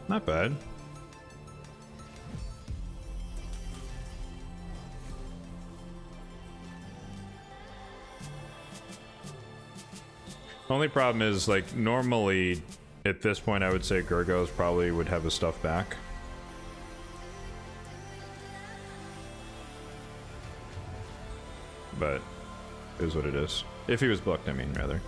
Not bad. Only problem is, like, normally at this point I would say Gurgos probably would have his stuff back. But it is what it is. If he was booked, I mean, rather.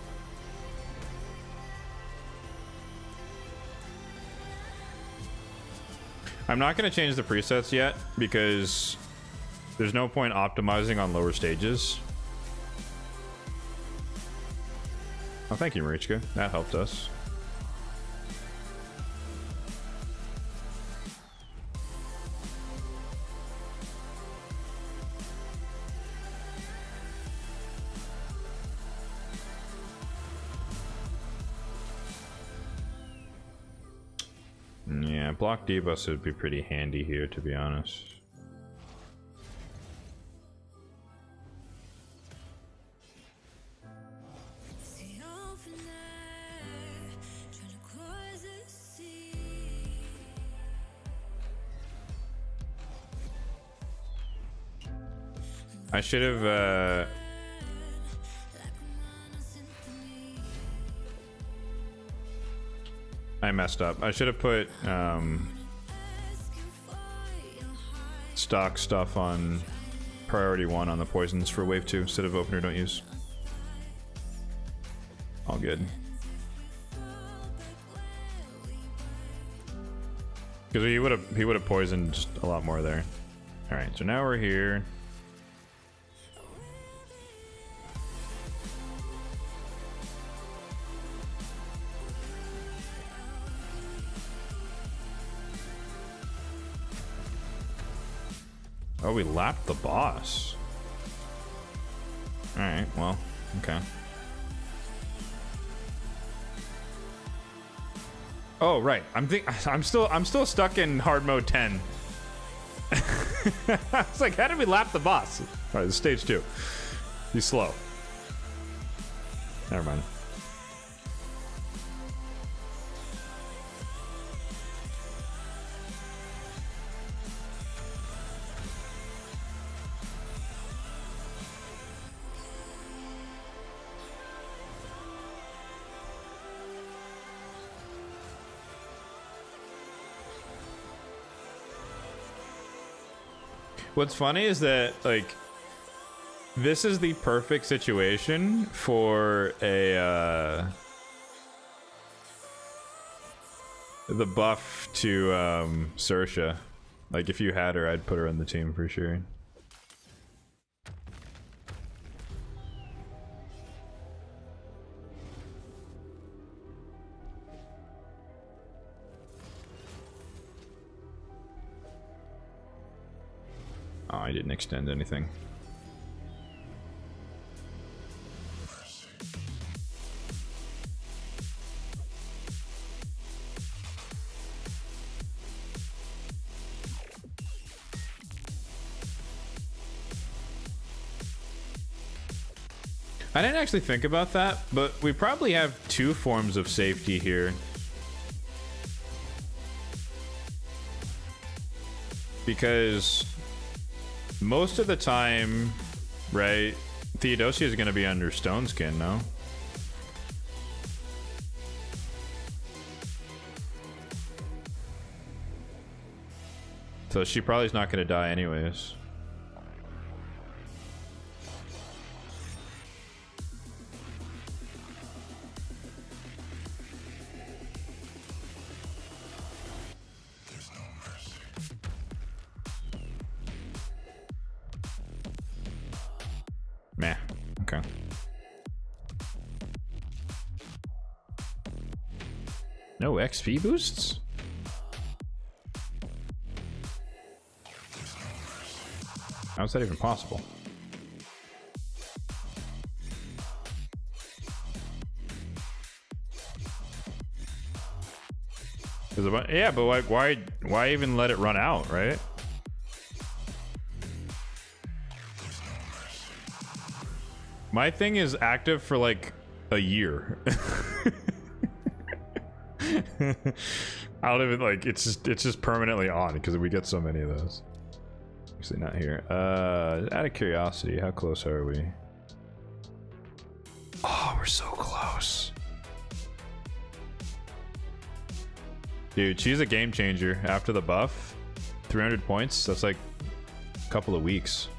I'm not going to change the presets yet because there's no point optimizing on lower stages. Oh, thank you, Marichka. That helped us. Yeah, block debuffs would be pretty handy here, to be honest. I should have, I messed up. I should have put, stock stuff on priority 1 on the poisons for wave 2 instead of opener don't use. All good. Because he would have poisoned just a lot more there. All right, so now we're here. Oh, we lapped the boss. All right, well, okay. Oh, right. I'm still stuck in hard mode 10. It's like, how did we lap the boss? All right, this is stage 2. He's slow. Never mind. What's funny is that, like, this is the perfect situation for a, the buff to, Saoirse. Like, if you had her, I'd put her on the team for sure. Oh, I didn't extend anything. I didn't actually think about that, but we probably have 2 forms of safety here. Because most of the time, right, Theodosia is going to be under Stone Skin, no? So she probably is not going to die anyways. Meh. Okay. No XP boosts? How is that even possible? Yeah, but like, why even let it run out, right? My thing is active for like a year. I don't even like it's just permanently on because we get so many of those. Actually, not here. Out of curiosity, how close are we? Oh, we're so close. Dude, she's a game changer after the buff. 300 points, that's like a couple of weeks.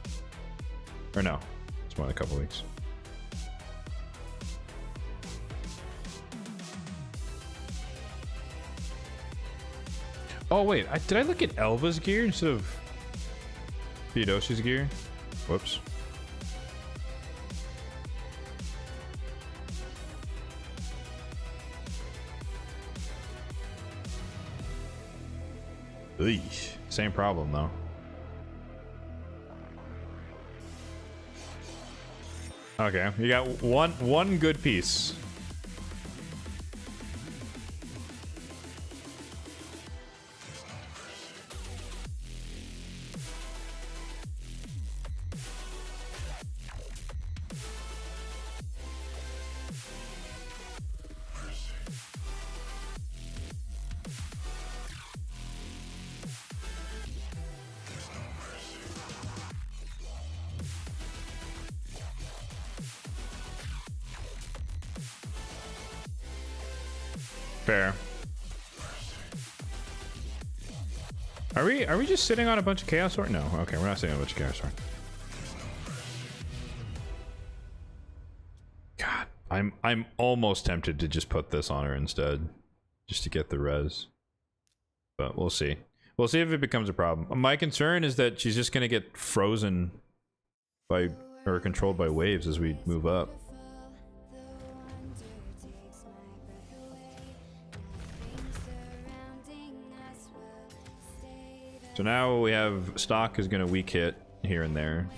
Or no, it's more than a couple of weeks. Oh wait, did I look at Elva's gear instead of Theodosia's gear? Whoops. Eesh. Same problem though. Okay, you got one good piece. Fair. Are we just sitting on a bunch of chaos sword? No, okay, we're not sitting on a bunch of chaos sword. God, I'm almost tempted to just put this on her instead, just to get the res. But we'll see. We'll see if it becomes a problem. My concern is that she's just gonna get frozen by or controlled by waves as we move up. So now we have stock is gonna weak hit here and there.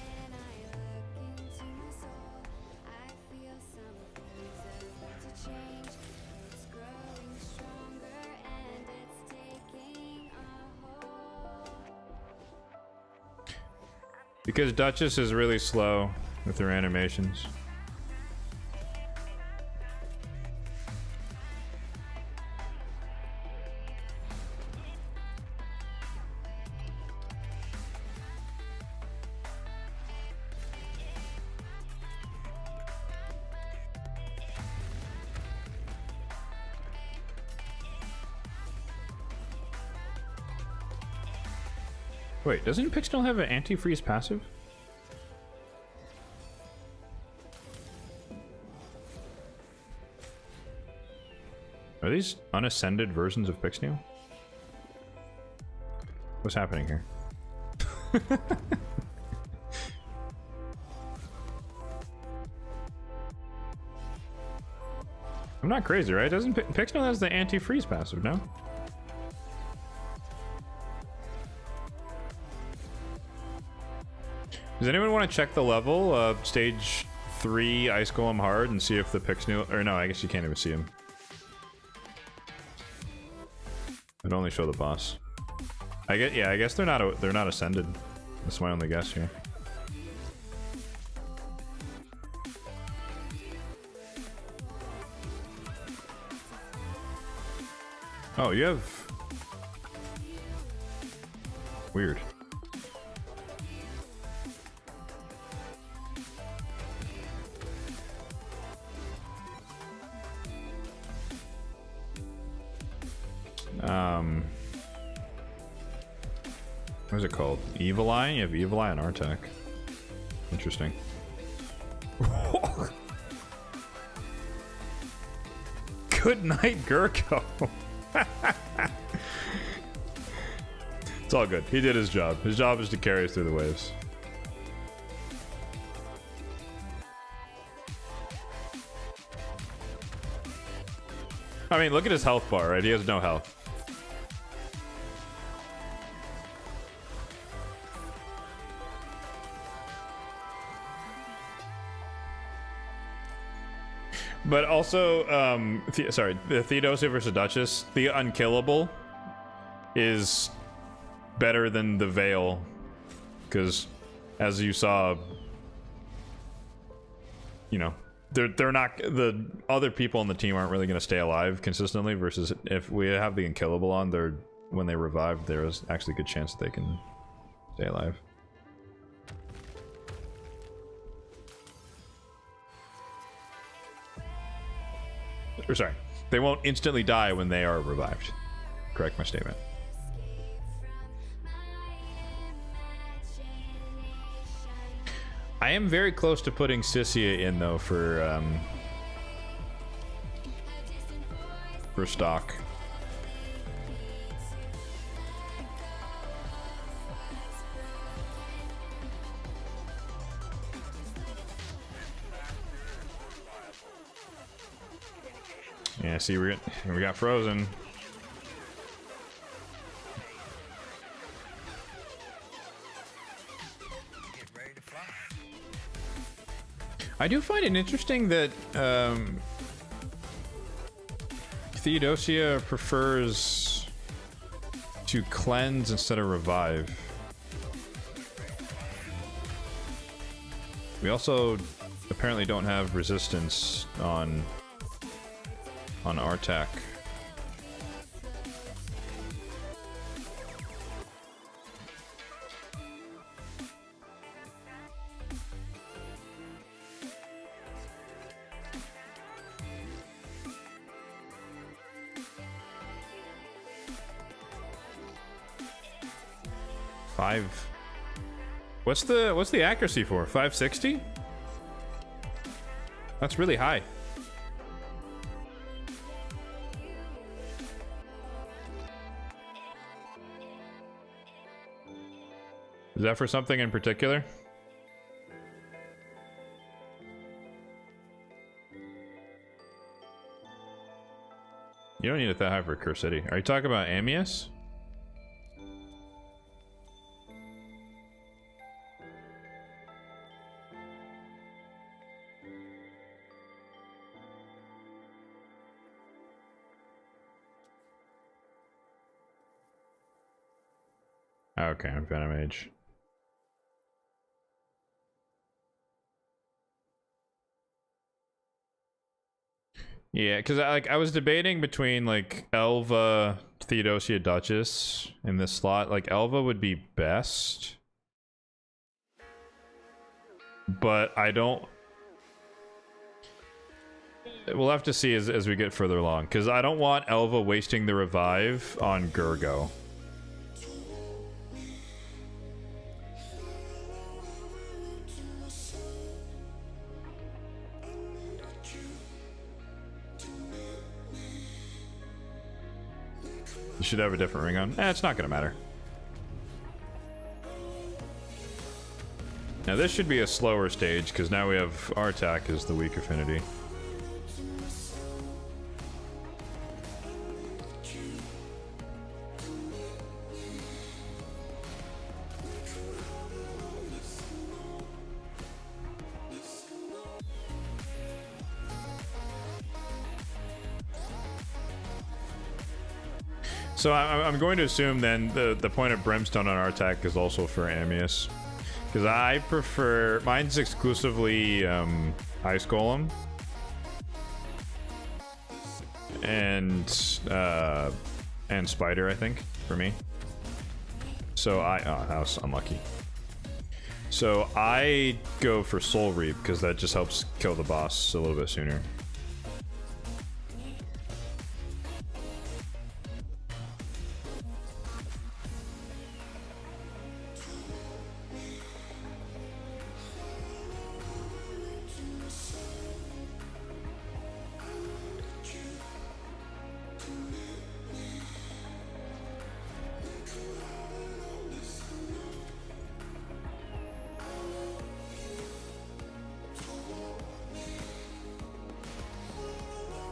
Because Duchess is really slow with her animations. Wait, doesn't Pixel have an anti-freeze passive? Are these unascended versions of Pixel? What's happening here? I'm not crazy, right? Doesn't Pixel has the anti-freeze passive, no? Does anyone want to check the level? Stage 3 Ice Golem hard and see if the Pixel, or no, I guess you can't even see him. It'd only show the boss. I guess they're not ascended. That's my only guess here. Oh, you have weird. What is it called? Evil Eye? You have Evil Eye on Artec. Interesting. Good night, Gurko. It's all good. He did his job. His job is to carry us through the waves. I mean, look at his health bar, right? He has no health. But also, sorry, the Theodosia versus Duchess, the unkillable is better than the Veil, because as you saw, you know, they're not, the other people on the team aren't really going to stay alive consistently, versus if we have the unkillable on, they're, when they revive, there's actually a good chance that they can stay alive. Or sorry, they won't instantly die when they are revived. Correct my statement. I am very close to putting Sissia in though for stock. Yeah, see, we got frozen. I do find it interesting that Theodosia prefers to cleanse instead of revive. We also apparently don't have resistance on Artak. What's the accuracy for? 560? That's really high. Is that for something in particular? You don't need it that high for Curse City. Are you talking about Amius? Okay, I'm Venom Age. Yeah, because I was debating between like Elva, Theodosia, Duchess in this slot. Like Elva would be best, but I don't. We'll have to see as we get further along, because I don't want Elva wasting the revive on Gurgo. You should have a different ring on. It's not gonna matter. Now this should be a slower stage, because now we have Artak as the weak affinity. So I'm going to assume then the point of Brimstone on Artak is also for Amius, because I prefer, mine's exclusively Ice Golem and Spider, I think, for me. So that was unlucky. So I go for Soul Reap because that just helps kill the boss a little bit sooner.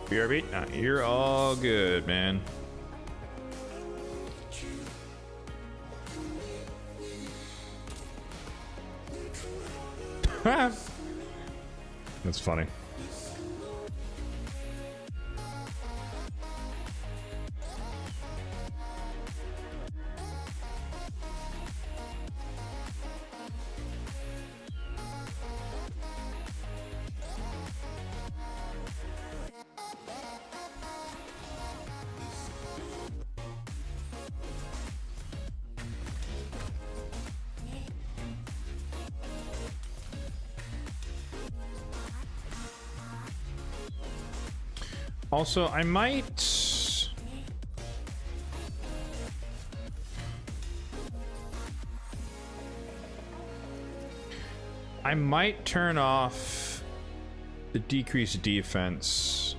BRB? Nah, you're all good, man. That's funny. Also, I might turn off the decreased defense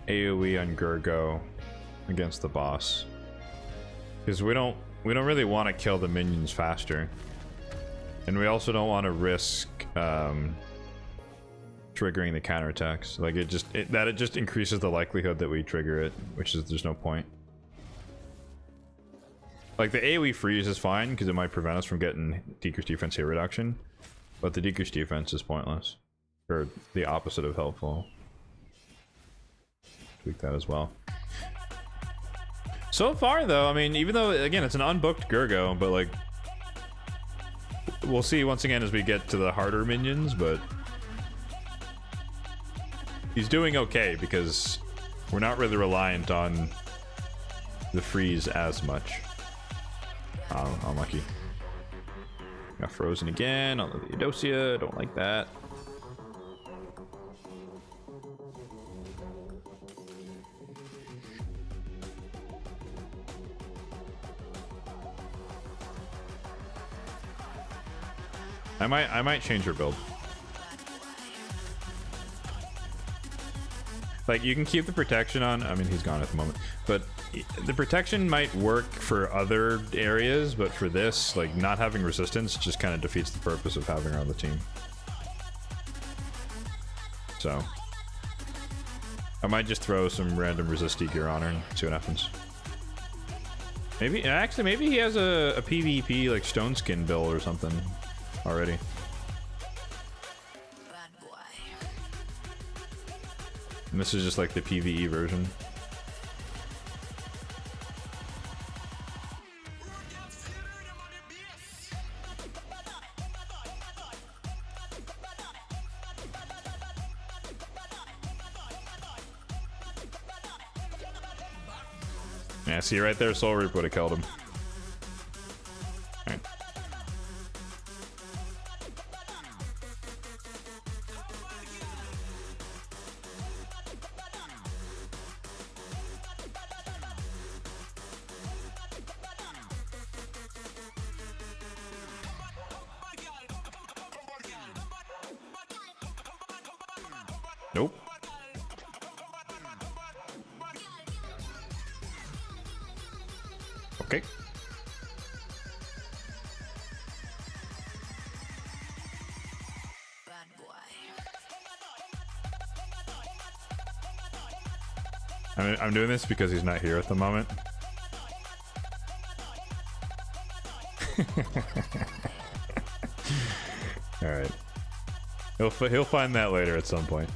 AoE on Gurgo against the boss, because we don't really want to kill the minions faster, and we also don't want to risk triggering the counterattacks. Like it just increases the likelihood that we trigger it, which is there's no point. Like the AoE freeze is fine because it might prevent us from getting decreased defense hit reduction, but the decreased defense is pointless, or the opposite of helpful. Tweak that as well. So far though, I mean, even though again it's an unbooked Gurgo, but like we'll see once again as we get to the harder minions, but he's doing okay because we're not really reliant on the freeze as much. Oh, unlucky. Got frozen again on the Theodosia, don't like that. I might change her build. Like, you can keep the protection on. I mean, he's gone at the moment, but the protection might work for other areas, but for this, like, not having resistance just kind of defeats the purpose of having her on the team. So I might just throw some random resisty gear on her and see what happens. Maybe, actually, maybe he has a PvP, like, stone skin build or something already. And this is just like the PvE version. Yeah, see right there, Soul Reap would have killed him. All right. Nope. Okay. I'm doing this because he's not here at the moment. All right. He'll find that later at some point.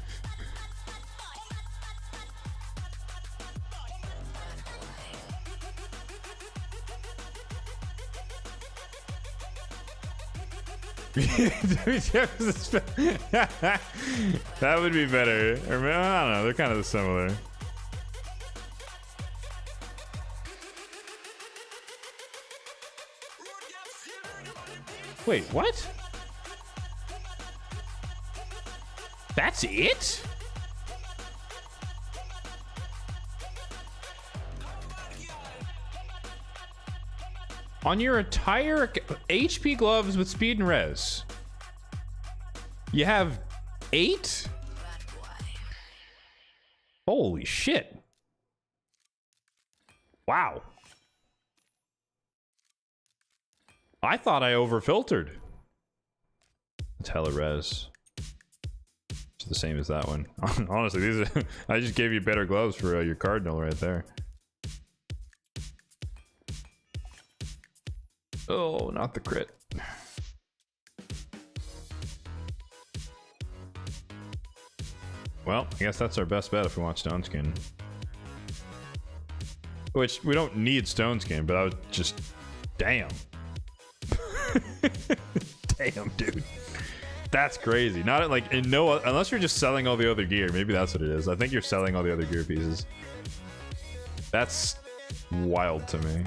That would be better. Or, I don't know, they're kind of similar. Wait, what? That's it? On your entire HP gloves with speed and res, you have 8? Holy shit. Wow. I thought I overfiltered. It's hella res. It's the same as that one. Honestly, these are, I just gave you better gloves for your Cardinal right there. Oh, not the crit. Well, I guess that's our best bet if we want Stone Skin. Which, we don't need Stone Skin, but I was just... Damn. Damn, dude. That's crazy. Not like, in no... Unless you're just selling all the other gear. Maybe that's what it is. I think you're selling all the other gear pieces. That's wild to me.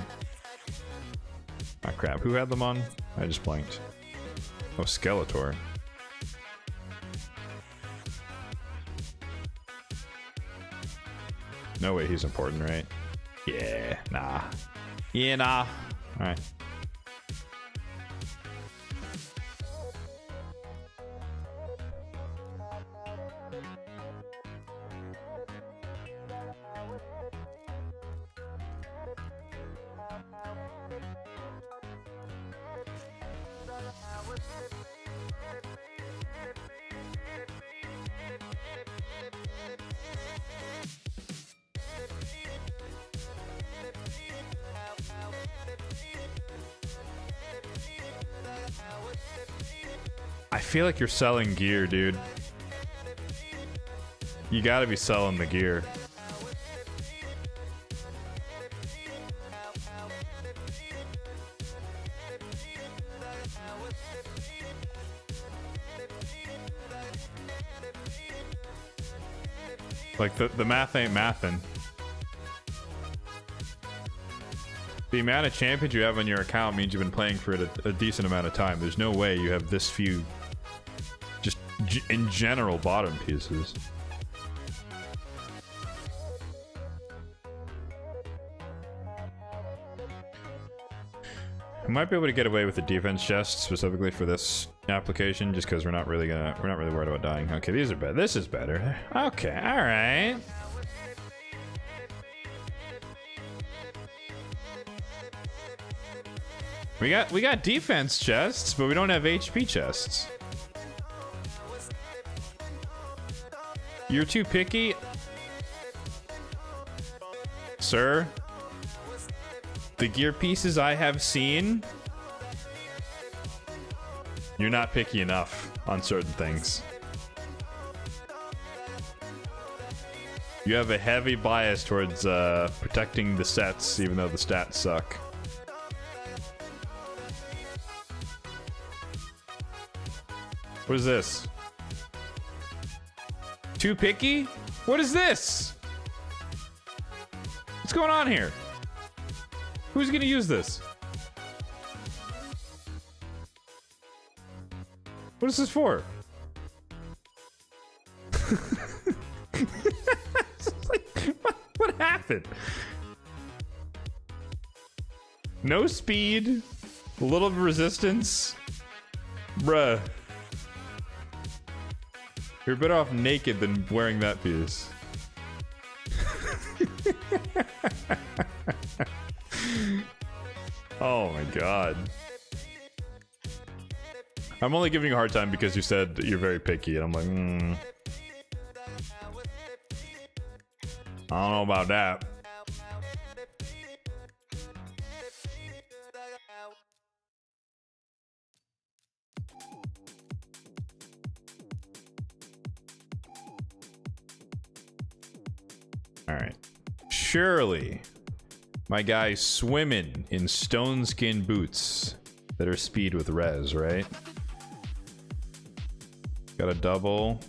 Ah, crap. Who had them on? I just blanked. Oh, Skeletor. no way he's important, right? Yeah, nah. Yeah, nah. All right. I feel like you're selling gear, dude. You gotta be selling the gear. Like the math ain't mathin'. The amount of champions you have on your account means you've been playing for it a decent amount of time. There's no way you have this few, just in general, bottom pieces. I might be able to get away with the defense chest specifically for this application, just because we're not really worried about dying. Okay, these are better. This is better. Okay, all right. We got defense chests, but we don't have HP chests. You're too picky, sir. The gear pieces I have seen, you're not picky enough on certain things. You have a heavy bias towards protecting the sets, even though the stats suck. What is this? Too picky? What is this? What's going on here? Who's gonna use this? What is this for? What happened? No speed, a little resistance. Bruh. You're better off naked than wearing that piece. Oh my god. I'm only giving you a hard time because you said you're very picky, and I'm like, I don't know about that. Alright. Surely my guy's swimming in stone skin boots that are speed with res, right? Got a double.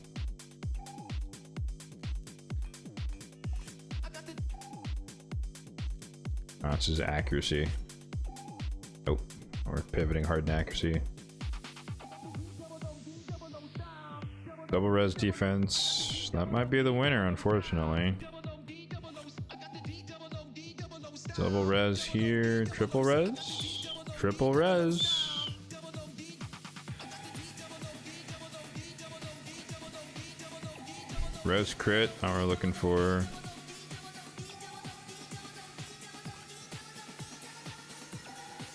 Oh, this is accuracy. Oh, we're pivoting hard in accuracy. Double res defense. That might be the winner, unfortunately. Double res here. Triple res. Triple res. Res crit. Now we're looking for.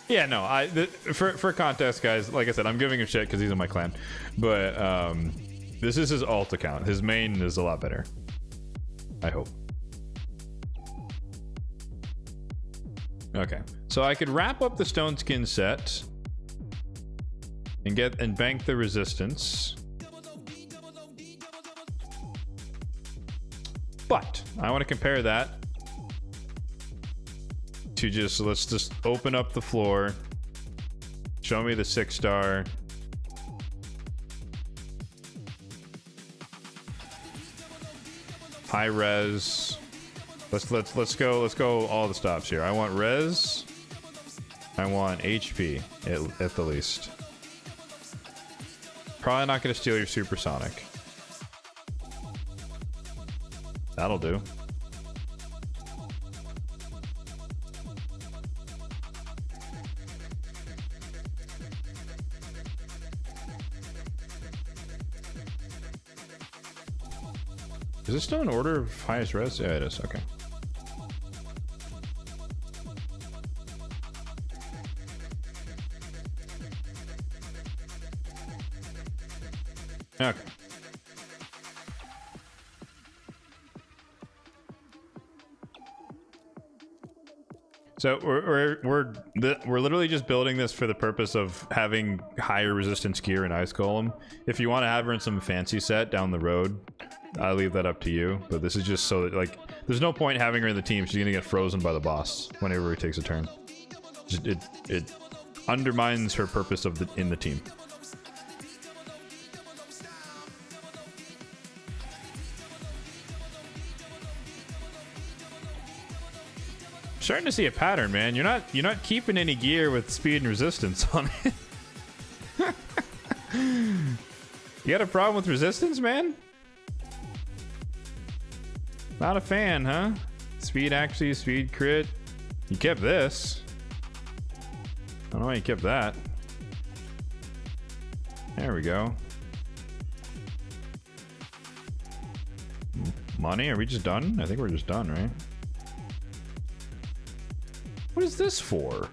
Yeah, no. For context, guys. Like I said, I'm giving him shit because he's in my clan, but this is his alt account. His main is a lot better. I hope. Okay, so I could wrap up the stone skin set and bank the resistance, but I want to compare that to let's just open up the floor, show me the 6-star, high res. Let's go all the stops here. I want res. I want HP at the least. Probably not gonna steal your supersonic. That'll do. Is it still in order of highest res? Yeah, it is. Okay. Okay. So we're literally just building this for the purpose of having higher resistance gear in Ice Golem. If you want to have her in some fancy set down the road, I leave that up to you. But this is just so that, like, there's no point having her in the team. She's gonna get frozen by the boss whenever he takes a turn. It undermines her purpose of in the team. Starting to see a pattern, man. You're not keeping any gear with speed and resistance on it. You got a problem with resistance, man? Not a fan, huh? Speed accuracy, speed crit. You kept this. I don't know why you kept that. There we go. Money, are we just done? I think we're just done, right? What is this for?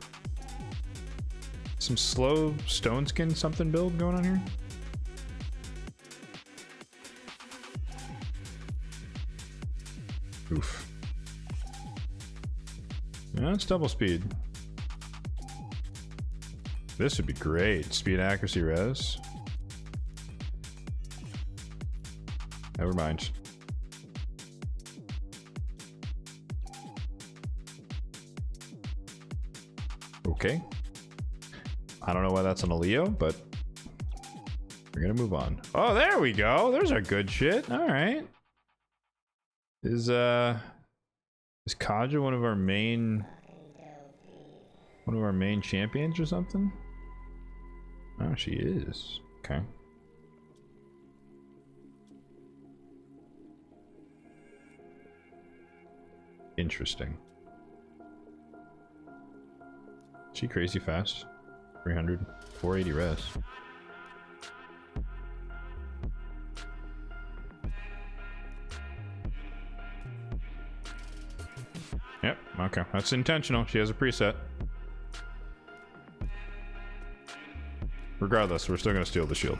Some slow stone skin something build going on here? Oof. Yeah, it's double speed. This would be great. Speed, accuracy, res. Never mind. Okay. I don't know why that's on a Leo, but we're gonna move on. Oh, there we go. There's our good shit. All right. Is Kaja one of our main champions or something? Oh, she is. Okay. Interesting. She crazy fast. 300, 480 res. Yep, okay. That's intentional. She has a preset. Regardless, we're still gonna steal the shield.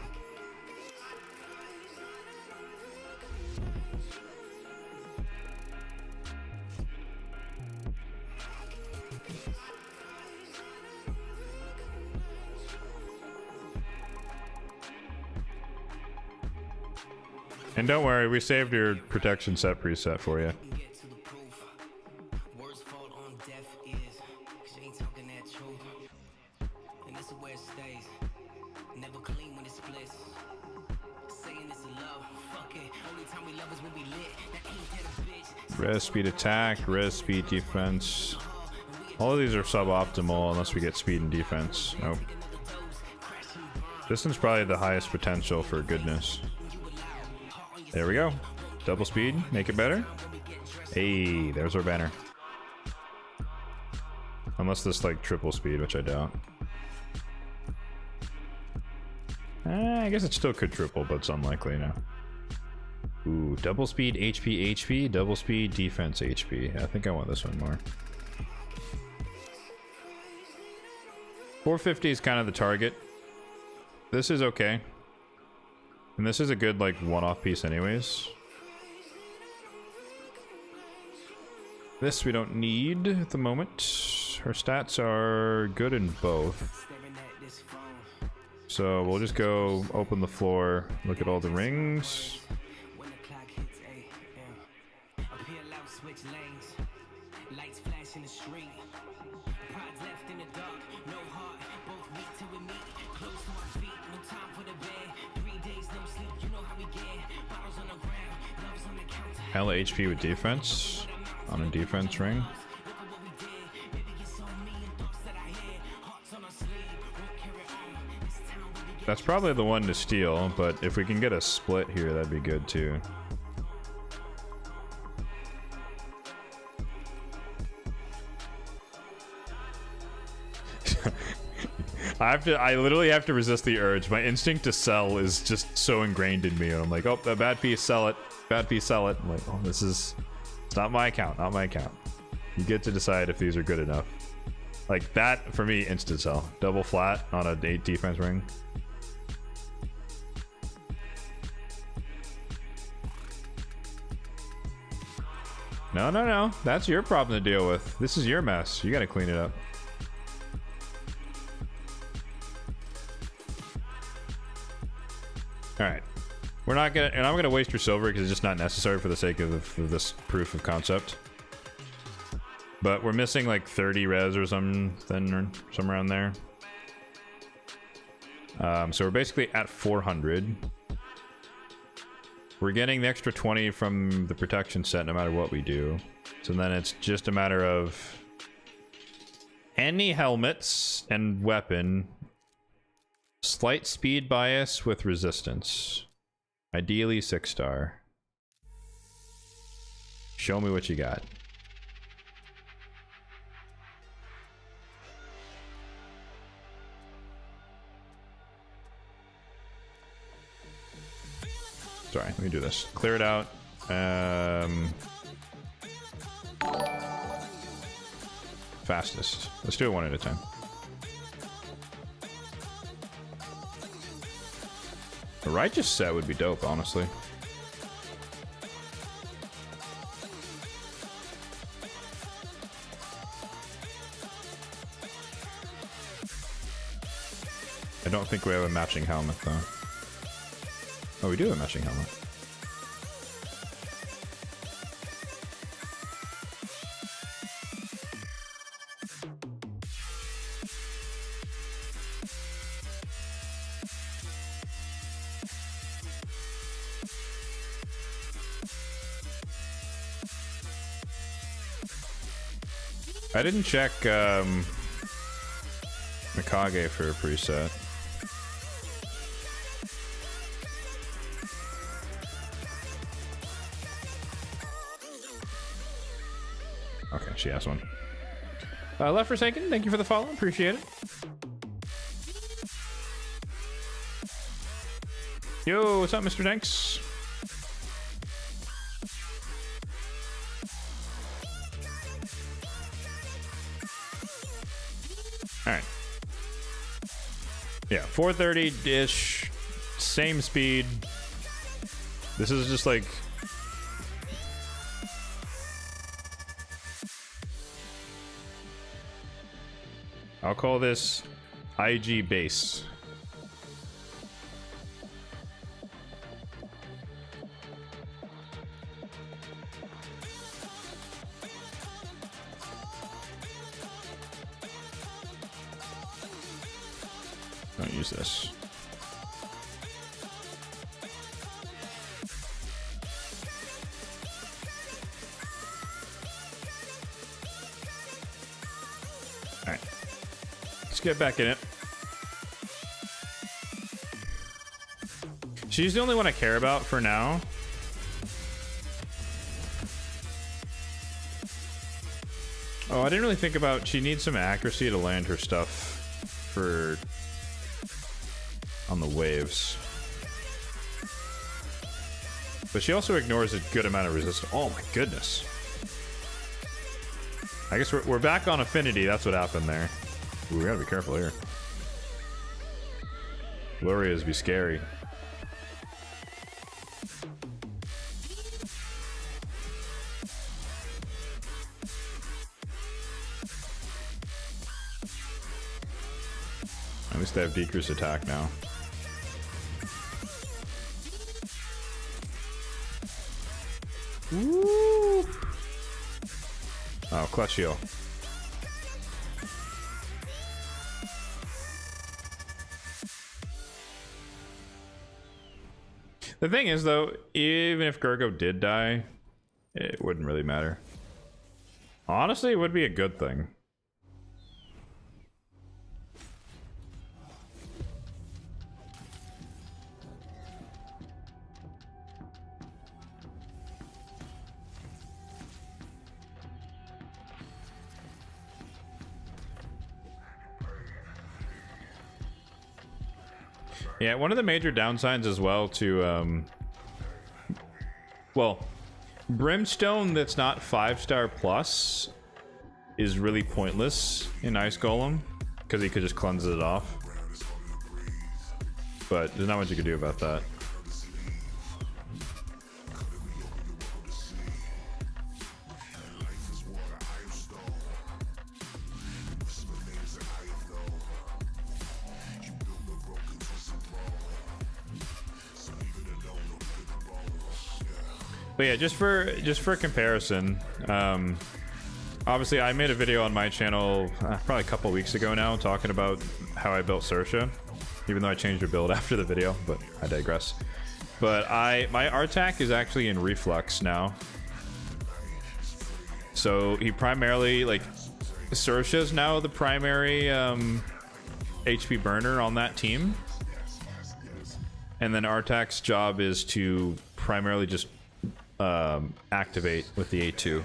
And don't worry, we saved your protection set preset for you. Res speed attack, res speed defense. All of these are suboptimal unless we get speed and defense. Nope. This one's probably the highest potential for goodness. There we go. Double speed, make it better. Hey, there's our banner. Unless this like triple speed, which I doubt. I guess it still could triple, but it's unlikely now. Ooh, double speed HP, double speed defense HP. I think I want this one more. 450 is kind of the target. This is okay. And this is a good, like, one-off piece anyways. This we don't need at the moment. Her stats are good in both. So we'll just go open the floor, look at all the rings. Hella HP with defense on a defense ring. That's probably the one to steal, but if we can get a split here, that'd be good too. I literally have to resist the urge. My instinct to sell is just so ingrained in me, and I'm like, oh, that bad piece, sell it. Bad piece, sell it. I'm like, oh, this is... It's not my account, not my account. You get to decide if these are good enough. Like that, for me, instant sell. Double flat on an 8 defense ring. No, no, no. That's your problem to deal with. This is your mess. You gotta clean it up. Alright. We're not gonna... And I'm gonna waste your silver because it's just not necessary for the sake of this proof of concept. But we're missing like 30 res or something, or somewhere around there. So we're basically at 400. We're getting the extra 20 from the protection set no matter what we do. So then it's just a matter of any helmets and weapon. Slight speed bias with resistance. Ideally 6-star. Show me what you got. Sorry, let me do this. Clear it out. Fastest. Let's do it one at a time. A righteous set would be dope, honestly. I don't think we have a matching helmet, though. Oh, we do have a matching helmet. I didn't check Mikage for a preset. Okay, she has one. Left Forsaken, thank you for the follow. Appreciate it. Yo, what's up, Mr. Danks? Alright. Yeah, 430-ish. Same speed. This is just like... I'll call this IG base. Don't use this. All right. Let's get back in it. She's the only one I care about for now. Oh, I didn't really think about... She needs some accuracy to land her stuff for... on the waves. But she also ignores a good amount of resistance. Oh my goodness. I guess we're back on affinity. That's what happened there. Ooh, we gotta be careful here. Glorias be scary. At least they have decreased attack now. Woo! Oh, clutch heal. The thing is, though, even if Gergo did die, it wouldn't really matter. Honestly, it would be a good thing. Yeah, one of the major downsides as well to Well, Brimstone that's not 5-star plus is really pointless in Ice Golem because he could just cleanse it off. But there's not much you can do about that. But yeah, just for comparison, obviously I made a video on my channel probably a couple weeks ago now talking about how I built Sersha, even though I changed her build after the video, but I digress. But my Artak is actually in Reflux now. So he primarily, like, Sersha's now the primary HP burner on that team. And then Artak's job is to primarily just activate with the A2.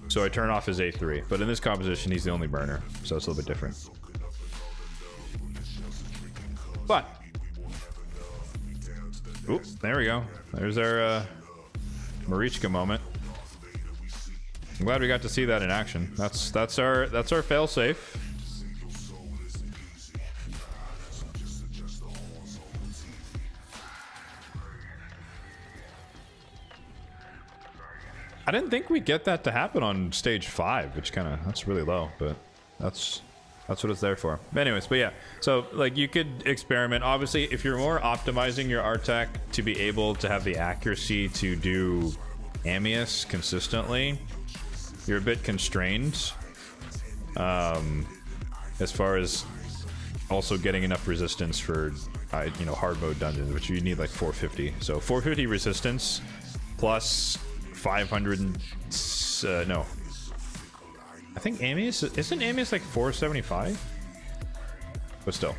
So I turn off his A3, but in this composition he's the only burner, so it's a little bit different. But oop, there we go. There's our Marichka moment. I'm glad we got to see that in action. That's our failsafe. I didn't think we'd get that to happen on stage 5, which that's really low, but that's what it's there for. But anyways, but yeah, so like you could experiment. Obviously, if you're more optimizing your Artak to be able to have the accuracy to do Amius consistently, you're a bit constrained as far as also getting enough resistance for hard mode dungeons, which you need like 450. So 450 resistance plus 500 and no, I think Amius isn't Amius like 475, but still,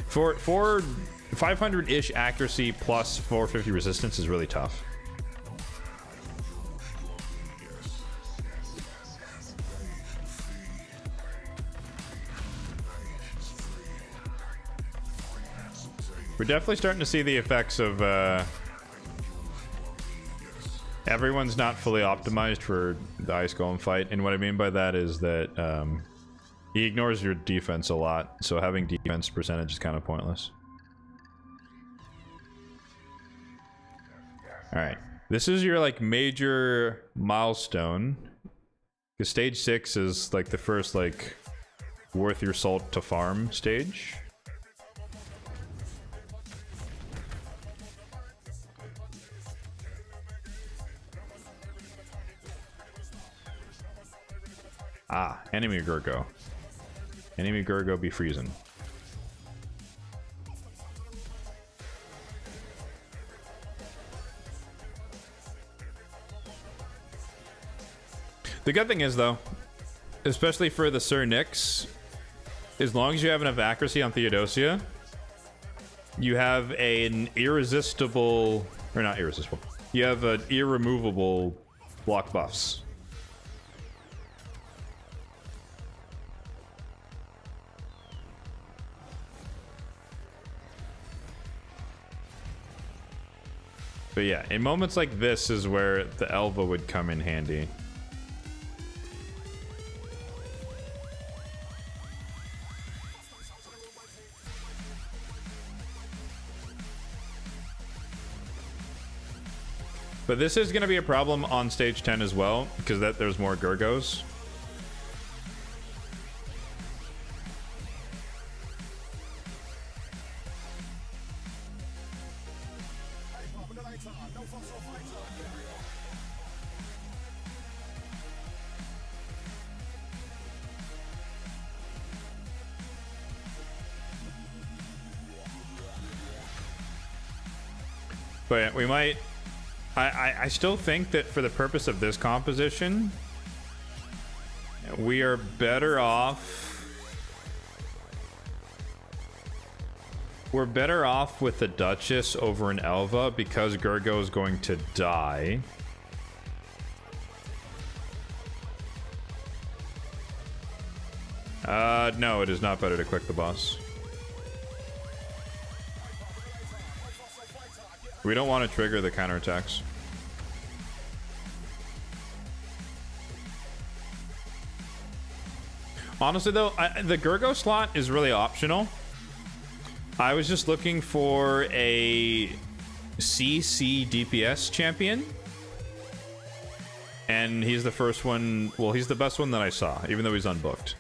for 500-ish accuracy plus 450 resistance is really tough. We're definitely starting to see the effects of everyone's not fully optimized for the Ice Golem fight, and what I mean by that is that he ignores your defense a lot, so having defense percentage is kind of pointless. Alright, this is your like major milestone, because stage 6 is like the first like worth your salt to farm stage. Ah, enemy Gurgo. Enemy Gurgo be freezing. The good thing is, though, especially for the Sir Nyx, as long as you have enough accuracy on Theodosia, you have an irresistible, or not irresistible, you have an irremovable block buffs. But yeah, in moments like this is where the Elva would come in handy. But this is going to be a problem on stage 10 as well, because there's more Gurgos. But we might... I still think that for the purpose of this composition, we are better off... We're better off with the Duchess over an Elva because Gurgo is going to die. No, it is not better to quick the boss. We don't want to trigger the counterattacks. Honestly, though, the Gurgo slot is really optional. I was just looking for a CC DPS champion. And he's the first one. Well, he's the best one that I saw, even though he's unbooked.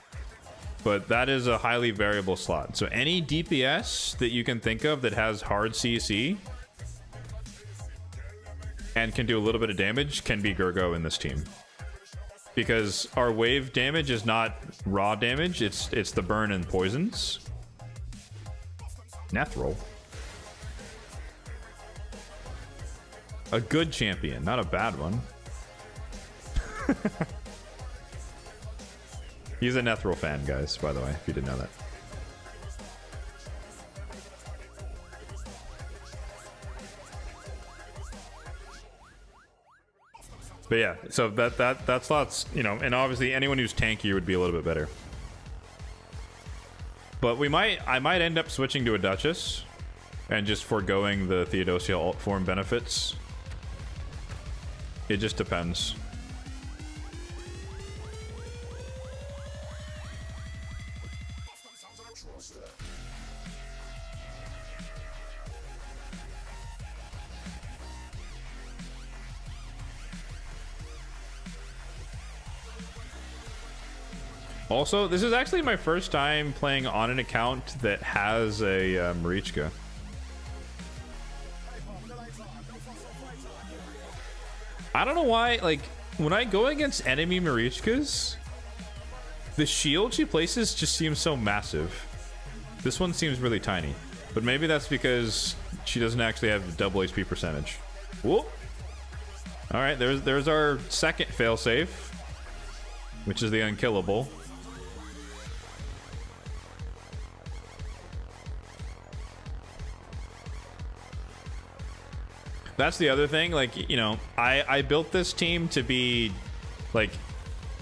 But that is a highly variable slot. So any DPS that you can think of that has hard CC and can do a little bit of damage can be Gurgo in this team. Because our wave damage is not raw damage, it's the burn and poisons. Nethril. A good champion, not a bad one. He's a Nethril fan, guys, by the way, if you didn't know that. But yeah, so that slot's, you know, and obviously anyone who's tankier would be a little bit better. But I might end up switching to a Duchess and just foregoing the Theodosia alt form benefits. It just depends. Also, this is actually my first time playing on an account that has a Marichka. I don't know why, like, when I go against enemy Marichkas, the shield she places just seems so massive. This one seems really tiny. But maybe that's because she doesn't actually have double HP percentage. Whoop! Alright, there's our second failsafe, which is the unkillable. That's the other thing, like, you know, I built this team to be, like,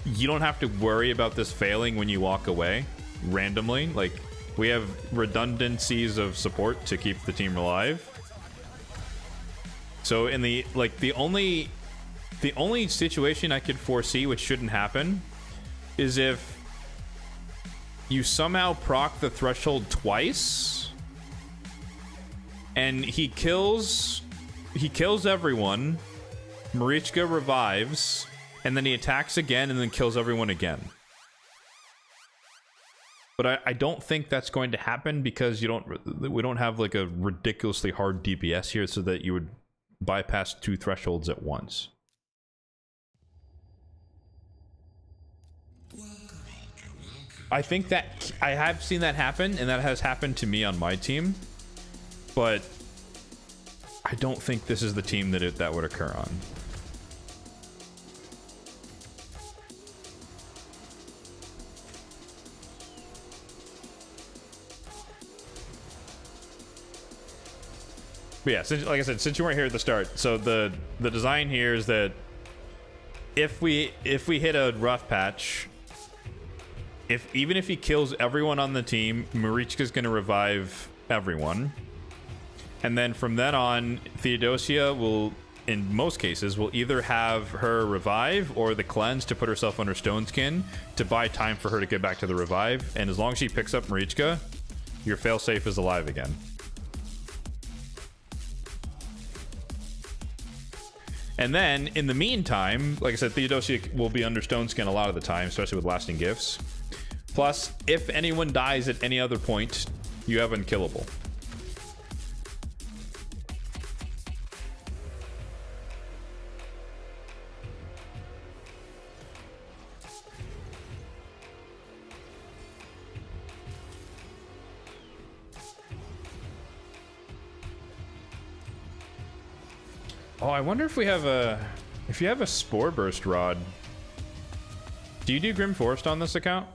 you don't have to worry about this failing when you walk away, randomly. Like, we have redundancies of support to keep the team alive. So in the, like, the only situation I could foresee which shouldn't happen is if you somehow proc the threshold twice, and he kills everyone, Marichka revives, and then he attacks again and then kills everyone again. But I don't think that's going to happen because we don't have like a ridiculously hard DPS here so that you would bypass 2 thresholds at once. I think that I have seen that happen, and that has happened to me on my team, but I don't think this is the team that would occur on. But yeah, like I said, since you weren't here at the start, so the design here is that if we hit a rough patch, even if he kills everyone on the team, Marichka's going to revive everyone. And then from then on, Theodosia will, in most cases, will either have her revive or the cleanse to put herself under Stone Skin to buy time for her to get back to the revive. And as long as she picks up Marichka, your failsafe is alive again. And then, in the meantime, like I said, Theodosia will be under Stone Skin a lot of the time, especially with lasting gifts. Plus, if anyone dies at any other point, you have unkillable. Oh, I wonder if we have if you have a Spore Burst Rod. Do you do Grim Forest on this account?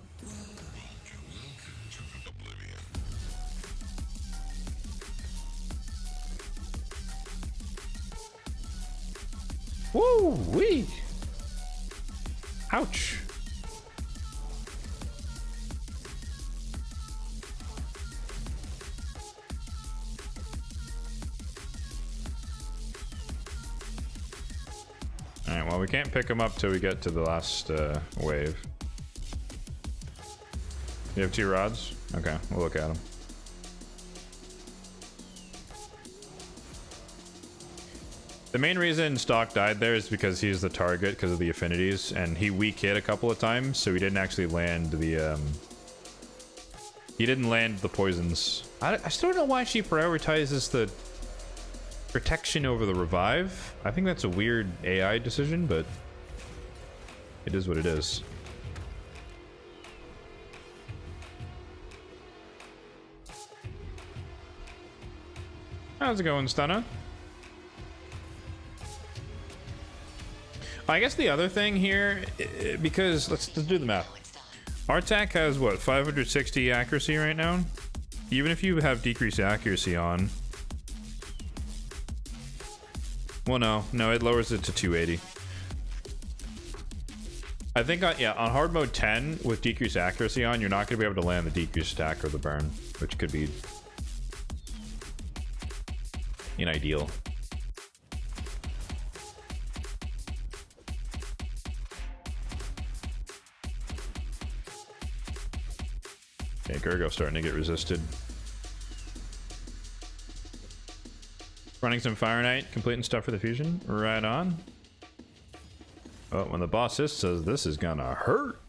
Woo wee! Ouch! Alright, well, we can't pick him up till we get to the last wave. You have 2 rods? Okay, we'll look at them. The main reason Stock died there is because he's the target because of the affinities, and he weak hit a couple of times, so he didn't actually land the he didn't land the poisons. I still don't know why she prioritizes the protection over the revive. I think that's a weird AI decision, but it is what it is. How's it going, Stunna? I guess the other thing here, because let's do the math. Our attack has what, 560 accuracy right now? Even if you have decreased accuracy on. Well, no, it lowers it to 280. I think, yeah, on hard mode 10 with decreased accuracy on, you're not going to be able to land the decreased attack or the burn, which could be unideal. Okay, Gergo starting to get resisted. Running some Fire Knight, completing stuff for the fusion. Right on. Oh, when the boss says this is gonna hurt.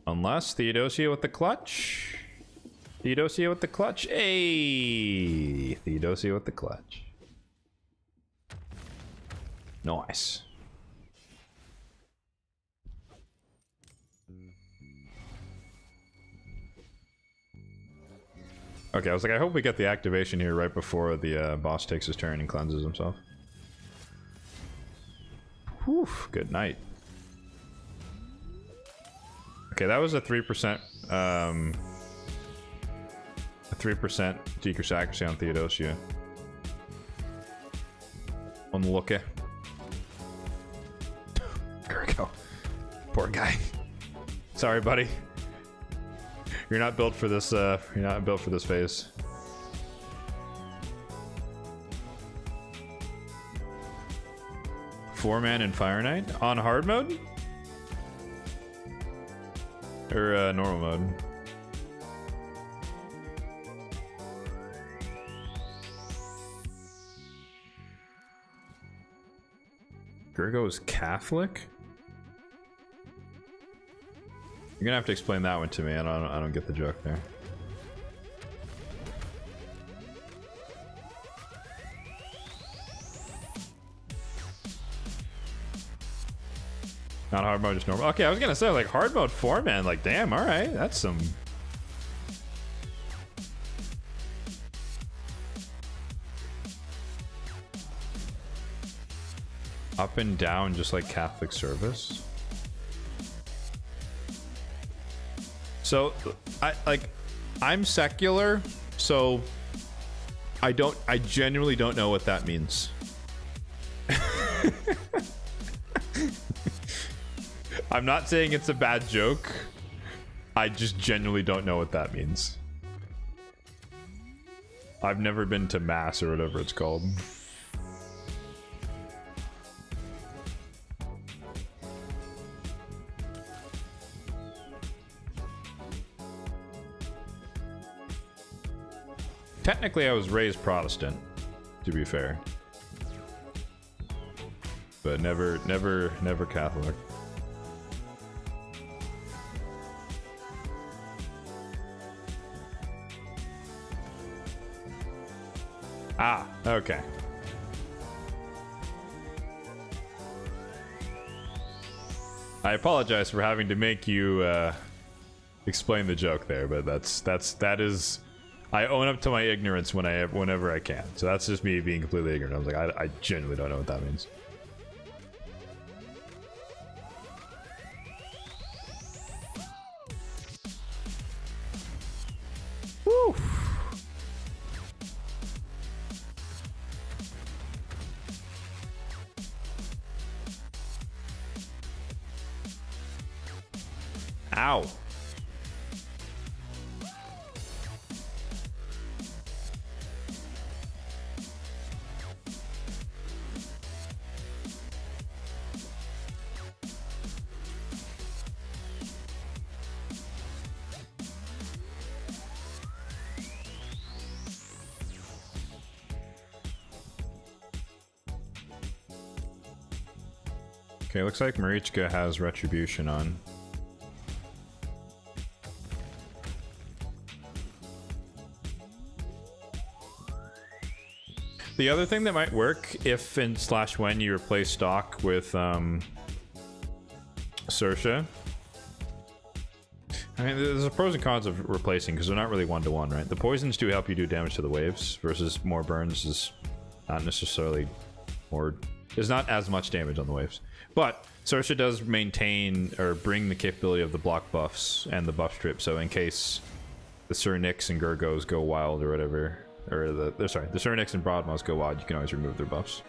Unless Theodosia with the clutch. Theodosia with the clutch. Hey! Theodosia with the clutch. Nice. Okay, I was like, I hope we get the activation here right before the boss takes his turn and cleanses himself. Whew, good night. Okay, that was a 3%, a 3% decreased accuracy on Theodosia. Unlucky. There we go. Poor guy. Sorry, buddy. You're not built for this, you're not built for this phase. Four-man and Fire Knight? On hard mode? Or, normal mode? Gergo is Catholic? You're gonna have to explain that one to me. I don't get the joke there. Not hard mode, just normal. Okay, I was gonna say like hard mode 4-man. Like, damn, all right, that's some. Up and down, just like Catholic service. So, I'm secular, so I genuinely don't know what that means. I'm not saying it's a bad joke. I just genuinely don't know what that means. I've never been to mass or whatever it's called. Technically, I was raised Protestant, to be fair. But never Catholic. Ah, okay. I apologize for having to make you explain the joke there, but that is. I own up to my ignorance whenever I can. So that's just me being completely ignorant. I was like, I genuinely don't know what that means. Woo! Ow. Okay, looks like Marichka has Retribution on. The other thing that might work if and slash when you replace stock with Sersha. I mean, there's a pros and cons of replacing because they're not really one-to-one, right? The poisons do help you do damage to the waves versus more burns is not necessarily more... There's not as much damage on the waves. But Sersha does maintain or bring the capability of the block buffs and the buff strip, so in case the Cernix and Gurgos go wild or whatever... Or the Cernix and Broadmoss go wild, you can always remove their buffs.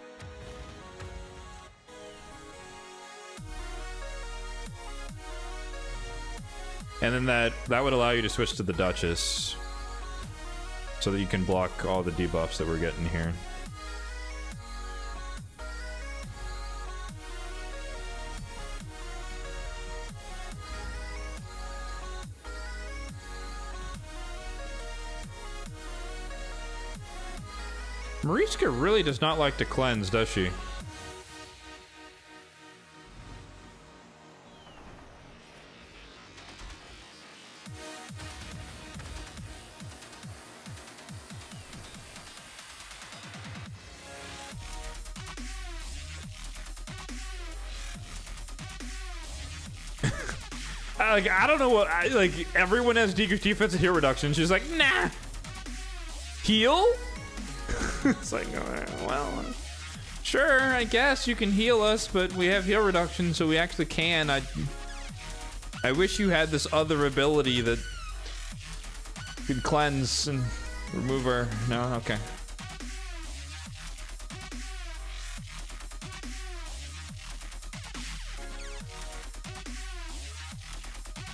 And then that would allow you to switch to the Duchess so that you can block all the debuffs that we're getting here. Marichka really does not like to cleanse, does she? I don't know what... everyone has decreased defense and heal reduction. She's like, nah! Heal? It's like, well, sure, I guess you can heal us, but we have heal reduction, so we actually can. I wish you had this other ability that could cleanse and remove our... No? Okay.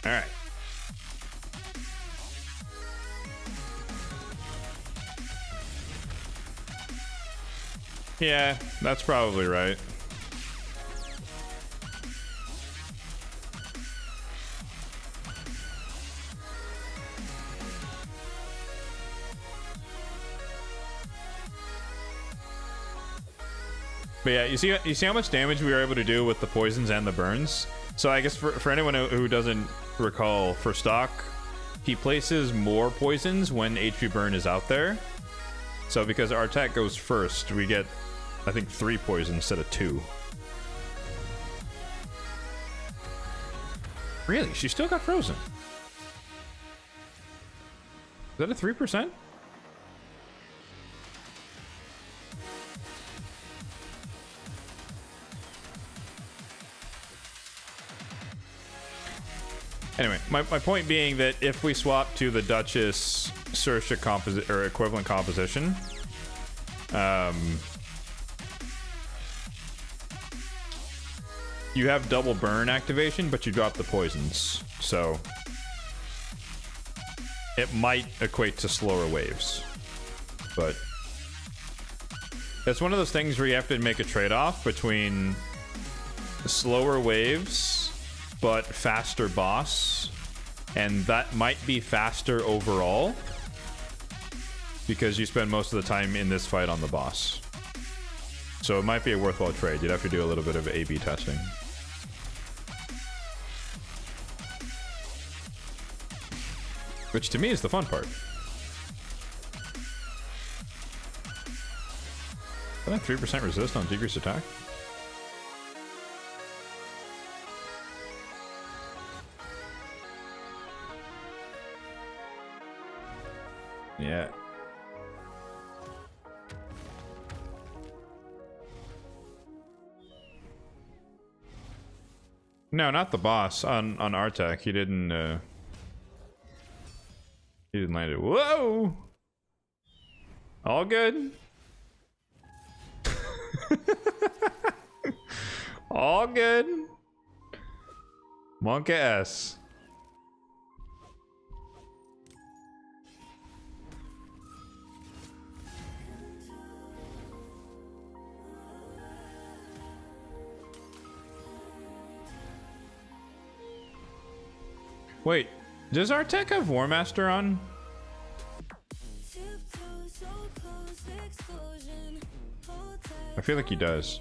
Alright. Yeah, that's probably right. But yeah, you see how much damage we were able to do with the poisons and the burns? So I guess for anyone who doesn't recall, for stock, he places more poisons when HP burn is out there. So because our attack goes first, we get, I think, 3 poisons instead of 2. Really? She still got frozen? Is that a 3%? Anyway, my point being that if we swap to the Duchess Sersha composite or equivalent composition, you have double burn activation, but you drop the poisons, so it might equate to slower waves. But it's one of those things where you have to make a trade-off between slower waves but faster boss, and that might be faster overall because you spend most of the time in this fight on the boss. So it might be a worthwhile trade. You'd have to do a little bit of A/B testing. Which to me is the fun part. Is that 3% resist on decreased attack? Yeah. No, not the boss. On Artak, he didn't land it. Whoa! All good. All good. Monka S. Wait, does Artek have War Master on? I feel like he does.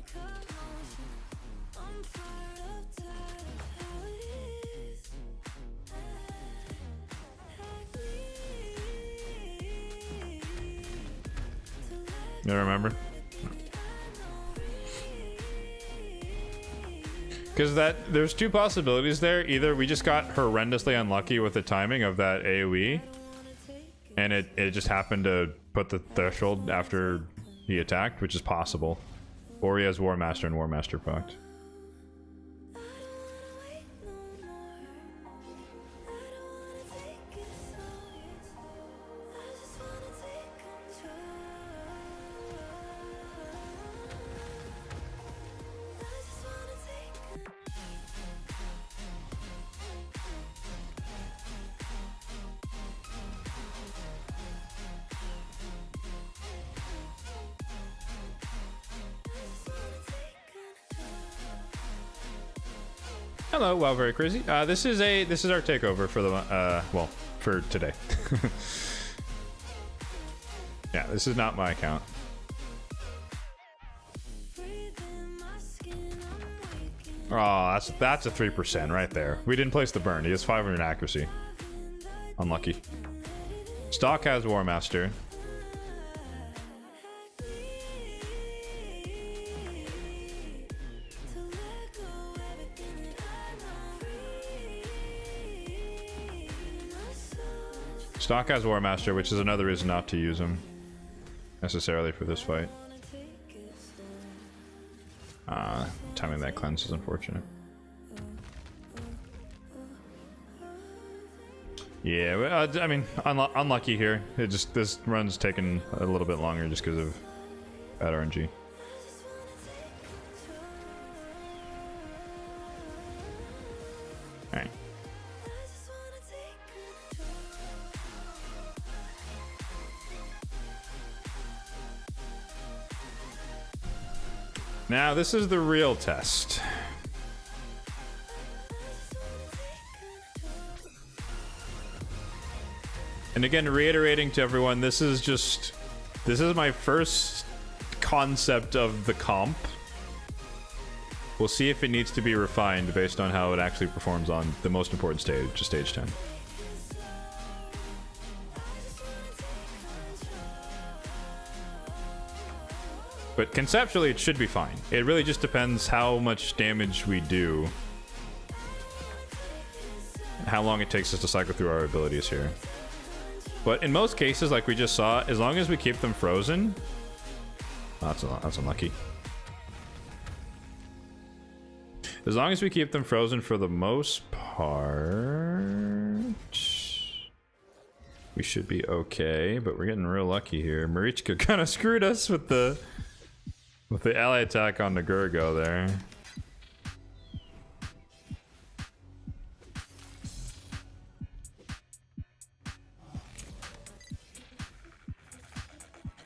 You remember? Because there's two possibilities there. Either we just got horrendously unlucky with the timing of that AoE, and it just happened to put the threshold after he attacked, which is possible. Or he has War Master and War Master procced. Hello, wow, very crazy. This is our takeover for the well, for today. Yeah, this is not my account. Oh, that's a 3% right there. We didn't place the burn. He has 500 accuracy. Unlucky. Stock has War Master. Stock has War Master, which is another reason not to use him necessarily for this fight. Timing that cleanse is unfortunate. Yeah, well, I mean, unlucky here. This run's taking a little bit longer just because of bad RNG. All right. Now, this is the real test. And again, reiterating to everyone, this is my first concept of the comp. We'll see if it needs to be refined based on how it actually performs on the most important stage, stage 10. But conceptually, it should be fine. It really just depends how much damage we do. How long it takes us to cycle through our abilities here. But in most cases, like we just saw, as long as we keep them frozen... Oh, that's unlucky. As long as we keep them frozen for the most part... we should be okay, but we're getting real lucky here. Marichka kind of screwed us with the ally attack on the Gurgo there.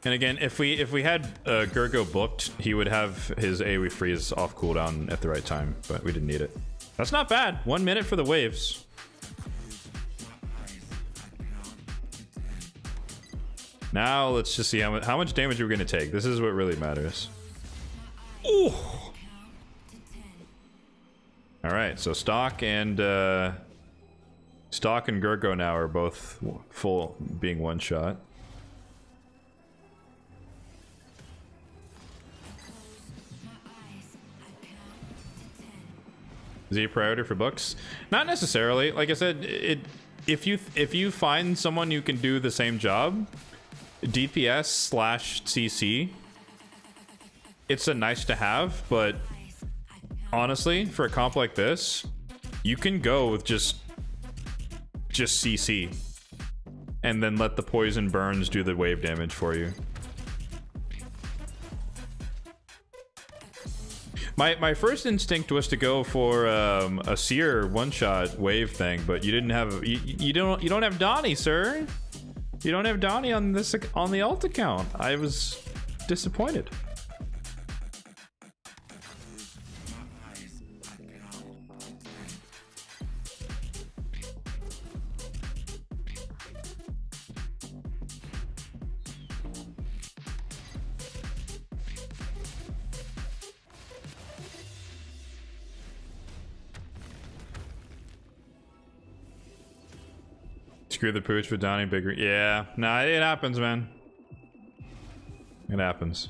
And again, if we had Gurgo booked, he would have his AoE freeze off cooldown at the right time, but we didn't need it. That's not bad. 1 minute for the waves. Now let's just see how much damage are we going to take. This is what really matters. Ooh. All right, so Stock and Gurgo now are both full being one shot. Is he a priority for books? Not necessarily. Like I said, if you find someone who can do the same job, DPS/CC, it's a nice to have, but honestly, for a comp like this, you can go with just CC and then let the poison burns do the wave damage for you. My first instinct was to go for a Seer one-shot wave thing, but you didn't have you don't have Donnie, sir. You don't have Donnie on the alt account. I was disappointed. Screw the pooch with Donnie Bigger. Yeah, nah, it happens, man. It happens.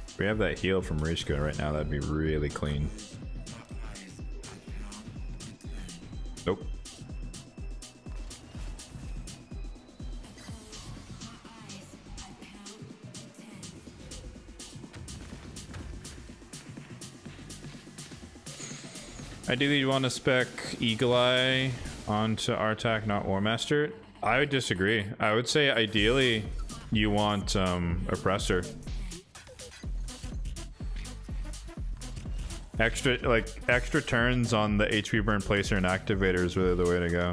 If we have that heal from Rishka right now, that'd be really clean. Nope. Ideally, you want to spec Eagle Eye onto Artak, not War Master. I would disagree. I would say ideally you want Oppressor. Extra turns on the HP burn placer and activator is really the way to go.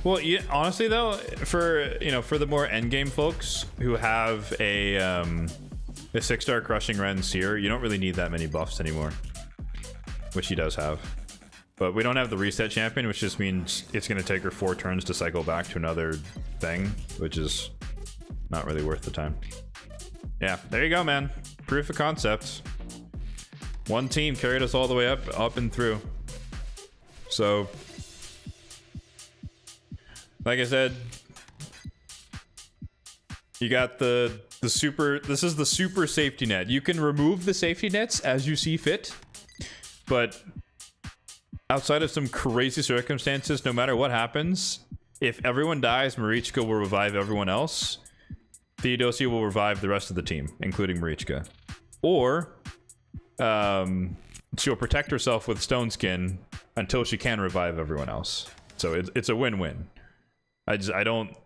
Well, yeah, honestly though, for the more endgame folks who have a 6-star crushing Ren Seer, you don't really need that many buffs anymore, which he does have. But we don't have the reset champion, which just means it's going to take her 4 turns to cycle back to another thing, which is not really worth the time. Yeah, there you go, man. Proof of concept. One team carried us all the way up and through. So, like I said, you got the super. This is the super safety net. You can remove the safety nets as you see fit, but outside of some crazy circumstances, no matter what happens, if everyone dies, Marichka will revive everyone else. Theodosia will revive the rest of the team, including Marichka. Or she'll protect herself with Stone Skin until she can revive everyone else. So it's a win-win. I don't,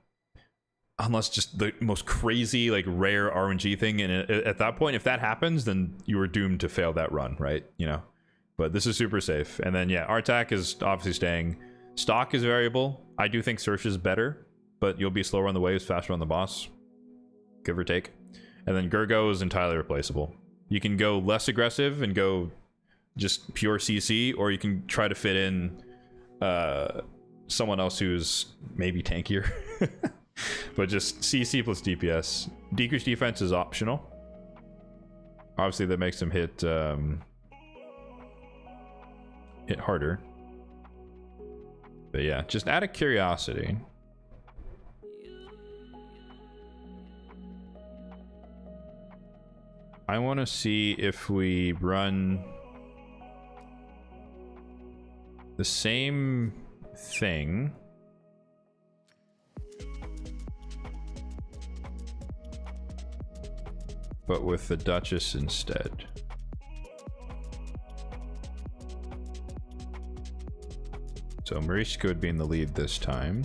unless just the most crazy, like, rare RNG thing, and at that point, if that happens, then you are doomed to fail that run, right? You know? But this is super safe. And then, yeah, Artak is obviously staying. Stock is variable. I do think Search is better, but you'll be slower on the waves, faster on the boss. Give or take. And then Gurgo is entirely replaceable. You can go less aggressive and go just pure CC, or you can try to fit in someone else who's maybe tankier. But just CC plus DPS. Decreased defense is optional. Obviously that makes him hit harder. But yeah, just out of curiosity, I want to see if we run the same thing but with the Duchess instead. So Marichka would be in the lead this time.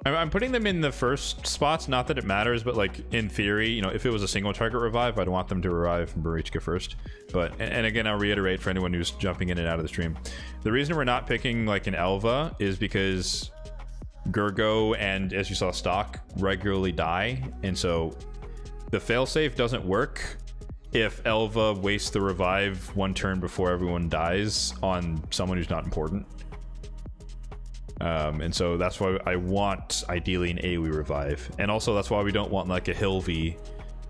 I'm putting them in the first spots, not that it matters, but like in theory, you know, if it was a single target revive, I'd want them to revive Marichka first. But, and again, I'll reiterate for anyone who's jumping in and out of the stream, the reason we're not picking like an Elva is because Gurgo and, as you saw, Stock regularly die, and so the failsafe doesn't work if Elva wastes the revive 1 turn before everyone dies on someone who's not important. And so that's why I want ideally an AoE revive, and also that's why we don't want like a Hilvi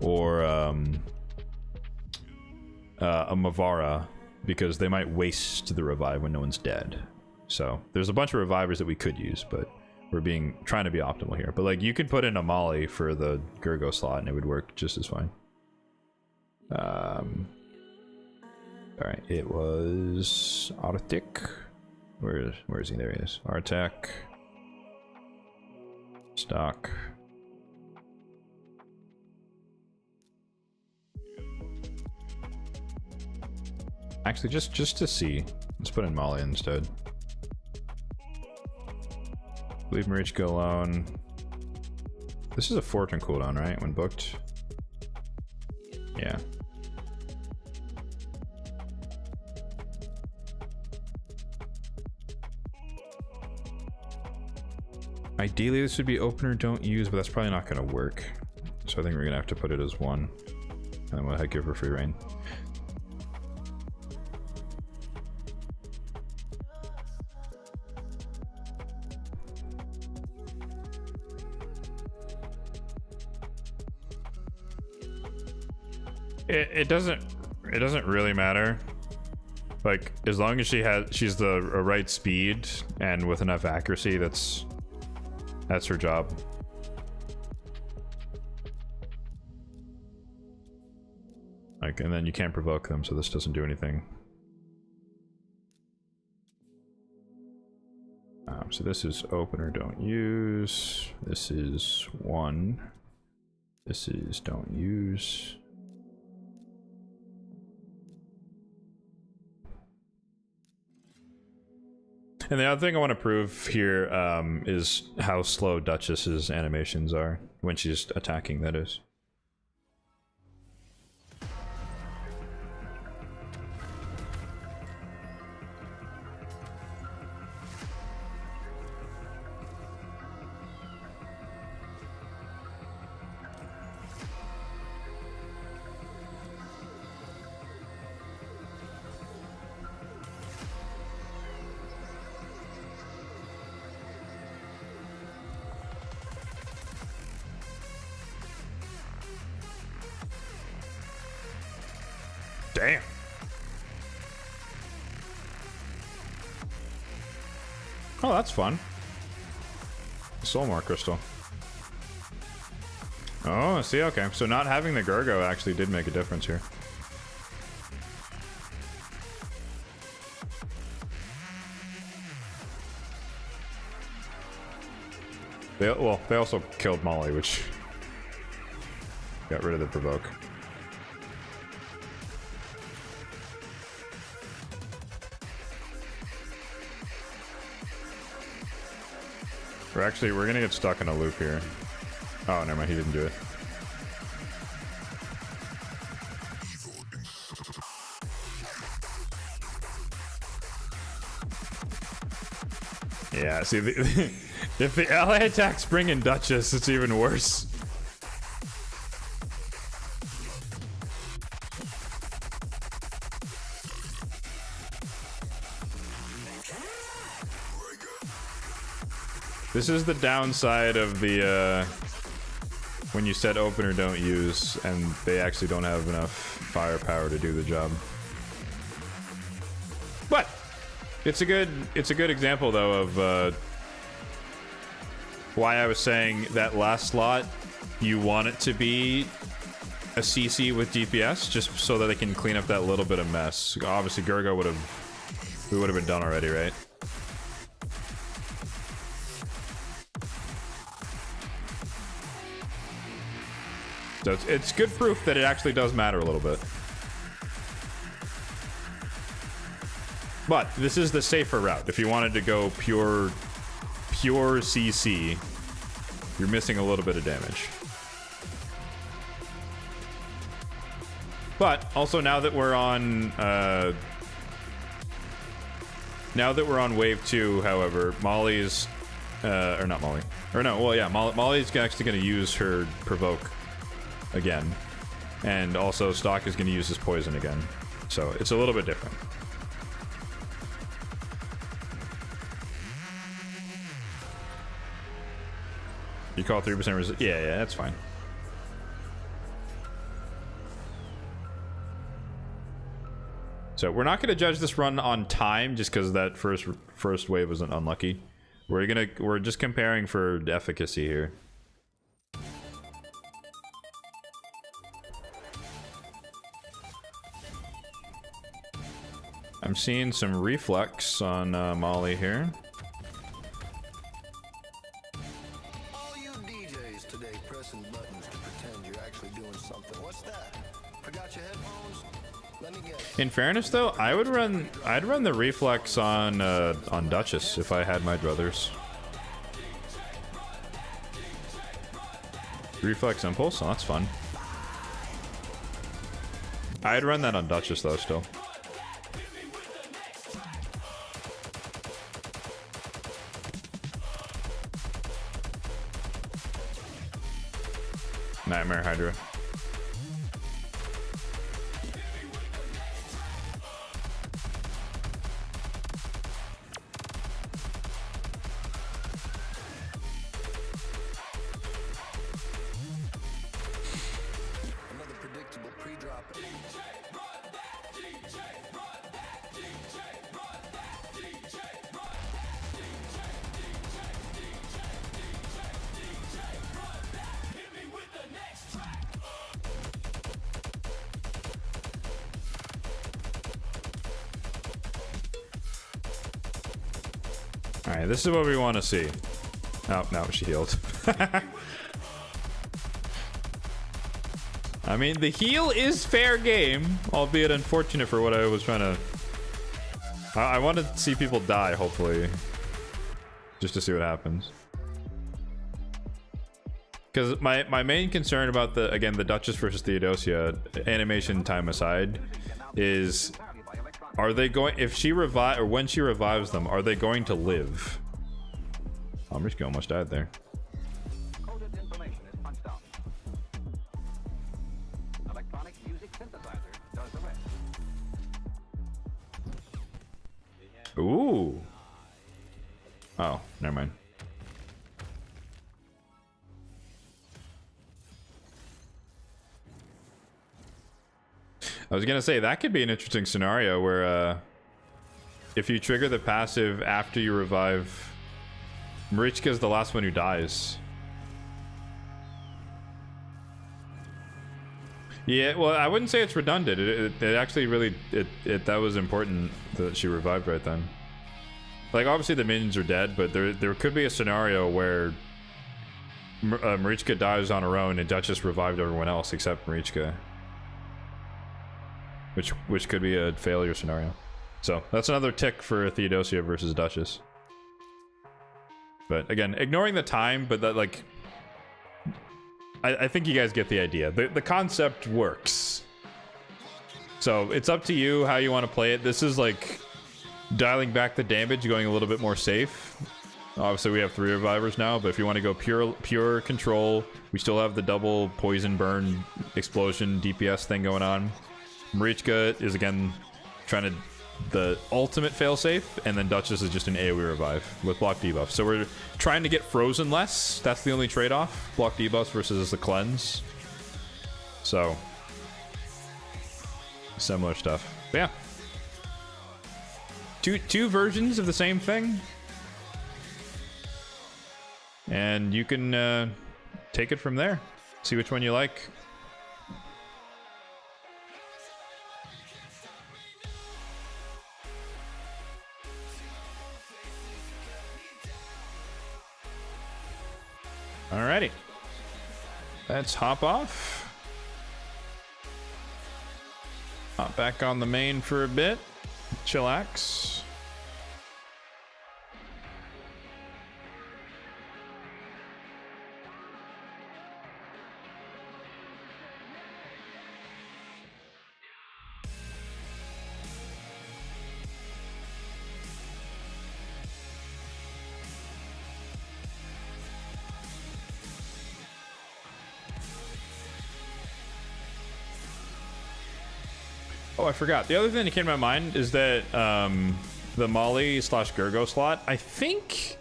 or a Mavara, because they might waste the revive when no one's dead. So there's a bunch of revivers that we could use, but we're trying to be optimal here. But like you could put in a Molly for the Gurgo slot and it would work just as fine. All right, it was Arctic. Where is he? There he is. Artak. Stock. Actually, just to see, let's put in Molly instead. Leave Marichka alone. This is a 4-turn cooldown, right? When booked. Yeah. Ideally, this would be opener don't use, but that's probably not going to work. So I think we're going to have to put it as 1. And then we'll give her free reign. It doesn't really matter. Like, as long as she's the right speed and with enough accuracy, that's her job. Like, and then you can't provoke them, so this doesn't do anything. So this is opener, don't use. This is 1. This is don't use. And the other thing I want to prove here is how slow Duchess's animations are when she's attacking, that is. Damn. Oh, that's fun. Soulmore crystal. Oh, see, okay. So not having the Gurgo actually did make a difference here. They also killed Molly, which got rid of the provoke. We're gonna get stuck in a loop here. Oh, never mind, he didn't do it. Yeah, see, if the ally attacks bring in Duchess, it's even worse. This is the downside of the, when you set opener don't use, and they actually don't have enough firepower to do the job. But it's a good example though of why I was saying that last slot you want it to be a CC with DPS, just so that they can clean up that little bit of mess. Obviously Gurgo would have been done already, right? So it's good proof that it actually does matter a little bit. But this is the safer route. If you wanted to go pure CC, you're missing a little bit of damage. But also now that we're on wave 2, however, Molly's or not Molly. Or no, well yeah, Molly's actually gonna use her provoke again, and also Stock is going to use his poison again, so it's a little bit different. You call 3% resist? Yeah, that's fine. So we're not going to judge this run on time just because that first wave was unlucky. We're just comparing for efficacy here. I'm seeing some reflex on Molly here. All you DJs today pressing buttons to pretend you're actually doing something. What's that? Forgot your headphones? Let me guess. In fairness, though, I'd run the reflex on Duchess if I had my druthers. Reflex impulse, oh, that's fun. I'd run that on Duchess though, still. Nightmare Hydra. Another predictable pre-drop. All right, this is what we want to see. Oh, no, she healed. I mean, the heal is fair game, albeit unfortunate for what I was trying to... I want to see people die, hopefully. Just to see what happens. Because my main concern about the, again, the Duchess versus Theodosia, animation time aside, is... Are they going... If she revive... Or when she revives them, are they going to live? Oh, Mishka almost died there. Ooh. Oh, never mind. I was gonna say that could be an interesting scenario where if you trigger the passive after you revive, Marichka's the last one who dies. Yeah, well, I wouldn't say it's redundant. It actually really that was important that she revived right then. Like, obviously the minions are dead, but there could be a scenario where Marichka dies on her own and Duchess revived everyone else except Marichka. Which could be a failure scenario. So that's another tick for Theodosia versus Duchess. But again, ignoring the time, but that, like, I think you guys get the idea. The concept works. So it's up to you how you want to play it. This is like dialing back the damage, going a little bit more safe. Obviously we have 3 revivers now, but if you want to go pure control, we still have the double poison burn explosion DPS thing going on. Marichka is again trying to the ultimate failsafe, and then Duchess is just an AoE revive with block debuff. So we're trying to get frozen less. That's the only trade-off. Block debuffs versus the cleanse. So similar stuff. But yeah. Two versions of the same thing. And you can take it from there. See which one you like. Alrighty. Let's hop off. Hop back on the main for a bit. Chillax. Oh, I forgot. The other thing that came to my mind is that the Molly / Gergo slot, I think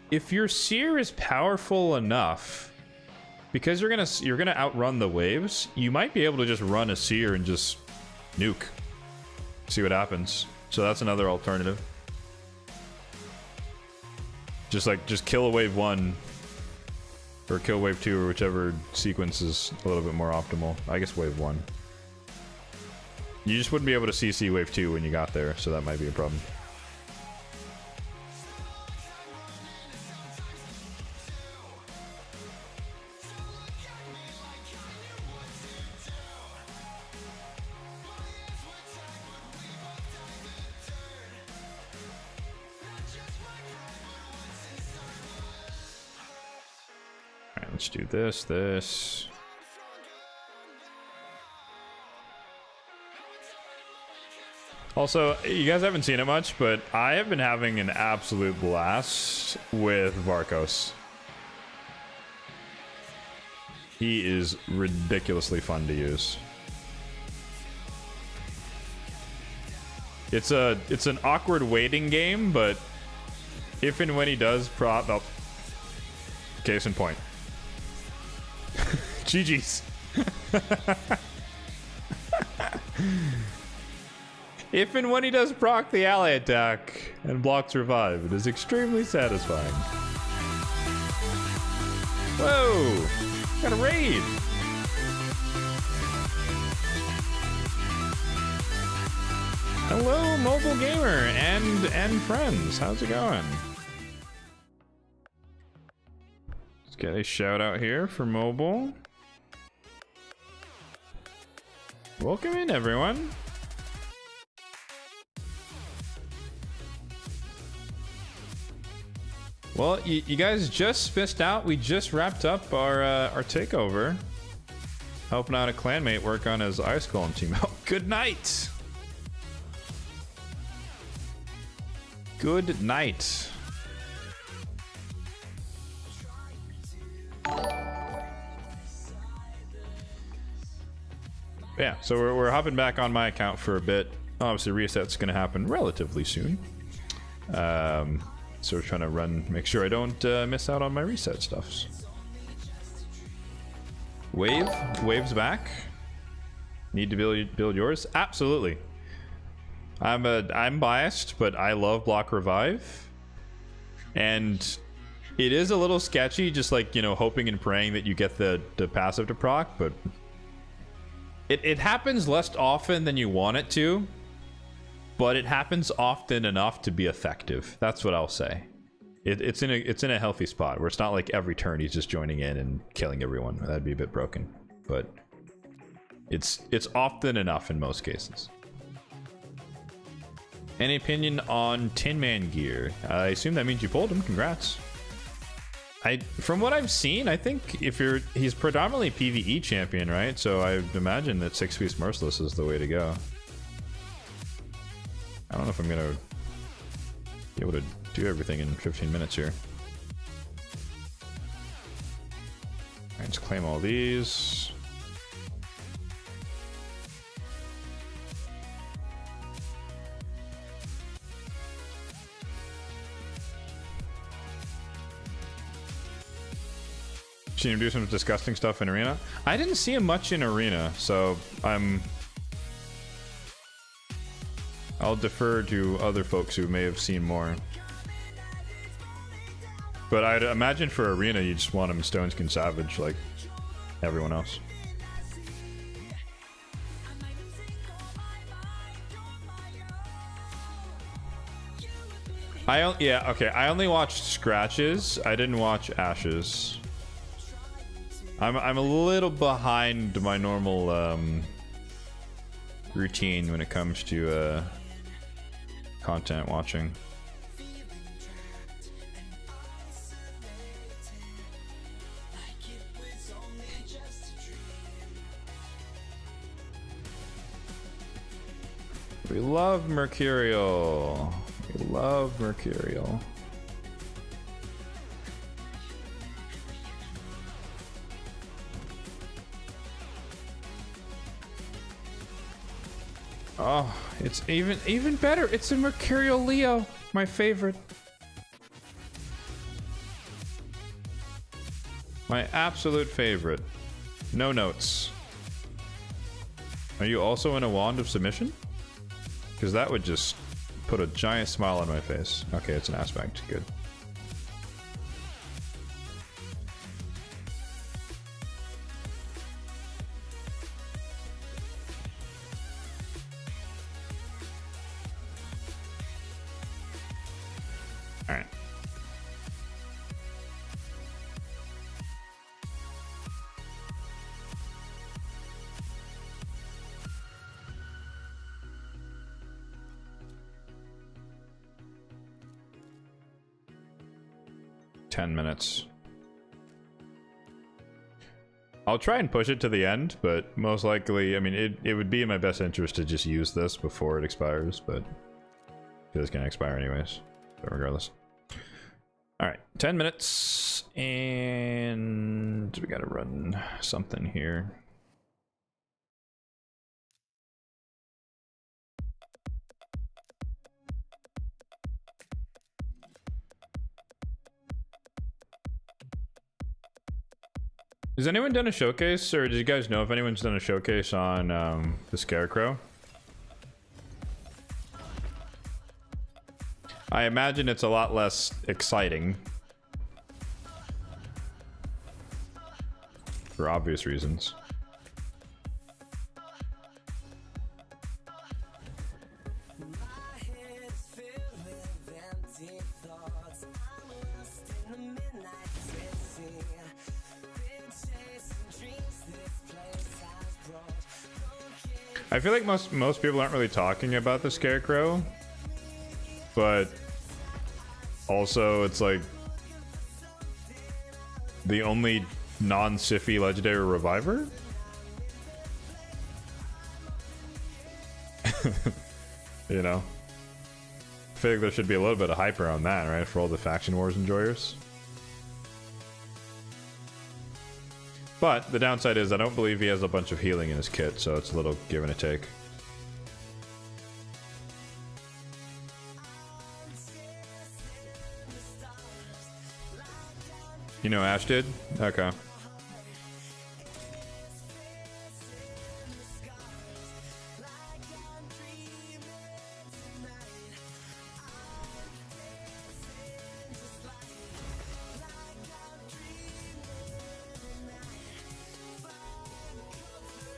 if your Seer is powerful enough, because you're gonna outrun the waves, you might be able to just run a Seer and just nuke. See what happens. So that's another alternative. Just kill a wave 1 or kill wave 2 or whichever sequence is a little bit more optimal. I guess wave 1. You just wouldn't be able to CC wave 2 when you got there, so that might be a problem. Alright, let's do this. Also, you guys haven't seen it much, but I have been having an absolute blast with Varkos. He is ridiculously fun to use. It's an awkward waiting game, but if and when he does prop... Oh. Case in point. GG's. If and when he does proc the ally attack and blocks revive, it is extremely satisfying. Whoa! Got a raid! Hello, mobile gamer and friends. How's it going? Get a shout out here for mobile. Welcome in, everyone. Well, you guys just missed out. We just wrapped up our takeover. Helping out a clanmate work on his Ice Golem team. Oh, good night. Good night. Yeah, so we're hopping back on my account for a bit. Obviously, reset's going to happen relatively soon. So we're trying to make sure I don't miss out on my reset stuffs. Wave's back. Need to build yours? Absolutely. I'm biased, but I love block revive. And it is a little sketchy, just like, you know, hoping and praying that you get the passive to proc, but it happens less often than you want it to, but it happens often enough to be effective. That's what I'll say. It's in a healthy spot where it's not like every turn he's just joining in and killing everyone. That'd be a bit broken, but it's often enough in most cases. Any opinion on Tin Man gear? I assume that means you pulled him. Congrats. From what I've seen, I think he's predominantly PvE champion, right? So I imagine that 6-piece Merciless is the way to go. I don't know if I'm gonna be able to do everything in 15 minutes here. Alright, let's claim all these. Seen him do some disgusting stuff in arena. I didn't see him much in arena, so I'll defer to other folks who may have seen more. But I'd imagine for arena, you just want him Stone Skin Savage like everyone else. I only watched scratches. I didn't watch ashes. I'm a little behind my normal routine when it comes to content watching. We love Mercurial. We love Mercurial. Oh, it's even better. It's a Mercurial Leo, my favorite. My absolute favorite. No notes. Are you also in a Wand of Submission? Because that would just put a giant smile on my face. Okay, it's an aspect. Good. All right. Minutes. I'll try and push it to the end, but most likely, I mean, it would be in my best interest to just use this before it expires, but it's gonna expire anyways, but regardless. All right, 10 minutes, and we gotta run something here. Has anyone done a showcase, or do you guys know if anyone's done a showcase on the Scarecrow? I imagine it's a lot less exciting. For obvious reasons. I feel like most people aren't really talking about the Scarecrow, but also it's like the only non-Siffy legendary reviver. You know, I feel like there should be a little bit of hype around that, right, for all the faction wars enjoyers. But the downside is I don't believe he has a bunch of healing in his kit, so it's a little give and a take. You know Ash did? Okay.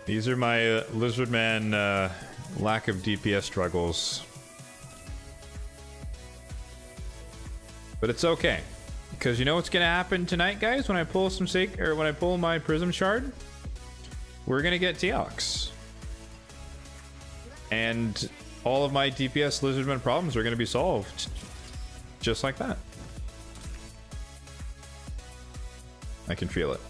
These are my Lizardman lack of DPS struggles. But it's okay. Because you know what's gonna happen tonight, guys, when I pull when I pull my Prism Shard? We're gonna get Teox. And all of my DPS Lizardman problems are gonna be solved. Just like that. I can feel it.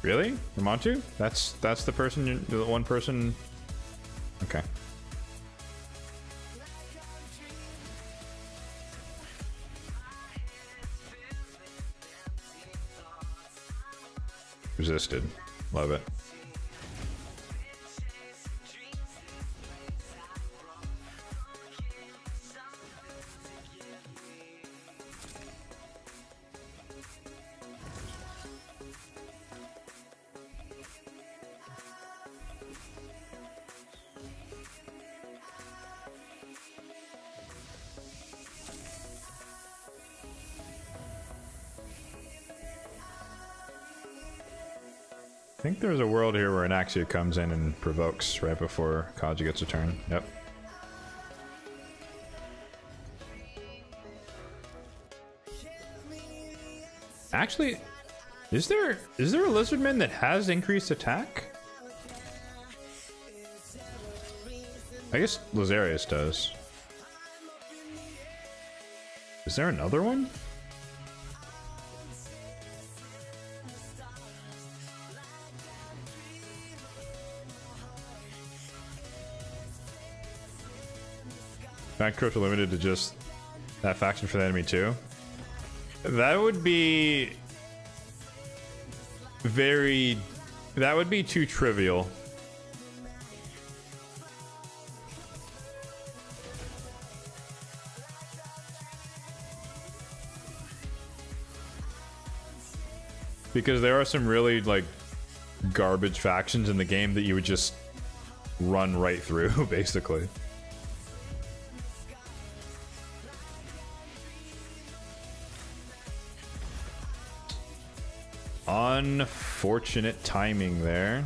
Really? Ramontu? That's the person, the one person. Okay. Resisted. Love it. I think there's a world here where an Axia comes in and provokes right before Kaji gets a turn. Yep. Actually, is there a Lizardman that has increased attack? I guess Lazarius does. Is there another one? Fact crypto limited to just that faction for the enemy too. That would be very. That would be too trivial. Because there are some really like garbage factions in the game that you would just run right through, basically. Unfortunate timing there.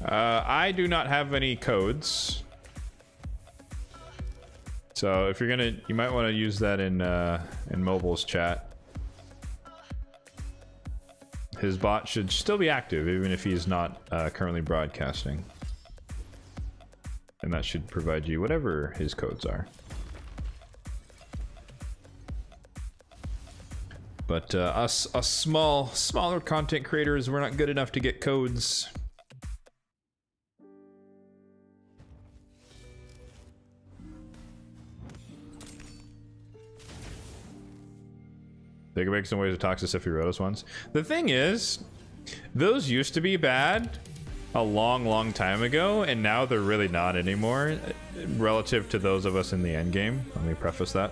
I do not have any codes, so if you're gonna, you might want to use that in mobile's chat. His bot should still be active even if he's not currently broadcasting, and that should provide you whatever his codes are. But us smaller content creators, we're not good enough to get codes. They can make some ways to Toxicity Rotos ones. The thing is, those used to be bad a long time ago, and now they're really not anymore, relative to those of us in the end game. Let me preface that.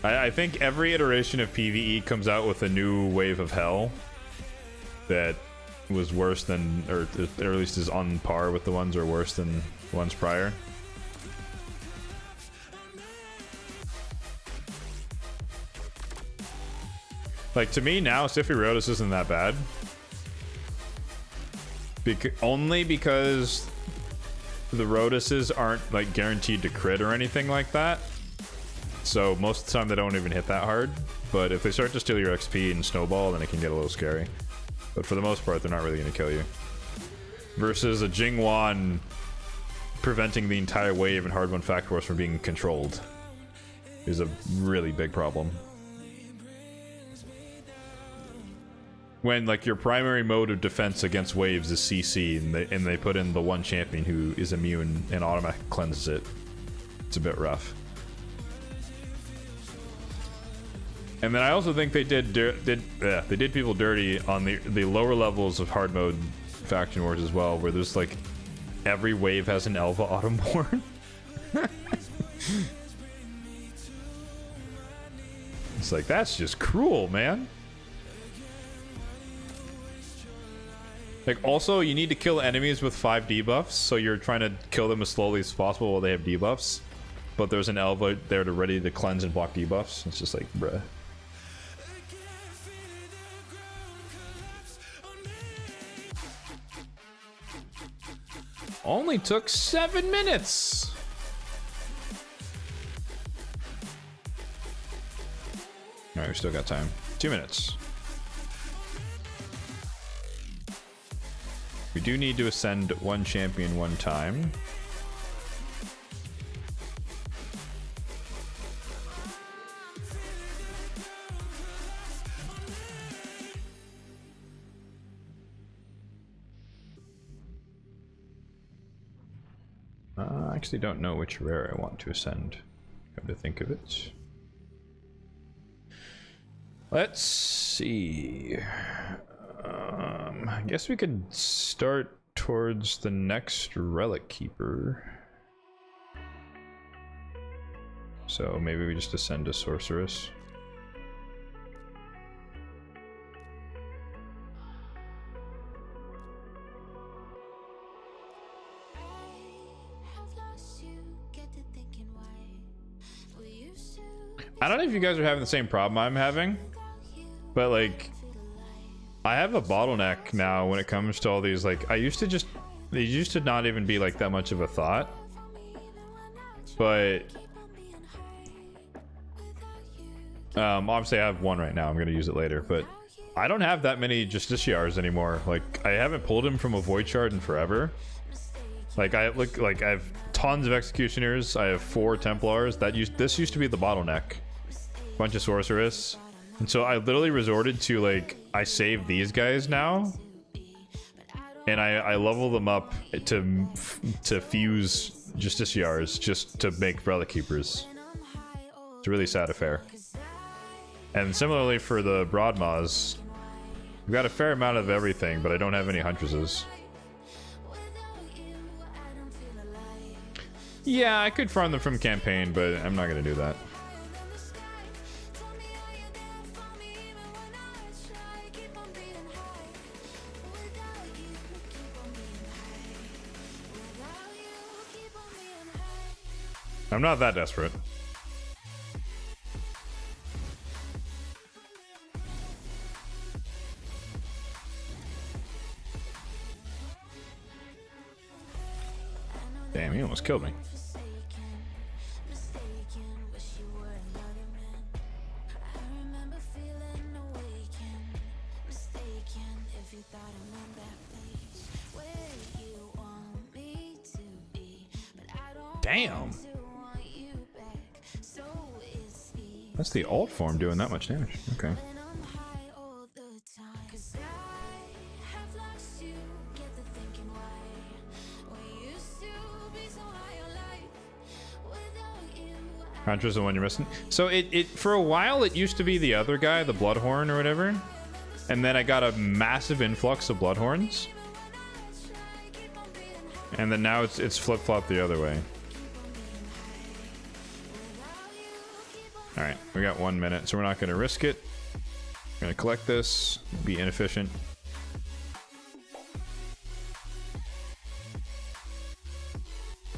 I think every iteration of PvE comes out with a new wave of hell that was worse than, or at least is on par with the ones or worse than the ones prior. Like, to me now, Siphirotis isn't that bad. Only because the Rotuses aren't, like, guaranteed to crit or anything like that. So most of the time they don't even hit that hard. But if they start to steal your XP and snowball, then it can get a little scary. But for the most part, they're not really going to kill you. Versus a Jingwan preventing the entire wave and hard one Fact Force from being controlled is a really big problem. When, like, your primary mode of defense against waves is CC, and they put in the one champion who is immune and automatically cleanses it, it's a bit rough. And then I also think they did people dirty on the lower levels of hard mode faction wars as well, where there's like every wave has an Elva Autumnborn. It's like, that's just cruel, man. Like, also, you need to kill enemies with 5 debuffs, so you're trying to kill them as slowly as possible while they have debuffs. But there's an Elva there to ready to cleanse and block debuffs. It's just like, bruh. Only took 7 minutes! Alright, we still got time. 2 minutes. We do need to ascend one champion one time. I actually don't know which rare I want to ascend, come to think of it. Let's see. I guess we could start towards the next Relic Keeper. So maybe we just ascend to Sorceress. I don't know if you guys are having the same problem I'm having, but like, I have a bottleneck now when it comes to all these. Like, they used to not even be like that much of a thought, but obviously I have one right now. I'm gonna use it later, but I don't have that many Justiciars anymore. Like, I haven't pulled him from a Void Shard in forever. Like, I have tons of Executioners. I have 4 Templars. This used to be the bottleneck. Bunch of Sorceress. And so I literally resorted to, like, I save these guys now, and I level them up to fuse Justiciars just to make Relic Keepers. It's a really sad affair. And similarly for the Broadmaws, we've got a fair amount of everything, but I don't have any Huntresses. Yeah, I could farm them from campaign, but I'm not gonna do that. I'm not that desperate. Damn, he almost killed me. Damn. That's the alt form doing that much damage. Okay. Contra's the one you're missing. So it for a while it used to be the other guy, the Bloodhorn or whatever, and then I got a massive influx of Bloodhorns, and then now it's flip-flopped the other way. All right, we got 1 minute, so we're not going to risk it. We're going to collect this, be inefficient.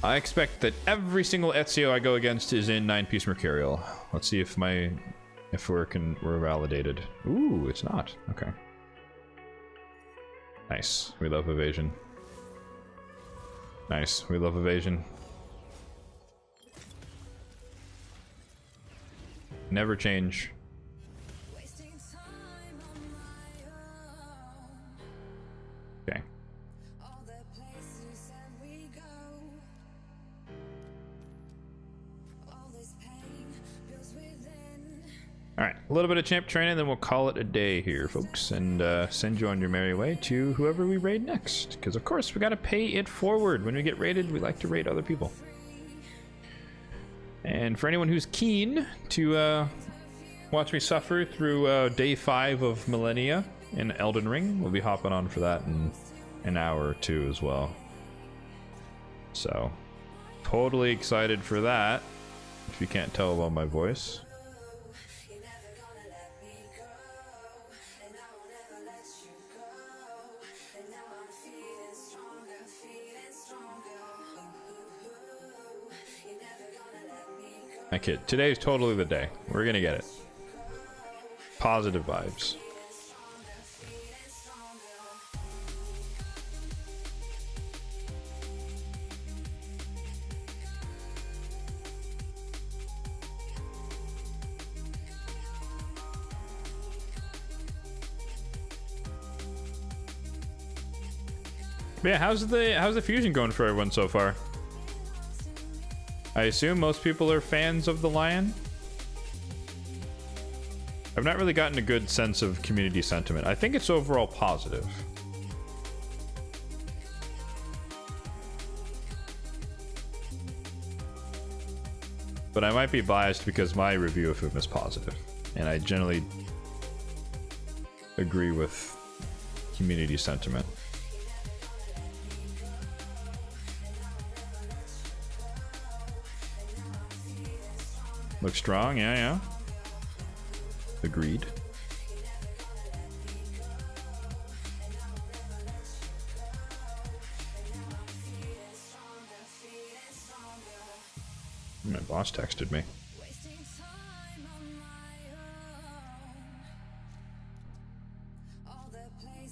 I expect that every single Ezio I go against is in 9-piece Mercurial. Let's see if we're validated. Ooh, it's not. Okay. Nice. We love evasion. Nice. We love evasion. Never change. Wasting time on my own. Okay. All the places that we go. All this pain builds within. Alright, a little bit of champ training, then we'll call it a day here, folks, and send you on your merry way to whoever we raid next. Because, of course, we gotta pay it forward. When we get raided, we like to raid other people. And for anyone who's keen to watch me suffer through day 5 of Millennia in Elden Ring, we'll be hopping on for that in an hour or two as well. So, totally excited for that, if you can't tell by my voice. You're never gonna let me go, and I will never let you go. And now I'm feeling stronger, feeling stronger. Ooh, you're never gonna let me go. I kid. Today's totally the day. We're gonna get it. Positive vibes. But yeah, how's the fusion going for everyone so far? I assume most people are fans of the Lion. I've not really gotten a good sense of community sentiment. I think it's overall positive. But I might be biased because my review of him is positive. And I generally agree with community sentiment. Looks strong, yeah. Agreed. My boss texted me. Wasting time on my own. All the places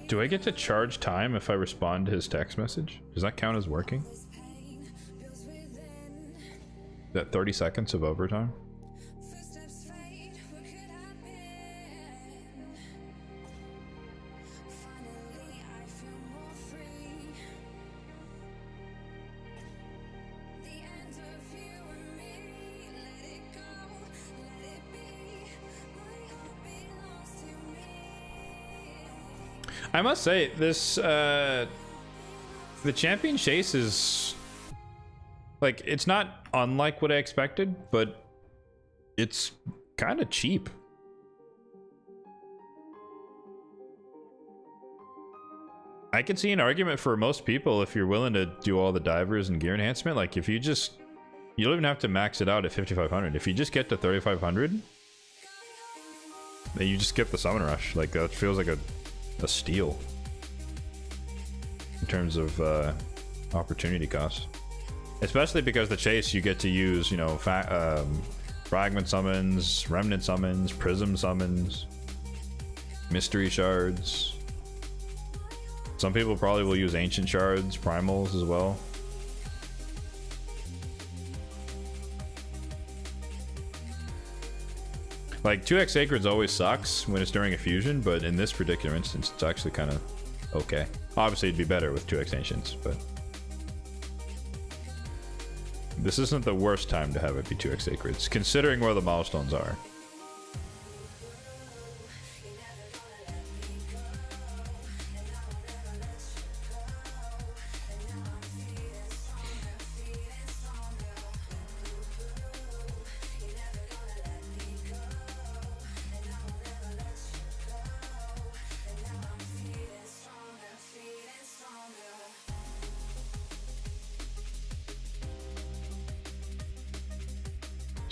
Do I get to charge time if I respond to his text message? Does that count as working? this pain builds within. Is that 30 seconds of overtime? Footsteps fade, what could have been? Finally, I feel more free. The end of you and me. Let it go, let it be. My heart belongs to me. I must say, this, the champion chase is, like, it's not unlike what I expected, but it's kind of cheap. I can see an argument for most people if you're willing to do all the divers and gear enhancement. Like, if you don't even have to max it out at 5,500. If you just get to 3,500, then you just skip the summon rush. Like, that feels like a steal in terms of opportunity cost. Especially because the chase, you get to use, you know, fragment summons, remnant summons, prism summons, mystery shards. Some people probably will use ancient shards, primals as well. Like, 2x Sacreds always sucks when it's during a fusion, but in this particular instance, it's actually kind of okay. Obviously, it'd be better with 2x Ancients, but this isn't the worst time to have it be 2x Sacreds, considering where the milestones are.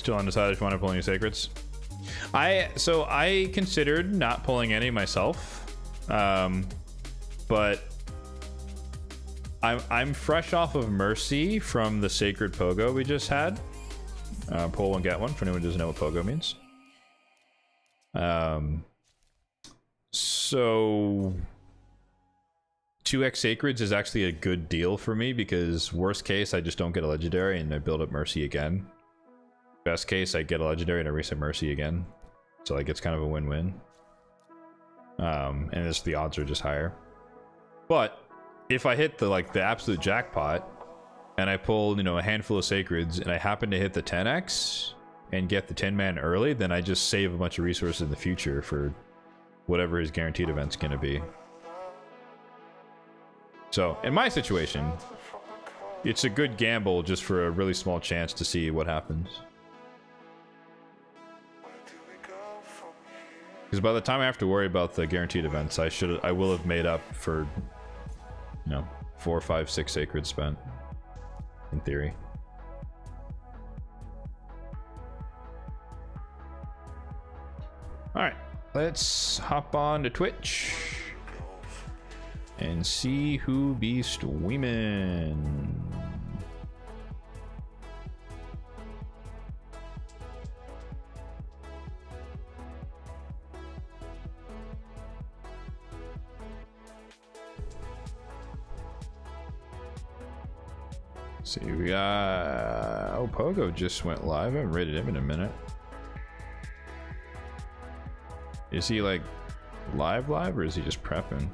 Still undecided if you want to pull any sacreds. So I considered not pulling any myself, but I'm fresh off of Mercy from the Sacred Pogo we just had. Pull one, get one, for anyone who doesn't know what Pogo means. So 2x Sacreds is actually a good deal for me because worst case, I just don't get a legendary and I build up Mercy again. Best case, I get a legendary and I reset Mercy again. So like it's kind of a win-win. And it's, the odds are just higher. But if I hit the absolute jackpot and I pull, you know, a handful of Sacreds and I happen to hit the 10x and get the 10-man early, then I just save a bunch of resources in the future for whatever his guaranteed event's gonna be. So in my situation, it's a good gamble just for a really small chance to see what happens. Because by the time I have to worry about the guaranteed events, I will have made up for, you know, 4, 5, 6 sacred spent, in theory. All right, let's hop on to Twitch and see who be streaming. See, we got... Oh, Pogo just went live. I haven't rated him in a minute. Is he like live or is he just prepping?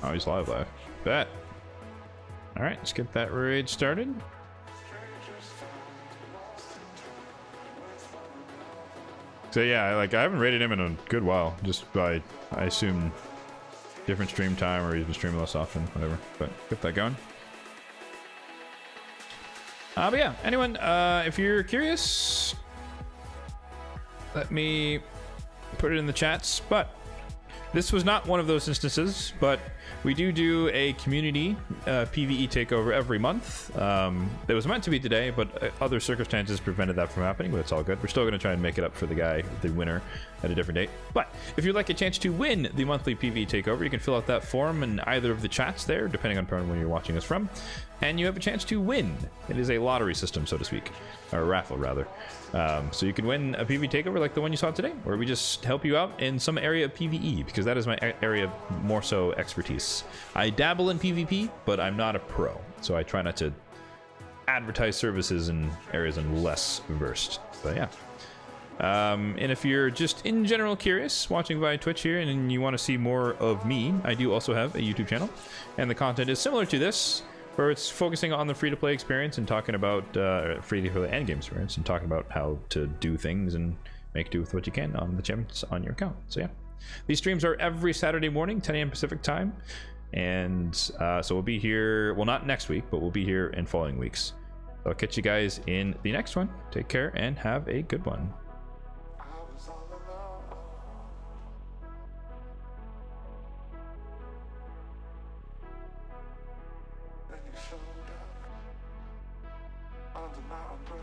Oh, he's live. Bet. All right, let's get that raid started. So yeah, like I haven't rated him in a good while, just by, I assume, different stream time or he's been streaming less often, whatever. But get that going. But yeah, anyone, if you're curious, let me put it in the chats. But this was not one of those instances, but we do a community PvE takeover every month. It was meant to be today, but other circumstances prevented that from happening, but it's all good. We're still going to try and make it up for the winner at a different date. But if you'd like a chance to win the monthly PvE takeover, you can fill out that form in either of the chats there, depending on when you're watching us from, and you have a chance to win. It is a lottery system, so to speak, or a raffle rather. So you can win a PvE takeover like the one you saw today, where we just help you out in some area of PvE, because that is my area of more so expertise. I dabble in PvP, but I'm not a pro, so I try not to advertise services in areas I'm less versed. But yeah. And if you're just in general curious, watching via Twitch here, and you want to see more of me, I do also have a YouTube channel, and the content is similar to this, where it's focusing on the free-to-play experience and talking about free-to-play endgame experience and talking about how to do things and make do with what you can on the gems on your account. So yeah, these streams are every Saturday morning, 10 a.m. Pacific time, and so we'll be here, well, not next week, but we'll be here in following weeks. So I'll catch you guys in the next one. Take care and have a good one. Under my umbrella.